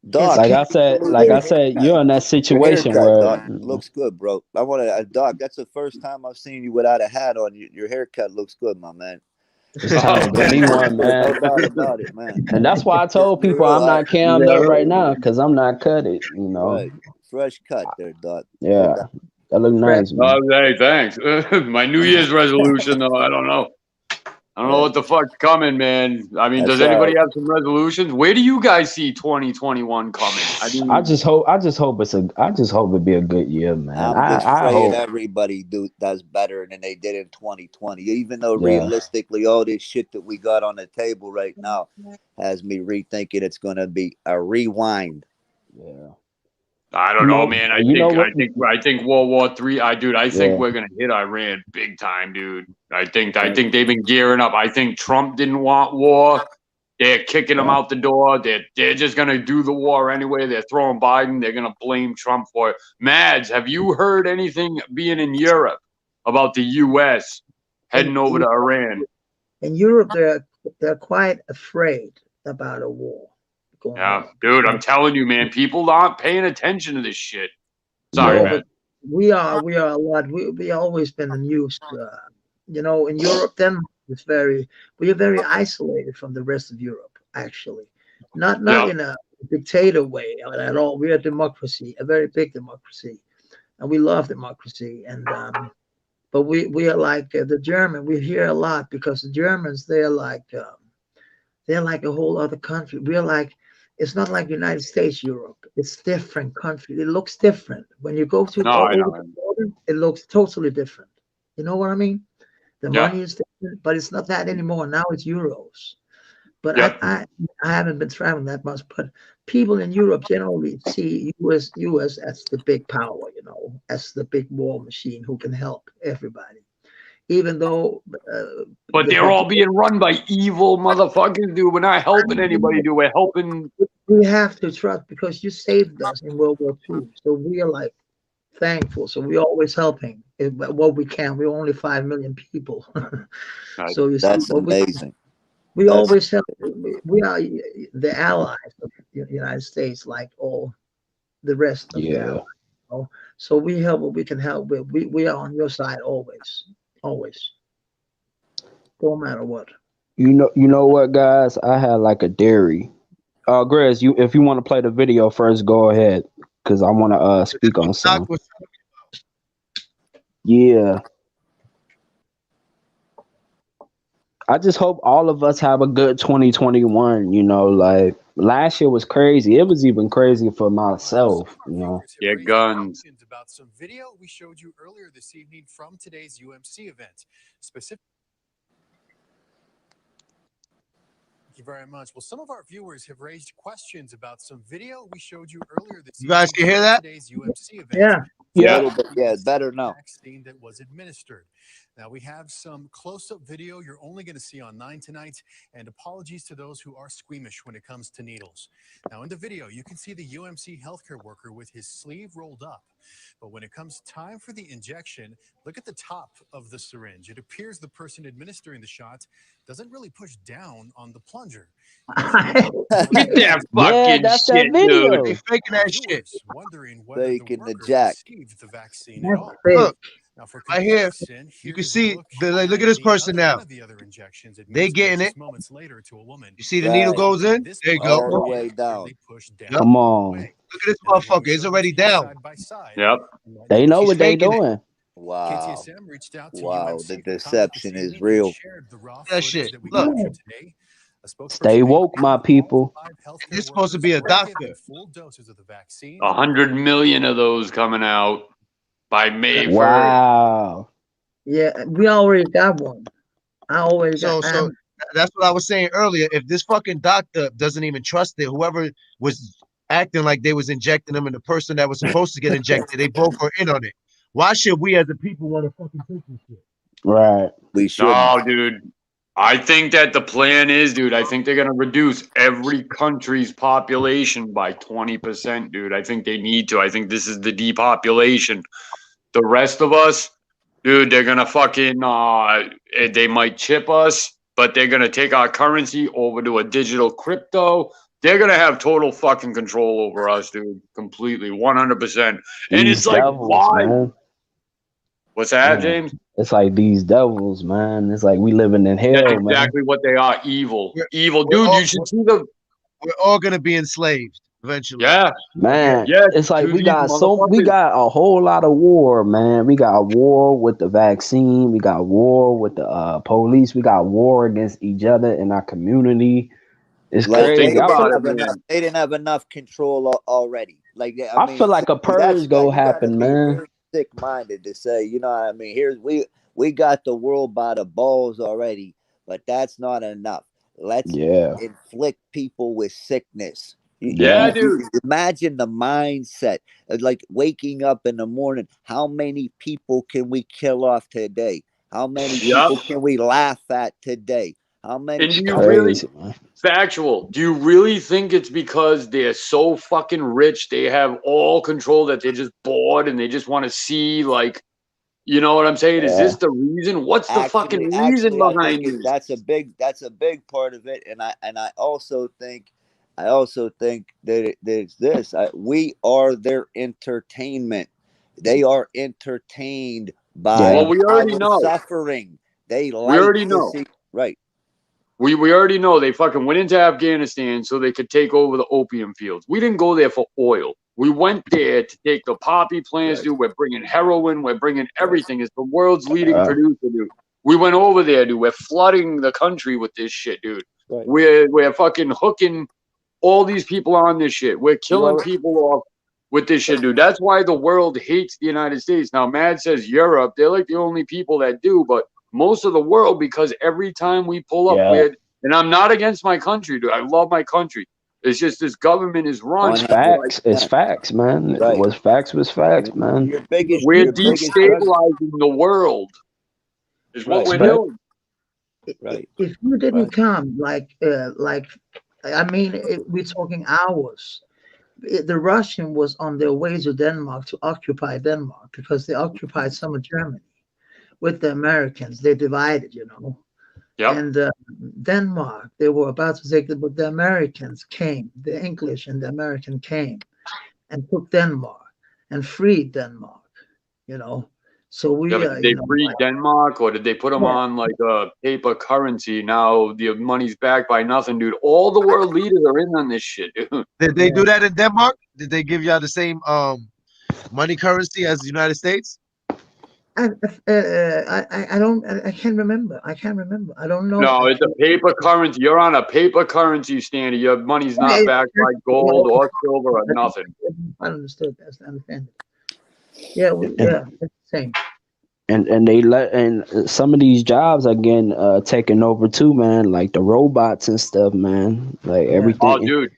it's Doc, Like can I kept. you said, believe like your I said, haircut? you're in that Your situation haircut, where Doc, looks good, bro. I want to, Doc. That's the first time I've seen you without a hat on. Your haircut looks good, my man. it's time to give me one, There's no man. doubt about it, man. And that's why I Just told be people real. I'm I not cammed Yeah, up right. right now because I'm not cut it, you know. right, fresh cut there, Doc. No Yeah, doubt. that look Fred, nice, man. Hey, thanks. My New Year's resolution, though, I don't know. I don't know Right. what the fuck's coming, man. I mean, That's does all right. anybody have some resolutions? Where do you guys see 2021 coming? I I mean, just hope I just hope it be a good year, man. I'm just I praying hope. everybody does better than they did in 2020. Even though Yeah, realistically, all this shit that we got on the table right now has me rethinking it's gonna be a rewind. yeah. I don't You know, know, man. and you know what? I think World War III. I think Yeah, we're gonna hit Iran big time, dude. I think they've been gearing up. I think Trump didn't want war. They're kicking him yeah. out the door. They're just gonna do the war anyway. They're throwing Biden. They're gonna blame Trump for it. Mads, have you heard anything being in Europe about the U.S. in heading over to Iran? in Europe, they're quite afraid about a war going Yeah, on dude, I'm because telling you, man, people aren't paying attention to this shit. Sorry, no, Yeah. but man. we are a lot. We always been used. In Europe, Denmark is we are very isolated from the rest of Europe. Actually, not Yep. in a dictator way at all. We are a democracy, a very big democracy, and we love democracy. And but we are like the German. We hear a lot because the Germans they're like a whole other country. We're like, it's not like United States, Europe. It's different country. It looks different. When you go to No, I over know, the man. border, it looks totally different. You know what I mean? The Yeah. money is different, but it's not that anymore. Now it's euros. But Yep. I haven't been traveling that much. But people in Europe generally see US as the big power, as the big war machine who can help everybody. Even though But we they're have all being run by evil motherfuckers, dude. We're not helping anybody, dude. We're helping. we have to trust because you saved us in World War II. So we are like thankful. So we're always helping what we can. We're only 5 million people. So you see, That's amazing. we That's always help. We are the allies of the United States, like all the rest of the Yeah. allies. So we help what we can help with. We are on your side always, always, no matter what. You know what, guys? I had like a dairy. Grizz, if you want to play the video first, go ahead, cause I want to speak on Doc something. was Yeah, I just hope all of us have a good 2021. You know, like last year was crazy. It was even crazy for myself. Some of You our know. viewers have Yeah, raised guns. questions about some video we showed you earlier this evening from today's UMC event. Specifically, thank you very much. Well, some of our viewers have raised questions about some video we showed you earlier this you guys evening can hear from that? today's UMC event. Yeah. a Yeah. little bit, yeah, better now. Vaccine that was administered. Now we have some close-up video you're only going to see on 9 tonight, and apologies to those who are squeamish when it comes to needles. Now in the video, you can see the UMC healthcare worker with his sleeve rolled up. But when it comes time for the injection, look at the top of the syringe. It appears the person administering the shot doesn't really push down on the plunger. Look at that Yeah, fucking that's that shit, dude. They video. faking Our that shit. viewers wondering whether the Faking the worker jack. received the vaccine at That's all. fake. Look, Now, for right here, comparison, you here can is a see look look at at this person one now. of the other injections They administered getting it. just moments later to a woman. You see the needle Right, goes in? This There you plunger go. all the did way down. clearly push down Come all the on. way. Look at this And I want motherfucker. to It's show already this to you down. side by side. Yep. And right They now, know She's what they faking it. doing. Wow, KTSM reached out to wow, UMC the for comment this deception is evening and real. shared the raw That footage shit. that we Look, captured today. A Stay spokesperson woke, my maintained all people. 5 and healthcare this supposed to workers be a were given doctor. full doses of the vaccine. 100 million of those coming out by May 1st. Wow. Yeah, we already got one. I already got. So that's what I was saying earlier. If this fucking doctor doesn't even trust it, whoever was acting like they was injecting them and the person that was supposed to get injected, they both were in on it. Why should we as the people want to fucking take this shit? Right. We shouldn't. No, dude. I think that the plan is, dude, I think they're going to reduce every country's population by 20%, dude. I think they need to. I think this is the depopulation. The rest of us, dude, they're going to fucking, they might chip us, but they're going to take our currency over to a digital crypto. They're going to have total fucking control over us, dude. Completely, 100%. And These it's like, devils, why? man. What's that, Man, James? it's like these devils, man. It's like we living in That's hell, man. exactly what they are. Evil. We're, Evil. we're Dude, all you should see the. we're all gonna be enslaved eventually. Yeah. Man, Yes, it's like to we these got motherfuckers. a whole lot of war, man. We got a war with the vaccine, we got war with the police, we got war against each other in our community. It's Well, Like think crazy. they I didn't feel about it, have enough. man. They didn't have enough control already. Like I I mean, feel like a that's purge go you got to happen, be man. very sick minded to say. You know what I mean? Here's we got the world by the balls already, but that's not enough. Let's Yeah. inflict people with sickness. Yeah, Yeah. dude. Imagine the mindset of like waking up in the morning. How many people can we kill off today? How many Yep. people can we laugh at today? How many? And do It's you really, crazy, man. factual, do you really think it's because they're so fucking rich, they have all control, that they're just bored and they just want to see, like, you know what I'm saying? Is Yeah. this the reason? What's the fucking reason Actually, I think behind this? that's a big part of it, and I also think that there's this. We are their entertainment. They are entertained by Well, Yeah. we already our know. suffering. They We like already to know. see right. We already know they fucking went into Afghanistan so they could take over the opium fields. We didn't go there for oil. We went there to take the poppy plants, Right, dude. We're bringing heroin. We're bringing right, everything. It's the world's leading Uh, producer, dude. We went over there, dude. We're flooding the country with this shit, dude. right. We're fucking hooking all these people on this shit. We're You killing are people off with this shit, dude. That's why the world hates the United States. Now, Mad says Europe, they're like the only people that do, but most of the world, because every time we pull up, yeah. we're, and I'm not against my country, dude. I love my country. It's just this government is It's run. Like, facts. It's 100%. facts, man. It Right. was facts was facts, man. we're Your biggest drug. destabilizing the world, is what Right, we're Respect. doing. right, If you didn't right. come, like, I mean, we're talking hours. The Russian was on their way to Denmark to occupy Denmark because they occupied some of Germany with the Americans. They divided, you know. Yep. And Denmark, they were about to take it, but the Americans came, the English and the American came and took Denmark and freed Denmark, you know. So Yeah, we, but did you they know, free Denmark, or did they put them yeah, on like a paper currency? Now the money's backed by nothing, dude. All the world leaders are in on this shit, dude. Did they do that in Denmark? Did they give y'all the same money currency as the United States? I can't remember. I can't remember. I don't know No, it's a actually. paper currency. You're on a paper currency standard. Your money's not backed by gold or silver or nothing. I understood. That's understand. Yeah, And it's the same. and they let and some of these jobs are getting taken over too, man. Like the robots and stuff, man. Like Yeah. Oh, everything. dude,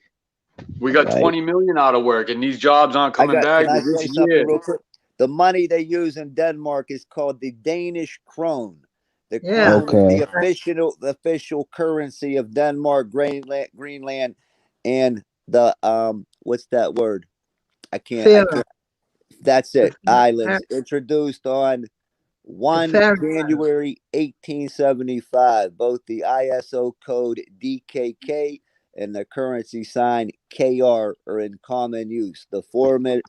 we got Like 20 million out of work, and these jobs aren't coming back Can I this say something year. real quick? The money they use in Denmark is called the Danish krone. The Yeah. krone is okay, the official currency of Denmark, Greenland, and the what's that word? I Fair. can't. That's The it. Islands introduced on the fair. January 1875. Both the ISO code DKK and the currency sign KR are in common use. The former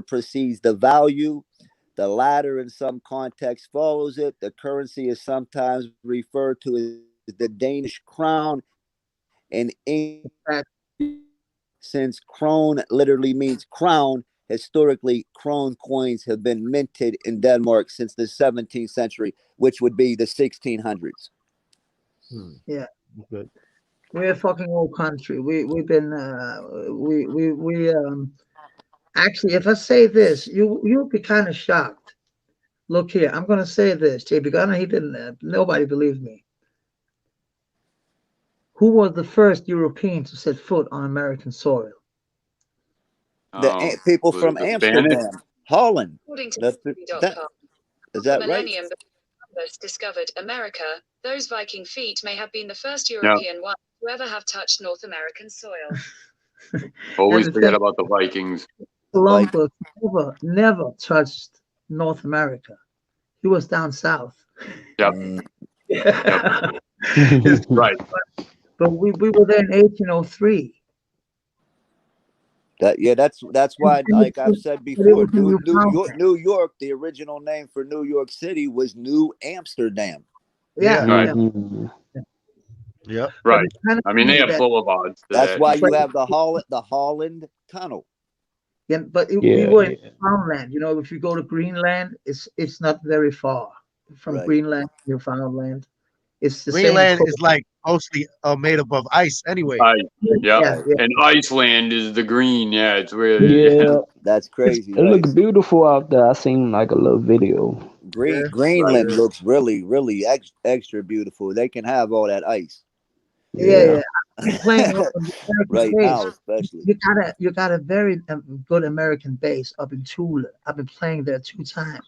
precedes the value. The latter, in some contexts, follows it. The currency is sometimes referred to as the Danish crown in English, since krone literally means crown. Historically, krone coins have been minted in Denmark since the 17th century, which would be the 1600s. Yeah. Good. We're a fucking old country. We've been we actually, if I say this, you'll be kind of shocked. Look here, I'm gonna say this, JB Gunner. He didn't. Nobody believes me. Who was the first European to set foot on American soil? The Oh, people was it from the Spanish? Amsterdam, Holland. According to That, history.com, that, is the that right? millennium Columbus discovered America, those Viking feet may have been the first European ones to ever have touched North American soil. Always the forget thing, about the Vikings. The Vikings. Columbus never touched North America. He was down south. Yep. It's- Right. But we were there in 1803. That's why, like I've said But it before, was in New York, the original name for New York City was New Amsterdam. Yeah. Right. Yep. Right. But it's kind of I mean, they funny have that- boulevards. for That's that. why you have the Holland Tunnel. Yeah, but we were in Newfoundland. You know, if you go to Greenland, it's not very far from Right. Greenland to Newfoundland. It's the Greenland same. is like mostly made up of ice anyway. Yeah. And Iceland is the green. Yeah, it's weird. Yeah, That's crazy. it looks beautiful out there. I seen like a little video. Greenland looks really, really extra beautiful. They can have all that ice. Yeah. I've been playing on the American Right base. now, especially. You got a very good American base up in Tula. I've been playing there 2 times.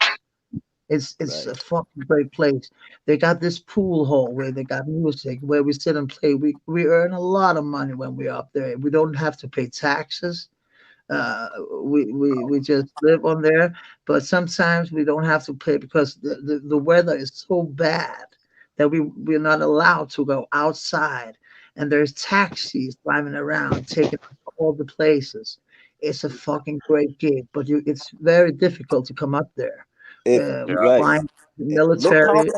It's a fucking great place. They got this pool hall where they got music where we sit and play. We earn a lot of money when we're up there. We don't have to pay taxes. We just live on there, but sometimes we don't have to pay because the weather is so bad that we're not allowed to go outside, and there's taxis driving around taking us to all the places. It's a fucking great gig, but it's very difficult to come up there. Flying military.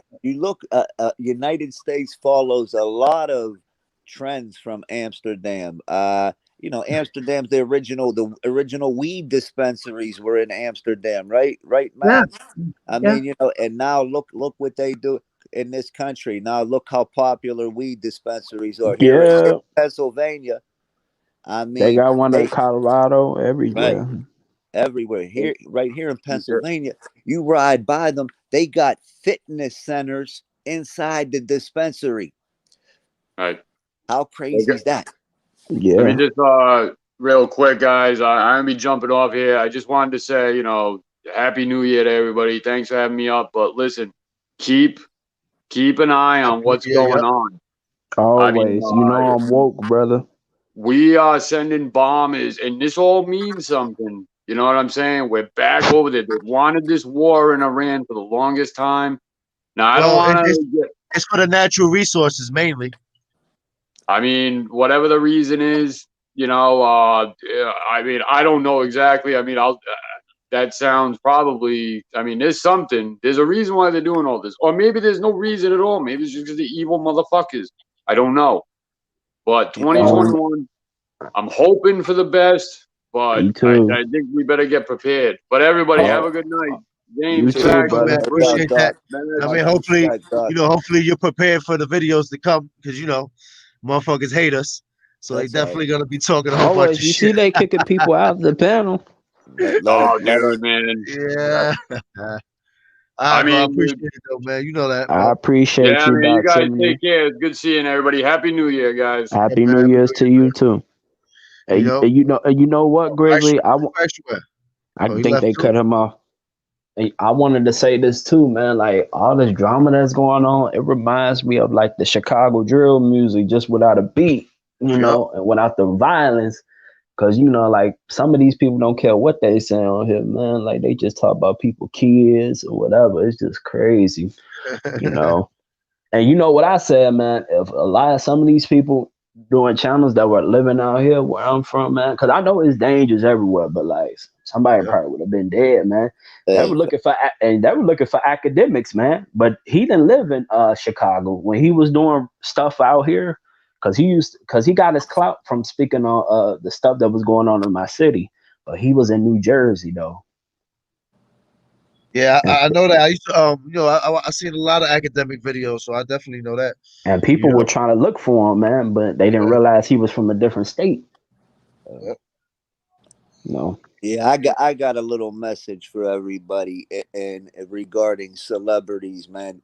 United States follows a lot of trends from Amsterdam. You know, Amsterdam's the original weed dispensaries were in Amsterdam, right? Right, man. I mean, you know, and now look what they do in this country. Now look how popular weed dispensaries are here in Pennsylvania. I mean, they got one in Colorado, everywhere. Right. Everywhere right here in Pennsylvania, you ride by them. They got fitness centers inside the dispensary. Right. How crazy is that? Yeah. Let me just real quick, guys. I'm gonna be jumping off here. I just wanted to say, you know, Happy New Year to everybody. Thanks for having me up. But listen, keep an eye on what's going on. Always. I mean, you know I'm woke, brother. We are sending bombers, and this all means something. You know what I'm saying? We're back over there. They wanted this war in Iran for the longest time. Now, I don't want to. It's for the natural resources mainly. I mean, whatever the reason is, you know, I mean, I don't know exactly. I mean, that sounds probably, I mean, there's something. There's a reason why they're doing all this. Or maybe there's no reason at all. Maybe it's just because they're evil motherfuckers. I don't know. But 2021, I'm hoping for the best. But I think we better get prepared. But everybody, have a good night. James, You too, brother. Appreciate that. I mean, hopefully, hopefully you're prepared for the videos to come because motherfuckers hate us, so they definitely gonna be talking a whole bunch of you shit. see, they kicking people out of the panel. Oh, dude, man. Yeah. I mean, I appreciate it though, man. You know that. I appreciate yeah, you, man, you guys Doc. take care. It's good seeing everybody. Happy New Year, guys. Happy New Year's to you too. And you know what, Grizzly? I think they cut him off. And I wanted to say this too, man. Like all this drama that's going on, it reminds me of like the Chicago drill music, just without a beat, you know, and without the violence. Cause like some of these people don't care what they say on here, man. Like they just talk about people, kids or whatever. It's just crazy, you know. And you know what I said, man? If some of these people doing channels that were living out here where I'm from, man, because I know it's dangerous everywhere, but like somebody probably would have been dead, man. They were looking for academics, man. But he didn't live in Chicago when he was doing stuff out here, because he got his clout from speaking on the stuff that was going on in my city. But he was in New Jersey though. Yeah, I know that. I used to, I seen a lot of academic videos, so I definitely know that. And people were trying to look for him, man, but they didn't realize he was from a different state. No. Yeah, I got a little message for everybody and regarding celebrities, man.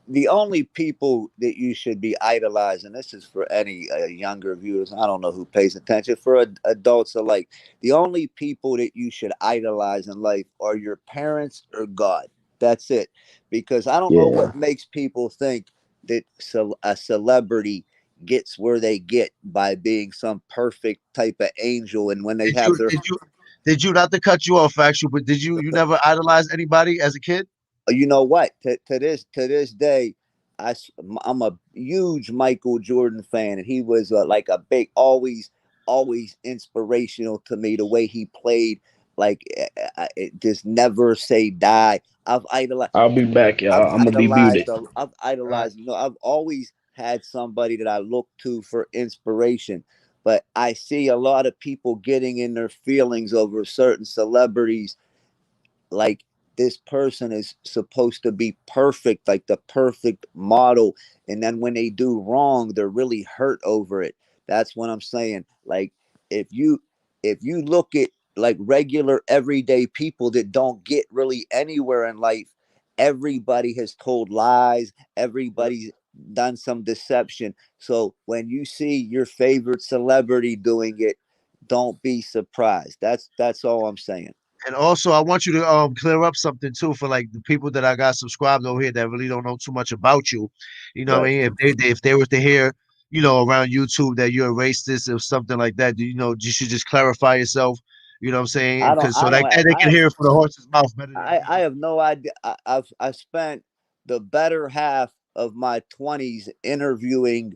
The only people that you should be idolizing, this is for any younger viewers, I don't know who pays attention, for adults alike, the only people that you should idolize in life are your parents or God. That's it. Because I don't know Yeah. what makes people think that a celebrity gets where they get by being some perfect type of angel, and when they Did have you their, did you did you not to cut you off, actually, but did you never idolize anybody as a kid? you know what, to this day, I'm a huge Michael Jordan fan, and he was like a big, always inspirational to me. The way he played, like just never say die. I've idolized. I'll be back, I've y'all. I'm gonna be idolized. muted. I've All right. idolized. I've always had somebody that I look to for inspiration. But I see a lot of people getting in their feelings over certain celebrities, like this person is supposed to be perfect, like the perfect model, and then when they do wrong, they're really hurt over it. That's what I'm saying. Like, if you look at like regular everyday people that don't get really anywhere in life, everybody has told lies, Yep. everybody's done some deception. So when you see your favorite celebrity doing it, don't be surprised. That's all I'm saying. And also, I want you to clear up something too for like the people that I got subscribed over here that really don't know too much about you. You know what I Right. mean? If they were to hear, around YouTube that you're a racist or something like that, you should just clarify yourself. You know what I'm saying? I don't Because so I don't like that have they can hear it from the horse's mouth better than I me. have no idea. I spent the better half of my 20s interviewing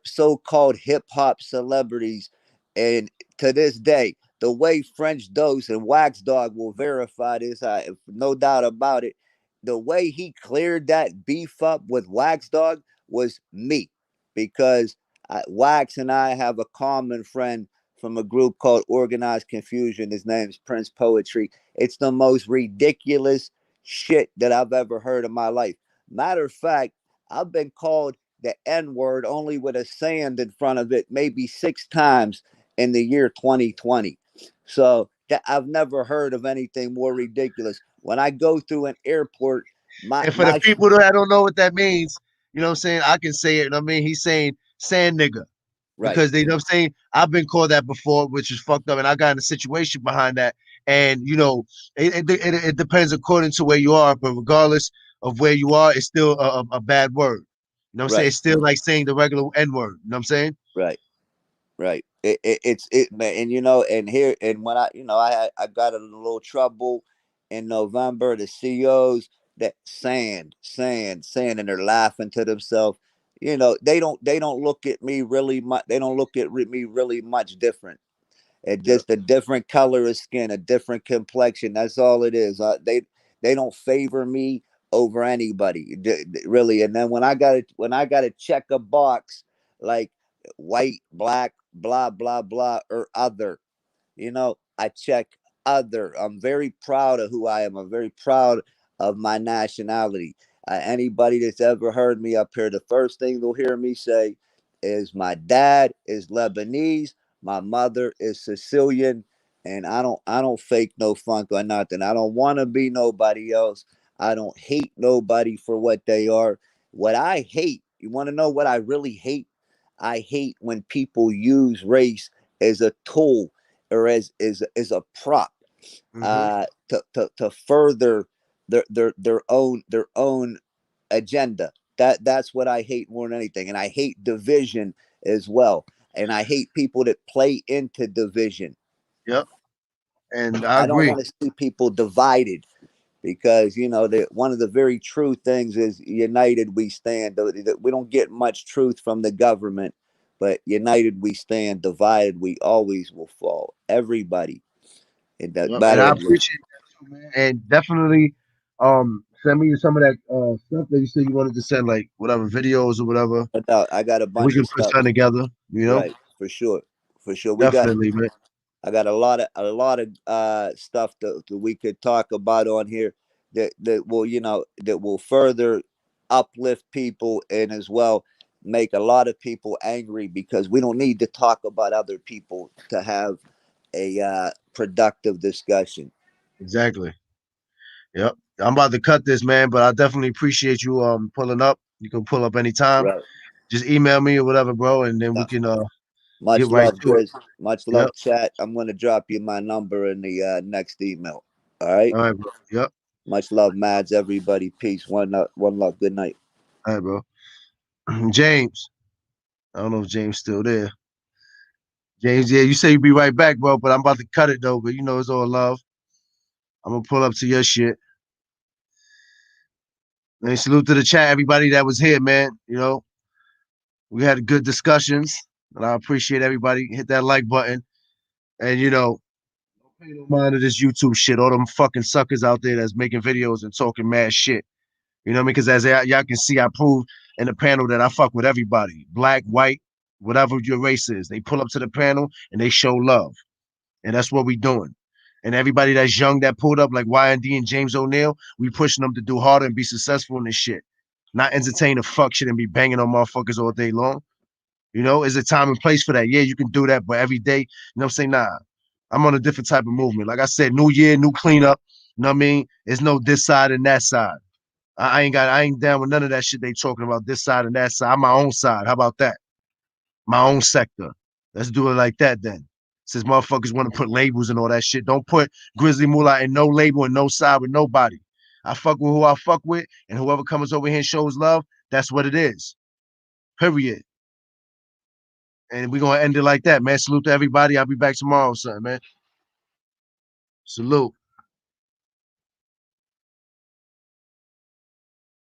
so-called hip hop celebrities, and to this day, the way French Dose and Wax Dog will verify this, I have no doubt about it. The way he cleared that beef up with Wax Dog was me, because Wax and I have a common friend from a group called Organized Confusion. His name's Prince Poetry. It's the most ridiculous shit that I've ever heard in my life. Matter of fact, I've been called the N word only with a sand in front of it maybe 6 times in the year 2020. So that I've never heard of anything more ridiculous. When I go through an airport, my And for the my people that don't know what that means, you know what I'm saying? I can say it. I mean, he's saying sand nigga. right, Because they, you know what I'm saying? I've been called that before, which is fucked up, and I got in a situation behind that. And it depends according to where you are, but regardless of where you are, it's still a bad word. You know what I'm saying? right, It's still like saying the regular N word. You know what I'm saying? right, right. It's man, and and here, and when I got in a little trouble in November. The CEOs, that sand, and they're laughing to themselves. They don't look at me really much. They don't look at me really much different. It's Yeah. just a different color of skin, a different complexion. That's all it is. They don't favor me over anybody, really. And then when I got to check a box like white, black, blah blah blah, or other, I check other. I'm very proud of who I am. I'm very proud of my nationality. Anybody that's ever heard me up here, the first thing they'll hear me say is my dad is Lebanese, my mother is Sicilian, and I don't fake no funk or nothing. I don't want to be nobody else. I don't hate nobody for what they are. What I hate, you want to know what I really hate? I hate when people use race as a tool, or as a prop, Hmm. to further their own agenda. That's what I hate more than anything, and I hate division as well, and I hate people that play into division. Yep. And I I don't agree. want to see people divided, because that one of the very true things is united we stand. We don't get much truth from the government, but united we stand, divided we always will fall. Everybody, it doesn't Yep. And matter. I appreciate that too, man. And definitely send me some of that stuff that you said you wanted to send, like whatever videos or whatever. No doubt. I got a And we bunch can of put stuff. something together, Right, for sure, for sure. Definitely, man. I got a lot of stuff that we could talk about on here, that will further uplift people, and as well make a lot of people angry, because we don't need to talk about other people to have a productive discussion. Exactly. Yep. I'm about to cut this, man, but I definitely appreciate you pulling up. You can pull up anytime. Right. Just email me or whatever, bro, and then we Uh, can get Much right love, to it. Grizz. Much Yep. love, chat. I'm going to drop you my number in the next email. All right. All right, bro. Yep. Much love, Mads. Everybody, peace. One love. Good night. All right, bro. James. I don't know if James still there. James, yeah, you say you be right back, bro, but I'm about to cut it though. But you know it's all love. I'm gonna pull up to your shit. And salute to the chat, everybody that was here, man. You know, we had good discussions, and I appreciate everybody. Hit that like button, and you know, don't pay no mind to this YouTube shit. All them fucking suckers out there that's making videos and talking mad shit. You know what I mean? Because as y'all can see, I proved in the panel that I fuck with everybody, black, white, whatever your race is. They pull up to the panel and they show love, and that's what we doing. And everybody that's young that pulled up, like Y&D and James O'Neal, we pushing them to do harder and be successful in this shit. Not entertain the fuck shit and be banging on motherfuckers all day long. You know, is a time and place for that. Yeah, you can do that, but every day, you know what I'm saying? Nah, I'm on a different type of movement. Like I said, new year, new cleanup. You know what I mean? There's no this side and that side. I ain't down with none of that shit they talking about, this side and that side. I'm my own side. How about that? My own sector. Let's do it like that then. Since motherfuckers want to put labels and all that shit, don't put Grizzly Mula in no label and no side with nobody. I fuck with who I fuck with, and whoever comes over here and shows love, that's what it is. Period. And we're gonna end it like that, man. Salute to everybody. I'll be back tomorrow, son, man. Salute.